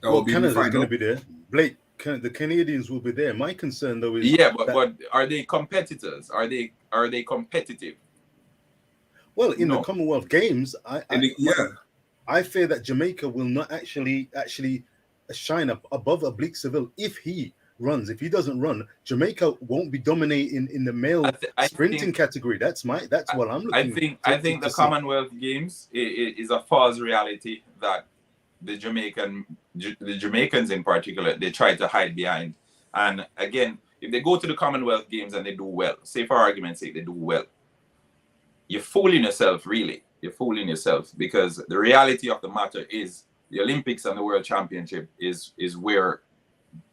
Well, Canada's going to be there. Blake, the Canadians will be there. My concern, though, is but are they competitors? Are they competitive? Well, in the Commonwealth Games, I fear that Jamaica will not actually shine up above Oblique Seville if he runs. If he doesn't run, Jamaica won't be dominating in the male sprinting category. That's what I'm looking. I think the Commonwealth Games is a false reality that the Jamaicans in particular, they try to hide behind. And again, if they go to the Commonwealth Games and they do well, say for argument's sake, they do well, you're fooling yourself, really. You're fooling yourself, because the reality of the matter is the Olympics and the World Championship is where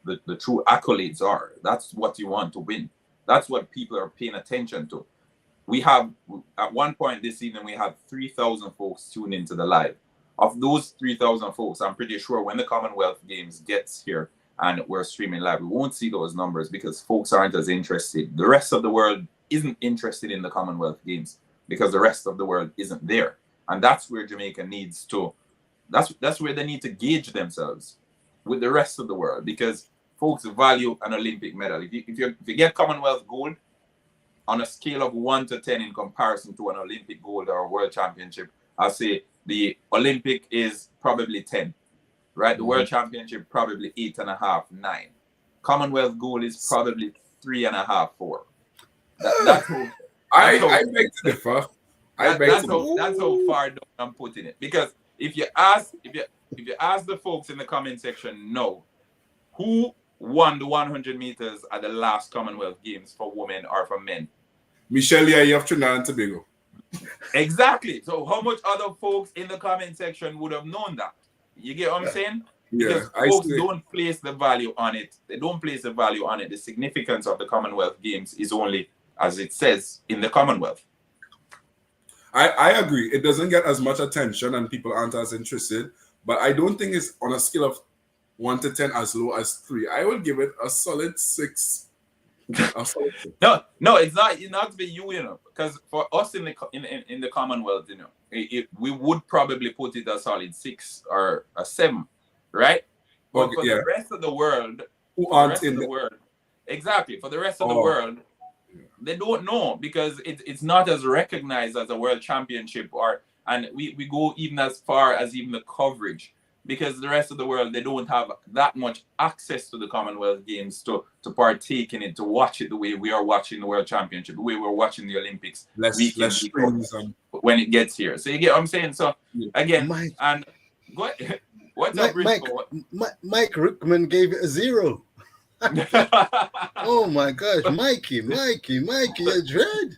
the true accolades are. That's what you want to win. That's what people are paying attention to. We have, at one point this evening, we had 3,000 folks tune into the live. Of those 3,000 folks, I'm pretty sure when the Commonwealth Games gets here and we're streaming live, we won't see those numbers, because folks aren't as interested. The rest of the world isn't interested in the Commonwealth Games, because the rest of the world isn't there. And that's where Jamaica needs to, that's where they need to gauge themselves with the rest of the world, because folks value an Olympic medal. If you get Commonwealth gold, on a scale of 1 to 10 in comparison to an Olympic gold or a World Championship, I'll say the Olympic is probably 10, right? The World Championship probably 8.5, 9. Commonwealth gold is probably 3.5, 4. That's I beg to differ. That's how far down I'm putting it. Because if you ask the folks in the comment section, who won the 100 meters at the last Commonwealth Games for women or for men? Michelle Yai of Trinidad and Tobago. Exactly. So how much other folks in the comment section would have known that? You get what I'm saying? Because folks don't place the value on it. They don't place the value on it. The significance of the Commonwealth Games is only, as it says, in the Commonwealth. I agree. It doesn't get as much attention and people aren't as interested. But I don't think it's on a scale of 1 to 10 as low as 3. I will give it a solid 6. No, it's not to be you, because for us in the Commonwealth, we would probably put it a solid 6 or a 7, right? But for the rest of the world, who aren't in the world, exactly, for the rest of the world, they don't know, because it's not as recognized as a World Championship, and we go even as far as even the coverage. Because the rest of the world, they don't have that much access to the Commonwealth Games to partake in it, to watch it the way we are watching the World Championship, the way we're watching the Olympics when it gets here. So you get what I'm saying? So again, what's up, Mike Rickman gave it a 0. Oh my gosh, Mikey, you're dread.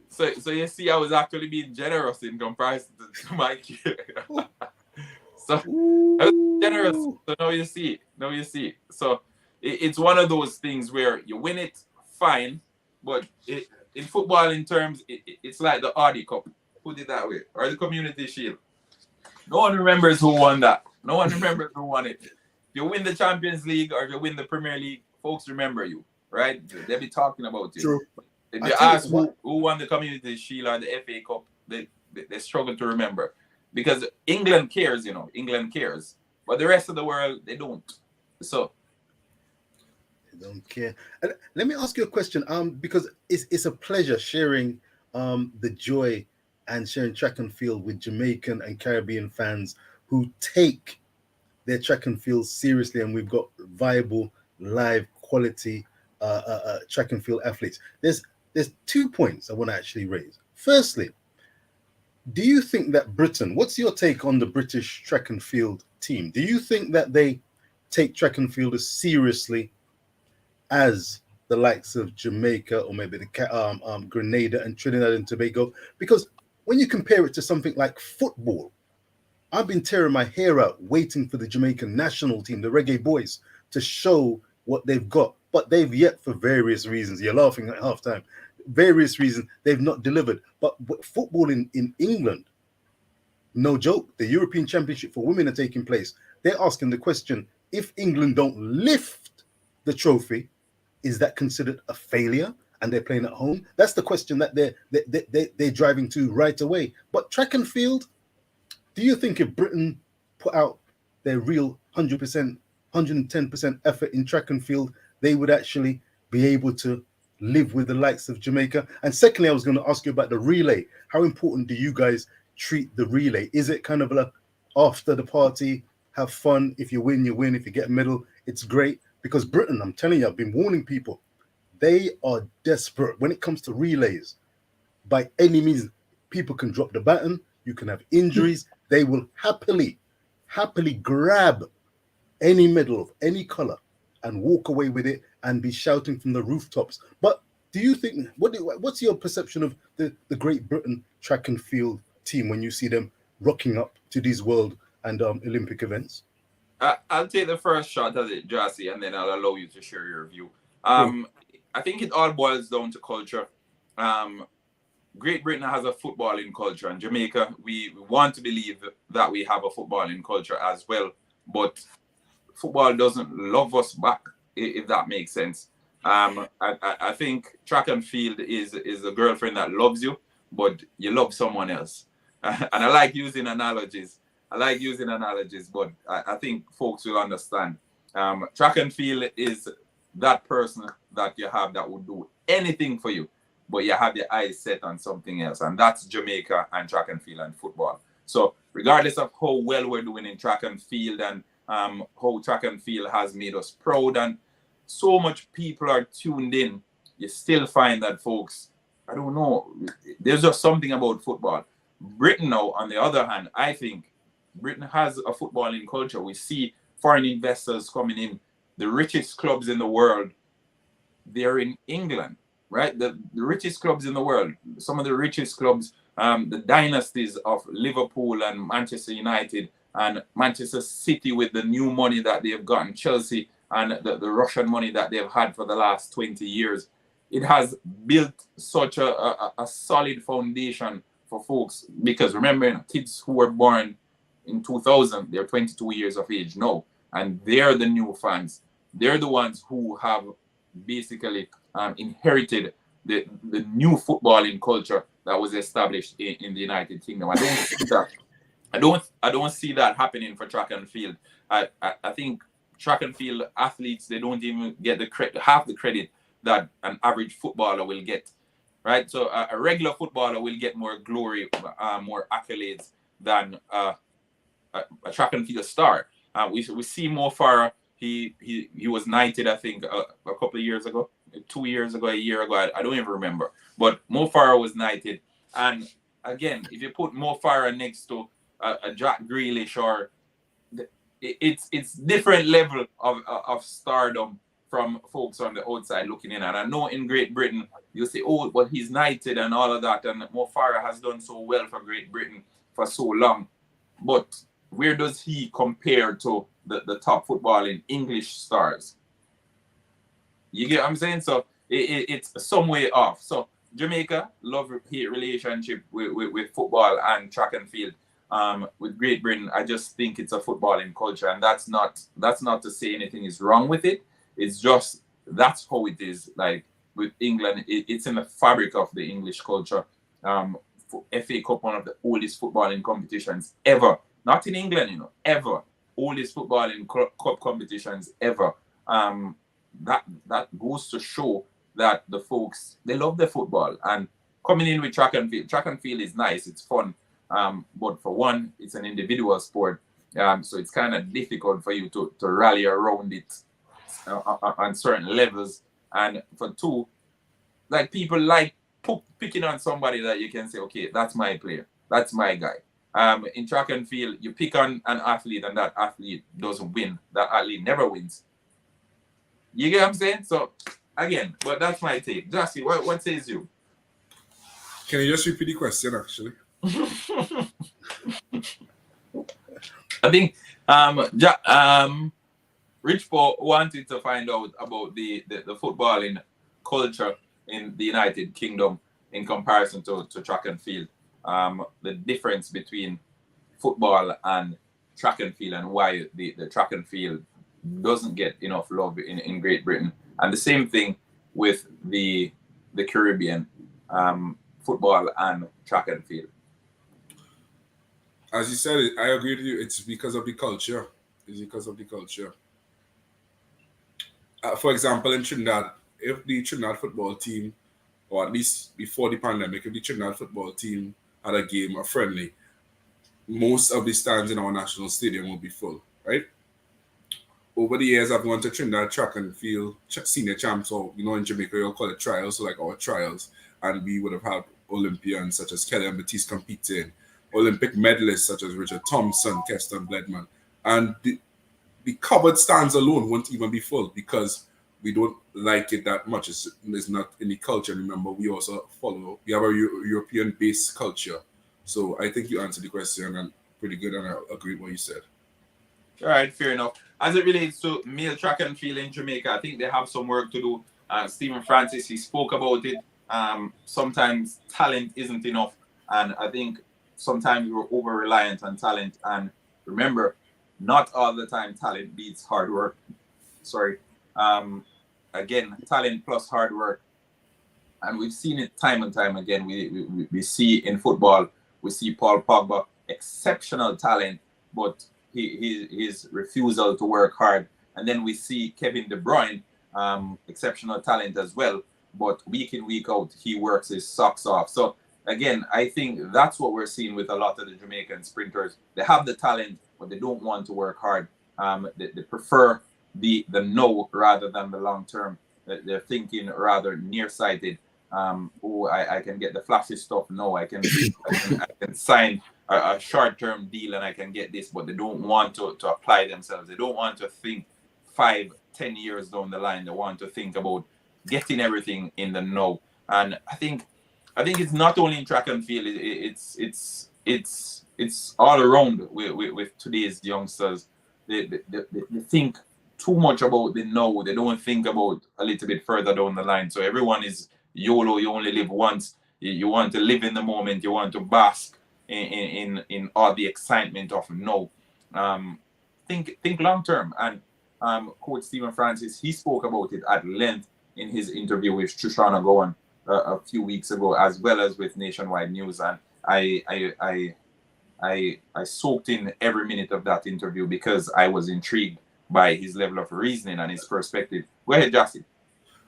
So you see, I was actually being generous in comparison to Mikey. So I was generous. So now you see. So it's one of those things where you win it, fine, but in football, in terms, it's like the Audi Cup, put it that way, or the Community Shield. No one remembers who won that. No one remembers who won it. If you win the Champions League or if you win the Premier League, folks remember you, right? They'll be talking about you. True. If you ask who won the Community Shield or the FA Cup, they struggle to remember. Because England cares, England cares. But the rest of the world, they don't. So they don't care. And let me ask you a question. Because it's a pleasure sharing the joy and sharing track and field with Jamaican and Caribbean fans who take their track and field seriously, and we've got viable, live, quality track and field athletes. There's 2 points I want to actually raise. Firstly, do you think that Britain, what's your take on the British track and field team? Do you think that they take track and field as seriously as the likes of Jamaica or maybe the Grenada and Trinidad and Tobago? Because when you compare it to something like football, I've been tearing my hair out waiting for the Jamaican national team, the Reggae Boys, to show what they've got. But they've yet, for various reasons, you're laughing at halftime, various reasons, they've not delivered. But football in England, no joke, the European Championship for women are taking place. They're asking the question, if England don't lift the trophy, is that considered a failure? And they're playing at home? That's the question that they're driving to right away. But track and field, do you think if Britain put out their real 100%, 110% effort in track and field, they would actually be able to live with the likes of Jamaica? And secondly, I was going to ask you about the relay. How important do you guys treat the relay? Is it kind of like after the party, have fun? If you win, you win. If you get a medal, it's great. Because Britain, I'm telling you, I've been warning people, they are desperate when it comes to relays. By any means, people can drop the baton. You can have injuries. They will happily grab any medal of any color and walk away with it and be shouting from the rooftops. But do you think, what's your perception of the Great Britain track and field team when you see them rocking up to these world and Olympic events? I'll take the first shot at it, Jassy, and then I'll allow you to share your view. I think it all boils down to culture. Great Britain has a footballing culture, and Jamaica, we want to believe that we have a footballing culture as well, but football doesn't love us back, if that makes sense. I think track and field is a girlfriend that loves you, but you love someone else. And I like using analogies. But I think folks will understand. Track and field is that person that you have that would do anything for you, but you have your eyes set on something else, and that's Jamaica and track and field and football. So regardless of how well we're doing in track and field and how track and field has made us proud and so much people are tuned in, you still find that folks, I don't know, there's just something about football. Britain now, on the other hand, I think Britain has a footballing culture. We see foreign investors coming in. The richest clubs in the world, they're in England, right? The richest clubs in the world, some of the richest clubs, the dynasties of Liverpool and Manchester United and Manchester City with the new money that they've gotten, Chelsea, and the Russian money that they've had for the last 20 years. It has built such a solid foundation for folks, because remember, kids who were born in 2000, they're 22 years of age now, and they're the new fans. They're the ones who have basically inherited the new footballing culture that was established in the United Kingdom. I don't see that. I don't see that happening for track and field. I think track and field athletes, they don't even get half the credit that an average footballer will get, right? So a regular footballer will get more glory, more accolades than a track and field star. We see Mo Farah. He was knighted, I think, a couple of years ago, 2 years ago, a year ago. I don't even remember. But Mo Farah was knighted. And again, if you put Mo Farah next to a Jack Grealish, or it's different level of stardom from folks on the outside looking in. And I know in Great Britain, you say, oh, but he's knighted and all of that. And Mo Farah has done so well for Great Britain for so long. But where does he compare to the top footballing English stars? You get what I'm saying? So it's some way off. So Jamaica, love-hate relationship with football and track and field. With Great Britain, I just think it's a footballing culture, and that's not to say anything is wrong with it. It's just that's how it is. Like with England, it's in the fabric of the English culture. FA Cup, one of the oldest footballing competitions ever. Not in England, ever. Oldest footballing cup competitions ever. That goes to show that the folks, they love the football. And coming in with track and field is nice, it's fun. But for one, it's an individual sport. So it's kind of difficult for you to rally around it on certain levels. And for two, like people like picking on somebody that you can say, okay, that's my player, that's my guy. In track and field, you pick on an athlete and that athlete doesn't win. That athlete never wins. You get what I'm saying? So again, but that's my take. Justy, what says you? Can you just repeat the question actually? I think Rich Paul wanted to find out about the footballing culture in the United Kingdom in comparison to track and field. The difference between football and track and field and why the track and field doesn't get enough love in Great Britain. And the same thing with the Caribbean, football and track and field. As you said, I agree with you. It's because of the culture. It's because of the culture. For example, in Trinidad, if the Trinidad football team, or at least before the pandemic, if the Trinidad football team had a game, a friendly, most of the stands in our national stadium will be full, right? Over the years, I've gone to Trinidad track and field senior champs, or in Jamaica, you'll call it trials, so like our trials, and we would have had Olympians such as Kelly and Batiste competing, Olympic medalists such as Richard Thompson, Keston Bledman, and the covered stands alone won't even be full because we don't like it that much. It's not in the culture. Remember, we also we have a European-based culture. So I think you answered the question and pretty good, and I agree with what you said. All right, fair enough. As it relates to male track and field in Jamaica, I think they have some work to do. Stephen Francis, he spoke about it. Sometimes talent isn't enough, and I think sometimes we're over-reliant on talent. And remember, not all the time talent beats hard work. Sorry. Again, talent plus hard work. And we've seen it time and time again. We see in football, we see Paul Pogba, exceptional talent, but his refusal to work hard. And then we see Kevin De Bruyne, exceptional talent as well, but week in, week out, he works his socks off. So again, I think that's what we're seeing with a lot of the Jamaican sprinters. They have the talent, but they don't want to work hard. They prefer the no rather than the long term. They're thinking rather nearsighted. I can get the flashy stuff. No, I can sign a short-term deal and I can get this, but they don't want to apply themselves. They don't want to think 5-10 years down the line. They want to think about getting everything in the know. And I think it's not only in track and field. It's all around with today's youngsters. They think too much about the now. They don't think about a little bit further down the line. So everyone is YOLO. You only live once. You want to live in the moment. You want to bask in all the excitement of no. Think long term. And Coach Stephen Francis, he spoke about it at length in his interview with Shoshana Gowan a few weeks ago, as well as with Nationwide News. And I soaked in every minute of that interview because I was intrigued by his level of reasoning and his perspective. Go ahead, Justin.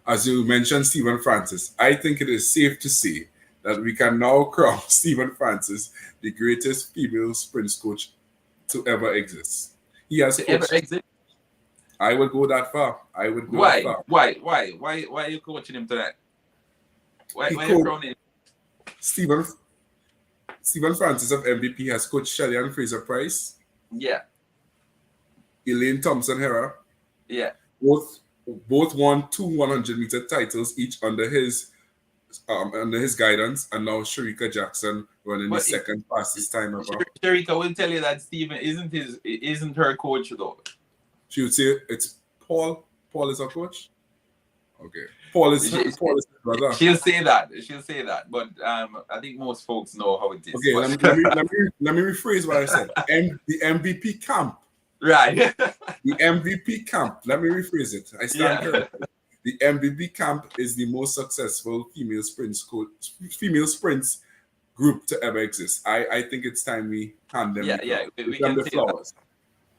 As you mentioned, Stephen Francis, I think it is safe to say that we can now crown Stephen Francis the greatest female sprint coach to ever exist. He has ever exist. I would go that far. I would go Why? that far. Why are you coaching him to that? Why are you crowning him? Stephen Francis of MVP has coached Shelley and Fraser Price. Yeah. Elaine Thompson, Hera. Yeah. Both won 2 100-meter titles each under his guidance, and now Sharika Jackson running the second fastest time ever. Sharika will tell you that Stephen isn't her coach though. She would say it's Paul. Paul is her coach. Okay. Paul is his brother. She'll say that, but I think most folks know how it is. Okay, let me rephrase what I said. The MVP camp. Right. The MVP camp. Let me rephrase it. I stand corrected. The MVP camp is the most successful female sprints group to ever exist. I think it's time we hand them we can the say flowers. That.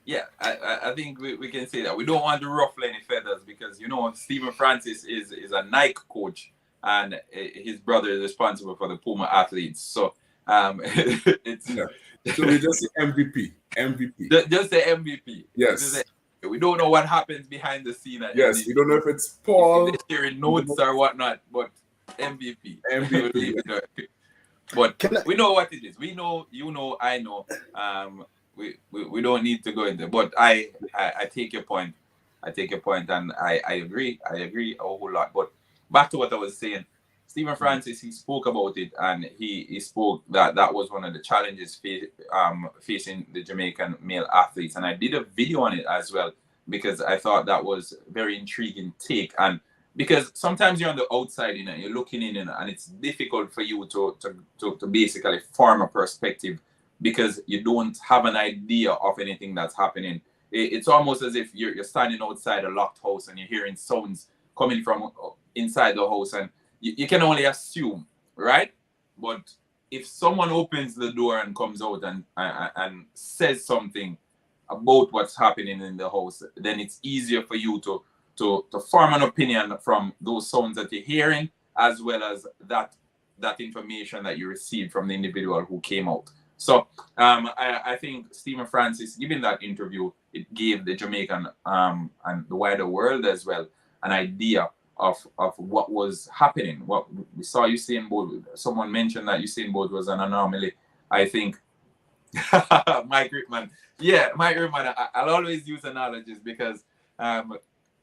Yeah, I think we can say that. We don't want to ruffle any feathers because, Stephen Francis is a Nike coach and his brother is responsible for the Puma athletes. So it's... So we just say MVP. Just the MVP. Yes. We don't know what happens behind the scene at Yes, MVP. we don't know if it's If Paul. they're sharing notes or whatnot, but MVP. MVP. But Can I- we know what it is. We know, you know, I know. We don't need to go into. But I take your point. I take your point, and I agree. I agree a whole lot. But back to what I was saying, Stephen Francis, he spoke about it, and he spoke that was one of the challenges facing the Jamaican male athletes, and I did a video on it as well because I thought that was very intriguing take. And because sometimes you're on the outside, you're looking in, and it's difficult for you to basically form a perspective because you don't have an idea of anything that's happening. It's almost as if you're standing outside a locked house and you're hearing sounds coming from inside the house, and you can only assume, right? But if someone opens the door and comes out and says something about what's happening in the house, then it's easier for you to form an opinion from those sounds that you're hearing, as well as that information that you received from the individual who came out. So I think Stephen Francis giving that interview, it gave the Jamaican and the wider world as well an idea of what was happening. What we saw Usain Bolt. Someone mentioned that Usain Bolt was an anomaly. I think Mike Rickman. Yeah, Mike Rickman. I'll always use analogies because I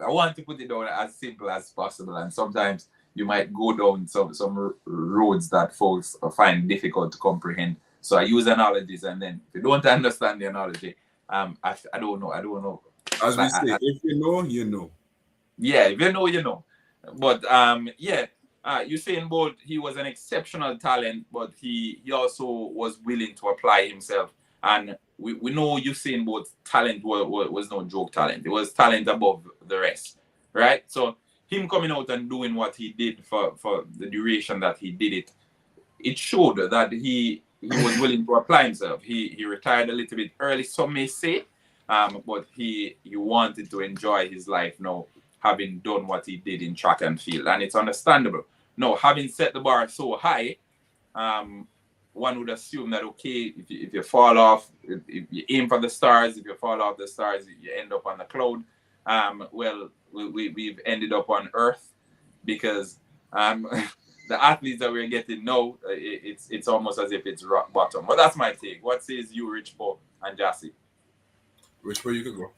want to put it down as simple as possible, and sometimes you might go down some roads that folks find difficult to comprehend. So I use analogies, and then if you don't understand the analogy, I don't know. As we say, if you know, you know. Yeah, if you know, you know. But Usain Bolt, he was an exceptional talent, but he also was willing to apply himself. And we know Usain Bolt's talent was no joke talent. It was talent above the rest, right? So him coming out and doing what he did for the duration that he did it, it showed that he was willing to apply himself. He retired a little bit early, some may say, but he wanted to enjoy his life now, having done what he did in track and field, and it's understandable. Now, having set the bar so high, one would assume that okay, if you fall off, if you aim for the stars, if you fall off the stars, you end up on the cloud. Well, we've ended up on Earth because the athletes that we're getting now, it's almost as if it's rock bottom. But that's my take. What says you, Rich Paul and Jassy? Which way you could go?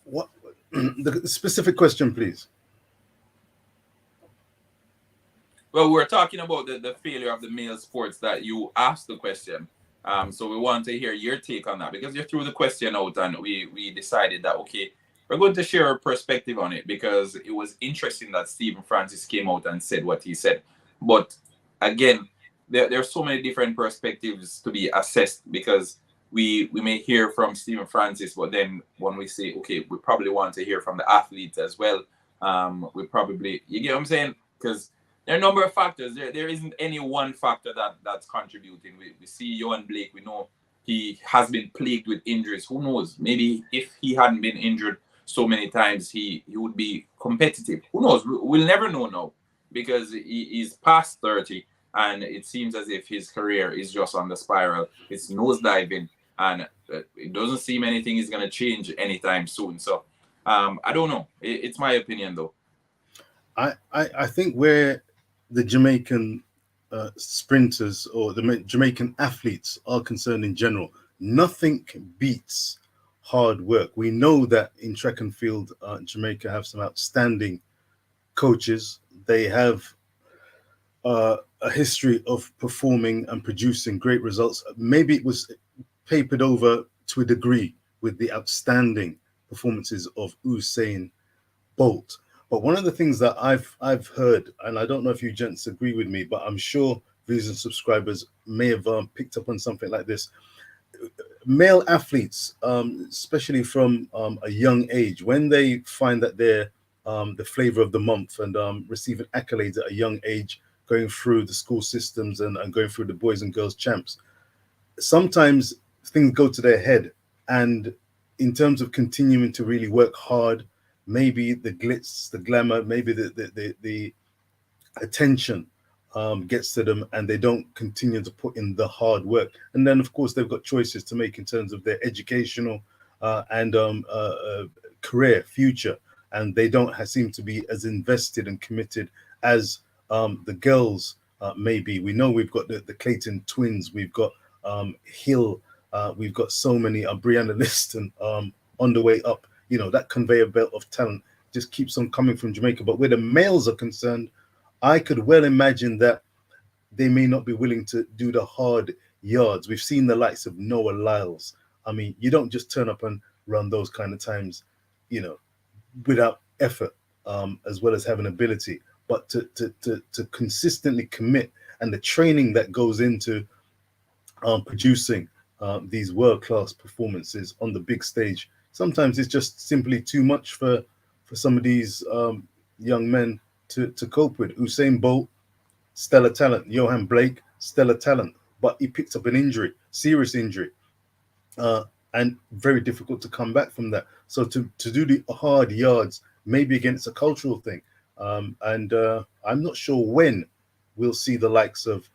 What the specific question, please? Well, we're talking about the failure of the male sports that you asked the question. So we want to hear your take on that because you threw the question out and we decided that, okay, we're going to share a perspective on it because it was interesting that Stephen Francis came out and said what he said. But again, there are so many different perspectives to be assessed because we may hear from Stephen Francis, but then when we say, okay, we probably want to hear from the athletes as well. We probably, you get what I'm saying? Because there are a number of factors. There isn't any one factor that's contributing. We see Johan Blake, we know he has been plagued with injuries. Who knows? Maybe if he hadn't been injured so many times, he would be competitive. Who knows? We'll never know now because he's past 30 and it seems as if his career is just on the spiral. It's nosediving and it doesn't seem anything is going to change anytime soon. So I don't know. It's my opinion though. I think where the Jamaican sprinters or the Jamaican athletes are concerned in general, nothing beats hard work. We know that in track and field, Jamaica have some outstanding coaches. They have a history of performing and producing great results. Maybe it was papered over to a degree with the outstanding performances of Usain Bolt. But one of the things that I've heard, and I don't know if you gents agree with me, but I'm sure viewers and subscribers may have picked up on something like this. Male athletes, especially from a young age, when they find that they're the flavor of the month and receiving accolades at a young age, going through the school systems and going through the boys and girls champs, sometimes things go to their head. And in terms of continuing to really work hard, maybe the glitz, the glamour, maybe the attention gets to them and they don't continue to put in the hard work. And then, of course, they've got choices to make in terms of their educational and career future, and they don't seem to be as invested and committed as the girls maybe. We know we've got the Clayton twins, we've got Hill, we've got so many, Brianna Liston on the way up. You know, that conveyor belt of talent just keeps on coming from Jamaica. But where the males are concerned, I could well imagine that they may not be willing to do the hard yards. We've seen the likes of Noah Lyles. I mean, you don't just turn up and run those kind of times, you know, without effort, as well as having ability. But to consistently commit, and the training that goes into producing these world-class performances on the big stage, sometimes it's just simply too much for some of these young men to cope with. Usain Bolt, stellar talent. Johan Blake, stellar talent, but he picked up an injury, serious injury, and very difficult to come back from that. So to do the hard yards, maybe again, it's a cultural thing, and I'm not sure when we'll see the likes of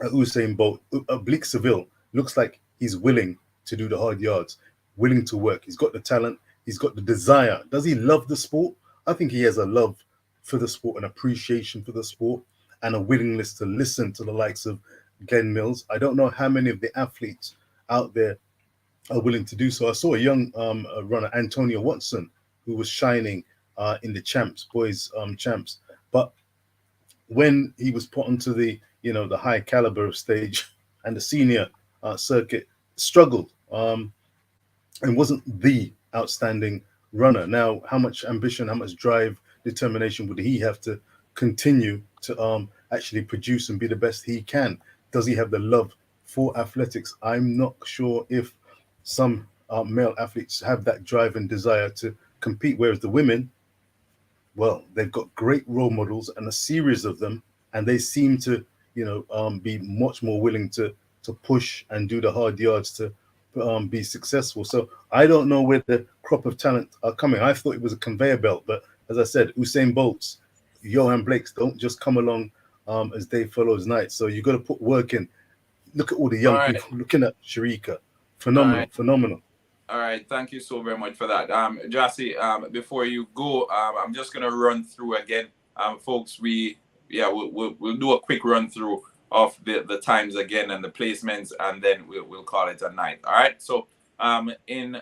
Usain Bolt. Bleak Seville looks like he's willing to do the hard yards, willing to work. He's got the talent, he's got the desire. Does he love the sport? I think he has a love for the sport, an appreciation for the sport, and a willingness to listen to the likes of Glenn Mills. I don't know how many of the athletes out there are willing to do so. I saw a young runner, Antonio Watson, who was shining in the champs, boys champs, but when he was put onto the the high caliber stage and the senior circuit, struggled and wasn't the outstanding runner. Now, how much ambition, how much drive, determination would he have to continue to actually produce and be the best he can? Does he have the love for athletics? I'm not sure if some male athletes have that drive and desire to compete, whereas the women, well, they've got great role models and a series of them, and they seem to be much more willing to push and do the hard yards to be successful. So I don't know where the crop of talent are coming. I thought it was a conveyor belt, but as I said, Usain Bolt's, Johan Blake's don't just come along as day follows night. So you got to put work in. Look at all the young people. Looking at Sharika, phenomenal. All right, thank you so very much for that. Jassy, before you go, I'm just gonna run through again, folks. We'll do a quick run through of the times again and the placements, and then we'll call it a night. All right. So in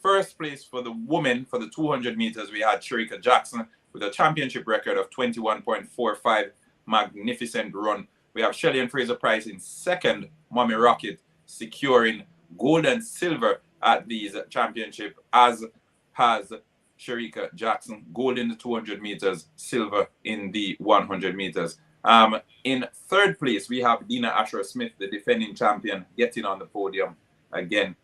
first place for the women for the 200 meters, we had Sharika Jackson with a championship record of 21.45. Magnificent run. We have Shelley and Fraser Price in second. Mommy Rocket securing gold and silver at these championship, as has Sharika Jackson. Gold in the 200 meters, silver in the 100 meters. In third place, we have Dina Asher-Smith, the defending champion, getting on the podium again.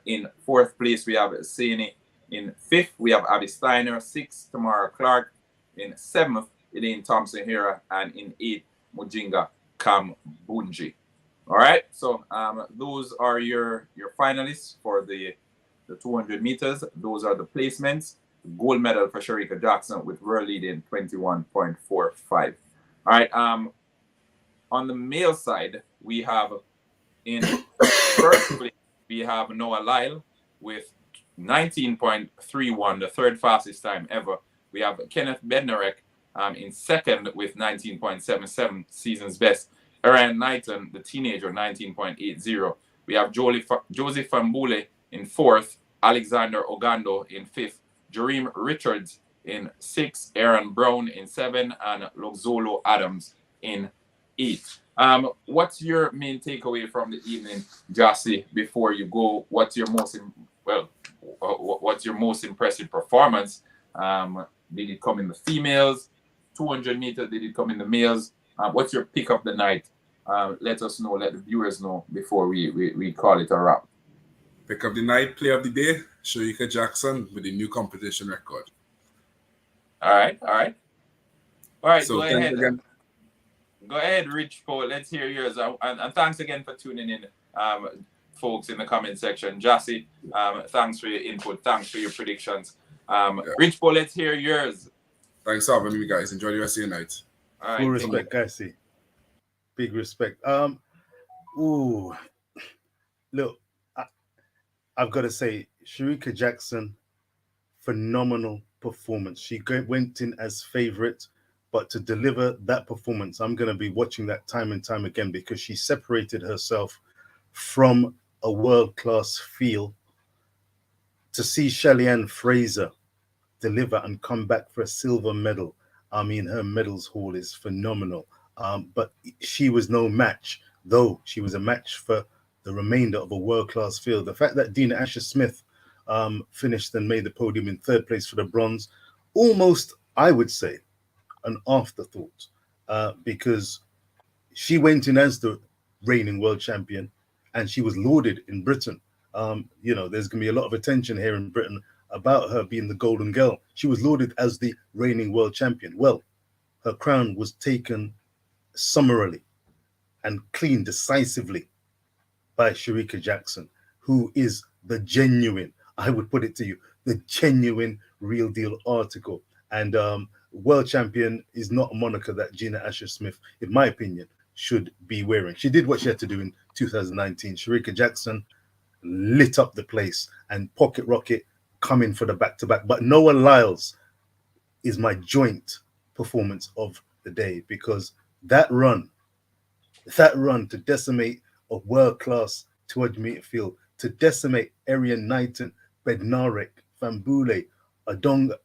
In fourth place, we have Saini. In fifth, we have Abby Steiner. Sixth, Tamara Clark. In seventh, Elaine Thompson Hera. And in eighth, Mujinga Kambunji. All right, so those are your finalists for the 200 meters. Those are the placements. Gold medal for Sharika Jackson with world leading 21.45. All right, on the male side, we have in first place, we have Noah Lyle with 19.31, the third fastest time ever. We have Kenneth Bernardic in second with 19.77, season's best. Orion Knighton, the teenager, 19.80. We have Josie Fambule in fourth, Alexander Orgando in fifth, Jareem Richards in sixth, Aaron Brown in seven, and Luxolo Adams in eight. What's your main takeaway from the evening, Jassy, before you go? What's your most impressive performance? Did it come in the females? 200 meters, did it come in the males? What's your pick of the night? Let us know, let the viewers know before we call it a wrap. Pick of the night, play of the day, Sharika Jackson with a new competition record. All right. So go ahead. Again. Go ahead, Rich Paul. Let's hear yours. And thanks again for tuning in, folks, in the comment section. Jassy, thanks for your input. Thanks for your predictions. Rich Paul, let's hear yours. Thanks for having me, guys. Enjoy the rest of your night. All right, full respect, guys. Big respect. Look, I've got to say, Sharika Jackson, phenomenal performance. She went in as favorite, but to deliver that performance, I'm going to be watching that time and time again because she separated herself from a world-class feel. To see Shelly-Ann Fraser deliver and come back for a silver medal, I mean, her medals haul is phenomenal. But she was no match, though she was a match for the remainder of a world-class field. The fact that Dina Asher-Smith finished and made the podium in third place for the bronze, almost, I would say, an afterthought, because she went in as the reigning world champion and she was lauded in Britain. There's going to be a lot of attention here in Britain about her being the golden girl. She was lauded as the reigning world champion. Well, her crown was taken summarily and clean decisively by Sharika Jackson, who is the genuine, I would put it to you, the genuine real deal article. And world champion is not a moniker that Gina Asher-Smith, in my opinion, should be wearing. She did what she had to do in 2019. Sharika Jackson lit up the place, and Pocket Rocket coming for the back-to-back. But Noah Lyles is my joint performance of the day, because that run to decimate a world-class 200-meter field, to decimate Orion Knighton, Bednarek, Fambule, Adonga,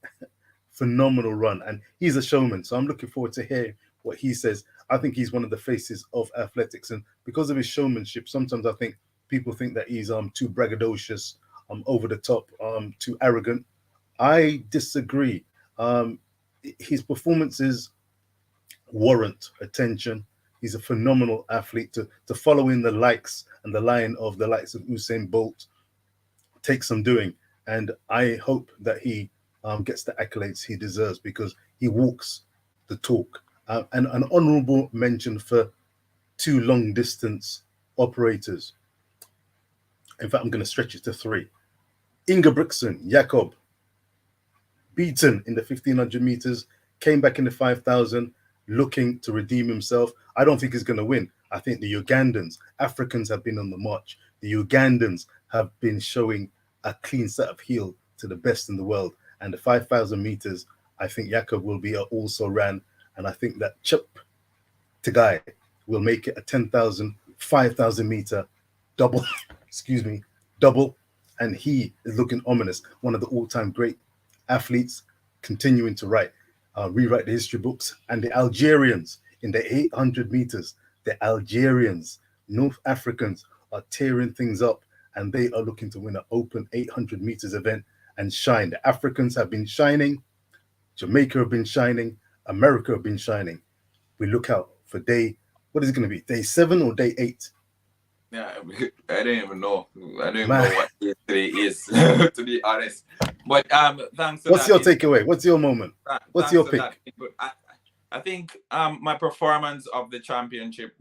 phenomenal run. And he's a showman, so I'm looking forward to hear what he says. I think he's one of the faces of athletics, and because of his showmanship, sometimes I think people think that he's too braggadocious, over the top, too arrogant. I disagree. His performances warrant attention. He's a phenomenal athlete. To follow in the likes and the line of the likes of Usain Bolt takes some doing, and I hope that he gets the accolades he deserves, because he walks the talk. And an honorable mention for two long distance operators. In fact, I'm going to stretch it to three. Inga Brixen, Jakob, beaten in the 1500 meters, came back in the 5000, looking to redeem himself. I don't think he's going to win. I think the Ugandans, Africans have been on the march. The Ugandans have been showing a clean set of heel to the best in the world. And the 5,000 meters, I think Jakob will be also ran. And I think that Chip Tagai will make it a 10,000, 5,000 meter double, double. And he is looking ominous. One of the all-time great athletes, continuing to rewrite the history books. And the Algerians in the 800 meters, the Algerians, North Africans, are tearing things up, and they are looking to win an open 800 meters event and shine. The Africans have been shining. Jamaica have been shining. America have been shining. We look out for what is it going to be? Day 7 or day 8? Yeah, I don't even know. I don't even know what day today is, to be honest. But thanks to What's your takeaway? What's your moment? What's your pick? I think my performance of the championship,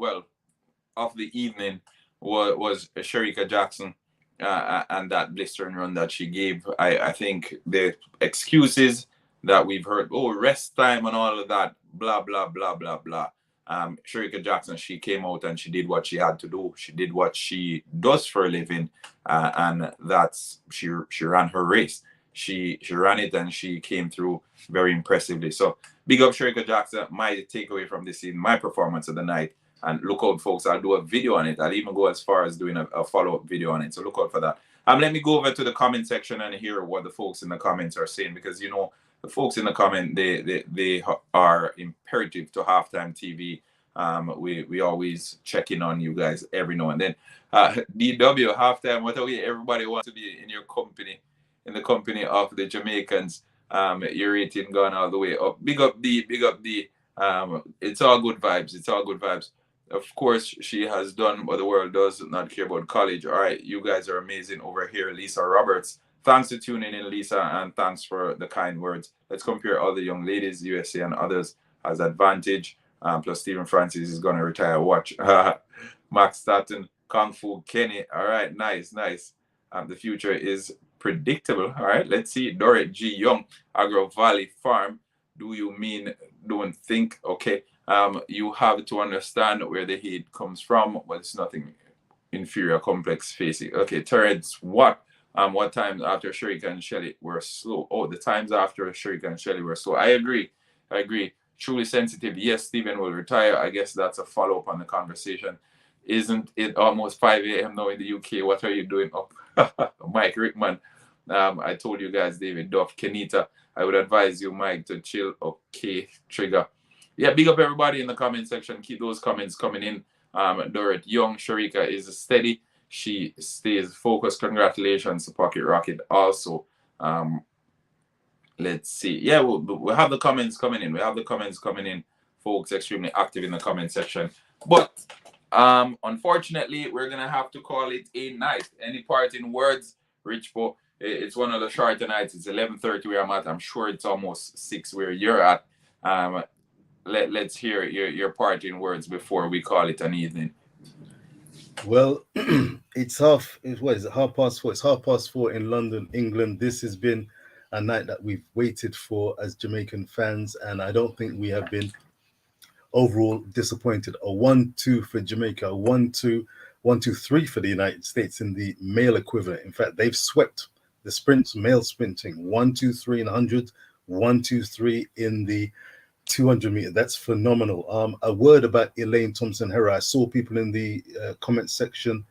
of the evening, was Sharika Jackson, and that blistering run that she gave. I think the excuses that we've heard, rest time and all of that, blah, blah, blah, blah, blah. Sharika Jackson, she came out and she did what she had to do. She did what she does for a living, and that's she ran her race. She ran it and she came through very impressively. So big up Sharika Jackson. My takeaway from this evening, my performance of the night. And look out, folks, I'll do a video on it. I'll even go as far as doing a follow-up video on it. So look out for that. Let me go over to the comment section and hear what the folks in the comments are saying, because the folks in the comment, they are imperative to Halftime TV. We always check in on you guys every now and then. DW Halftime, what are we? Everybody wants to be in your company, in the company of the Jamaicans. Your rating gone all the way up. Big up D. It's all good vibes. It's all good vibes. Of course, she has done what the world does not care about college. All right, you guys are amazing over here, Lisa Roberts. Thanks for tuning in, Lisa, and thanks for the kind words. Let's compare all the young ladies, USA and others, as advantage. Plus, Stephen Francis is going to retire. Watch. Max Staten, Kung Fu, Kenny. All right, nice. The future is predictable. All right, let's see. Dorrit G. Young, Agro Valley Farm. Do you mean don't think? Okay. You have to understand where the hate comes from, but it's nothing inferior, complex, facing. Okay, Terrence, what What times after Sharika and Shelly were slow? Oh, the times after Sharika and Shelly were slow. I agree. Truly sensitive. Yes, Stephen will retire. I guess that's a follow up on the conversation. Isn't it almost 5 a.m. now in the UK? What are you doing up? Mike Rickman. I told you guys, David Duff, Kenita. I would advise you, Mike, to chill. Okay, Trigger. Yeah, big up everybody in the comment section. Keep those comments coming in. Dorrit Young, Sharika is steady. She stays focused. Congratulations to Pocket Rocket also. Let's see. Yeah, we'll have the comments coming in. Folks extremely active in the comment section. But unfortunately, we're going to have to call it a night. Any parting words, Richpo? It's one of the shorter nights. It's 11:30 where I'm at. I'm sure it's almost 6 where you're at. Let's hear your parting words before we call it an evening. Well, it's 4:30? It's 4:30 in London, England. This has been a night that we've waited for as Jamaican fans, and I don't think we have been overall disappointed. A 1-2 for Jamaica, a 1-2, 1-2-3 for the United States in the male equivalent. In fact, they've swept the sprints, male sprinting, 1-2-3 in 100, 1-2-3 in the 200 meter. That's phenomenal. A word about Elaine Thompson Hera. I saw people in the comment section.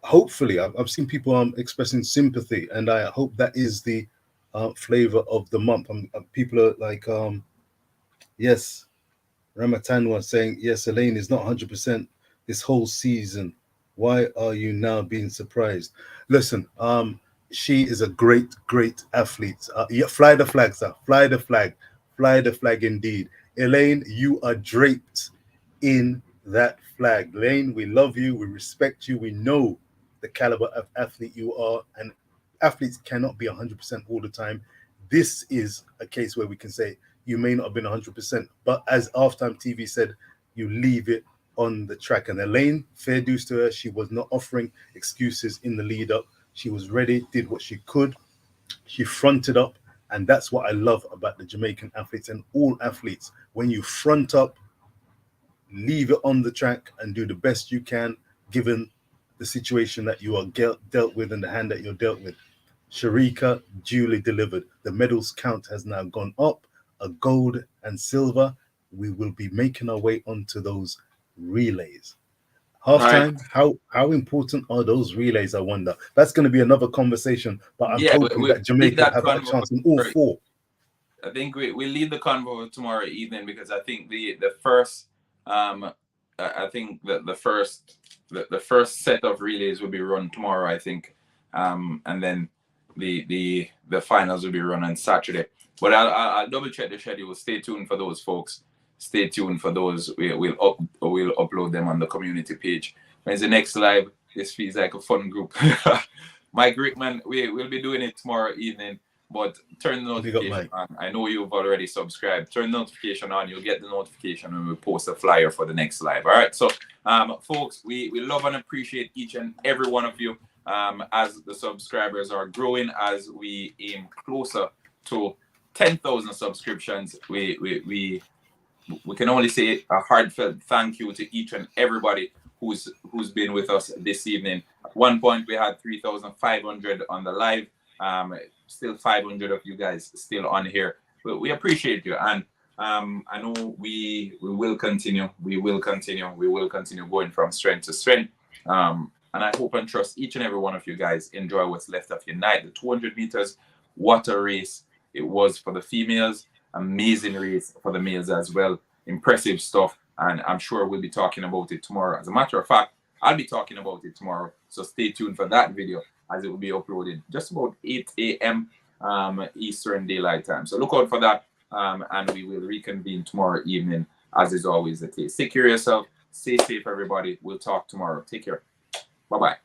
Hopefully, I've seen people expressing sympathy, and I hope that is the flavor of the month. People are like, yes, Ramatan was saying, yes, Elaine is not 100% this whole season. Why are you now being surprised? Listen, she is a great, great athlete. Yeah, fly the flag, sir. Fly the flag. Fly the flag indeed. Elaine, you are draped in that flag. Elaine, we love you. We respect you. We know the caliber of athlete you are. And athletes cannot be 100% all the time. This is a case where we can say you may not have been 100%. But as Halftime TV said, you leave it on the track. And Elaine, fair dues to her. She was not offering excuses in the lead up. She was ready, did what she could. She fronted up. And that's what I love about the Jamaican athletes and all athletes. When you front up, leave it on the track and do the best you can, given the situation that you are dealt with and the hand that you're dealt with. Sharika duly delivered. The medals count has now gone up, a gold and silver. We will be making our way onto those relays. Halftime, right. How important are those relays, I wonder? That's going to be another conversation, but I'm hoping that Jamaica have a chance in all four. I think we leave the convo tomorrow evening, because I think the first the first set of relays will be run tomorrow, I think, and then the finals will be run on Saturday. But I'll double check the schedule. Stay tuned for those, folks. Stay tuned for those. We'll upload them on the community page. When's the next live? This feels like a fun group. Mike Rickman, we'll be doing it tomorrow evening, but turn the notification on. I know you've already subscribed. Turn the notification on. You'll get the notification when we post a flyer for the next live. All right. So, folks, we love and appreciate each and every one of you. As the subscribers are growing, as we aim closer to 10,000 subscriptions, we can only say a heartfelt thank you to each and everybody who's been with us this evening. At one point, we had 3,500 on the live. Still 500 of you guys still on here. We appreciate you, and I know we will continue. We will continue going from strength to strength. And I hope and trust each and every one of you guys enjoy what's left of your night. The 200 meters, what a race it was for the females. Amazing race for the males as well. Impressive stuff, and I'm sure we'll be talking about it tomorrow. As a matter of fact, I'll be talking about it tomorrow, so stay tuned for that video, as it will be uploaded just about 8 a.m. Eastern Daylight Time. So look out for that, and we will reconvene tomorrow evening, as is always the case. Take care of yourself. Stay safe, everybody. We'll talk tomorrow. Take care. Bye-bye.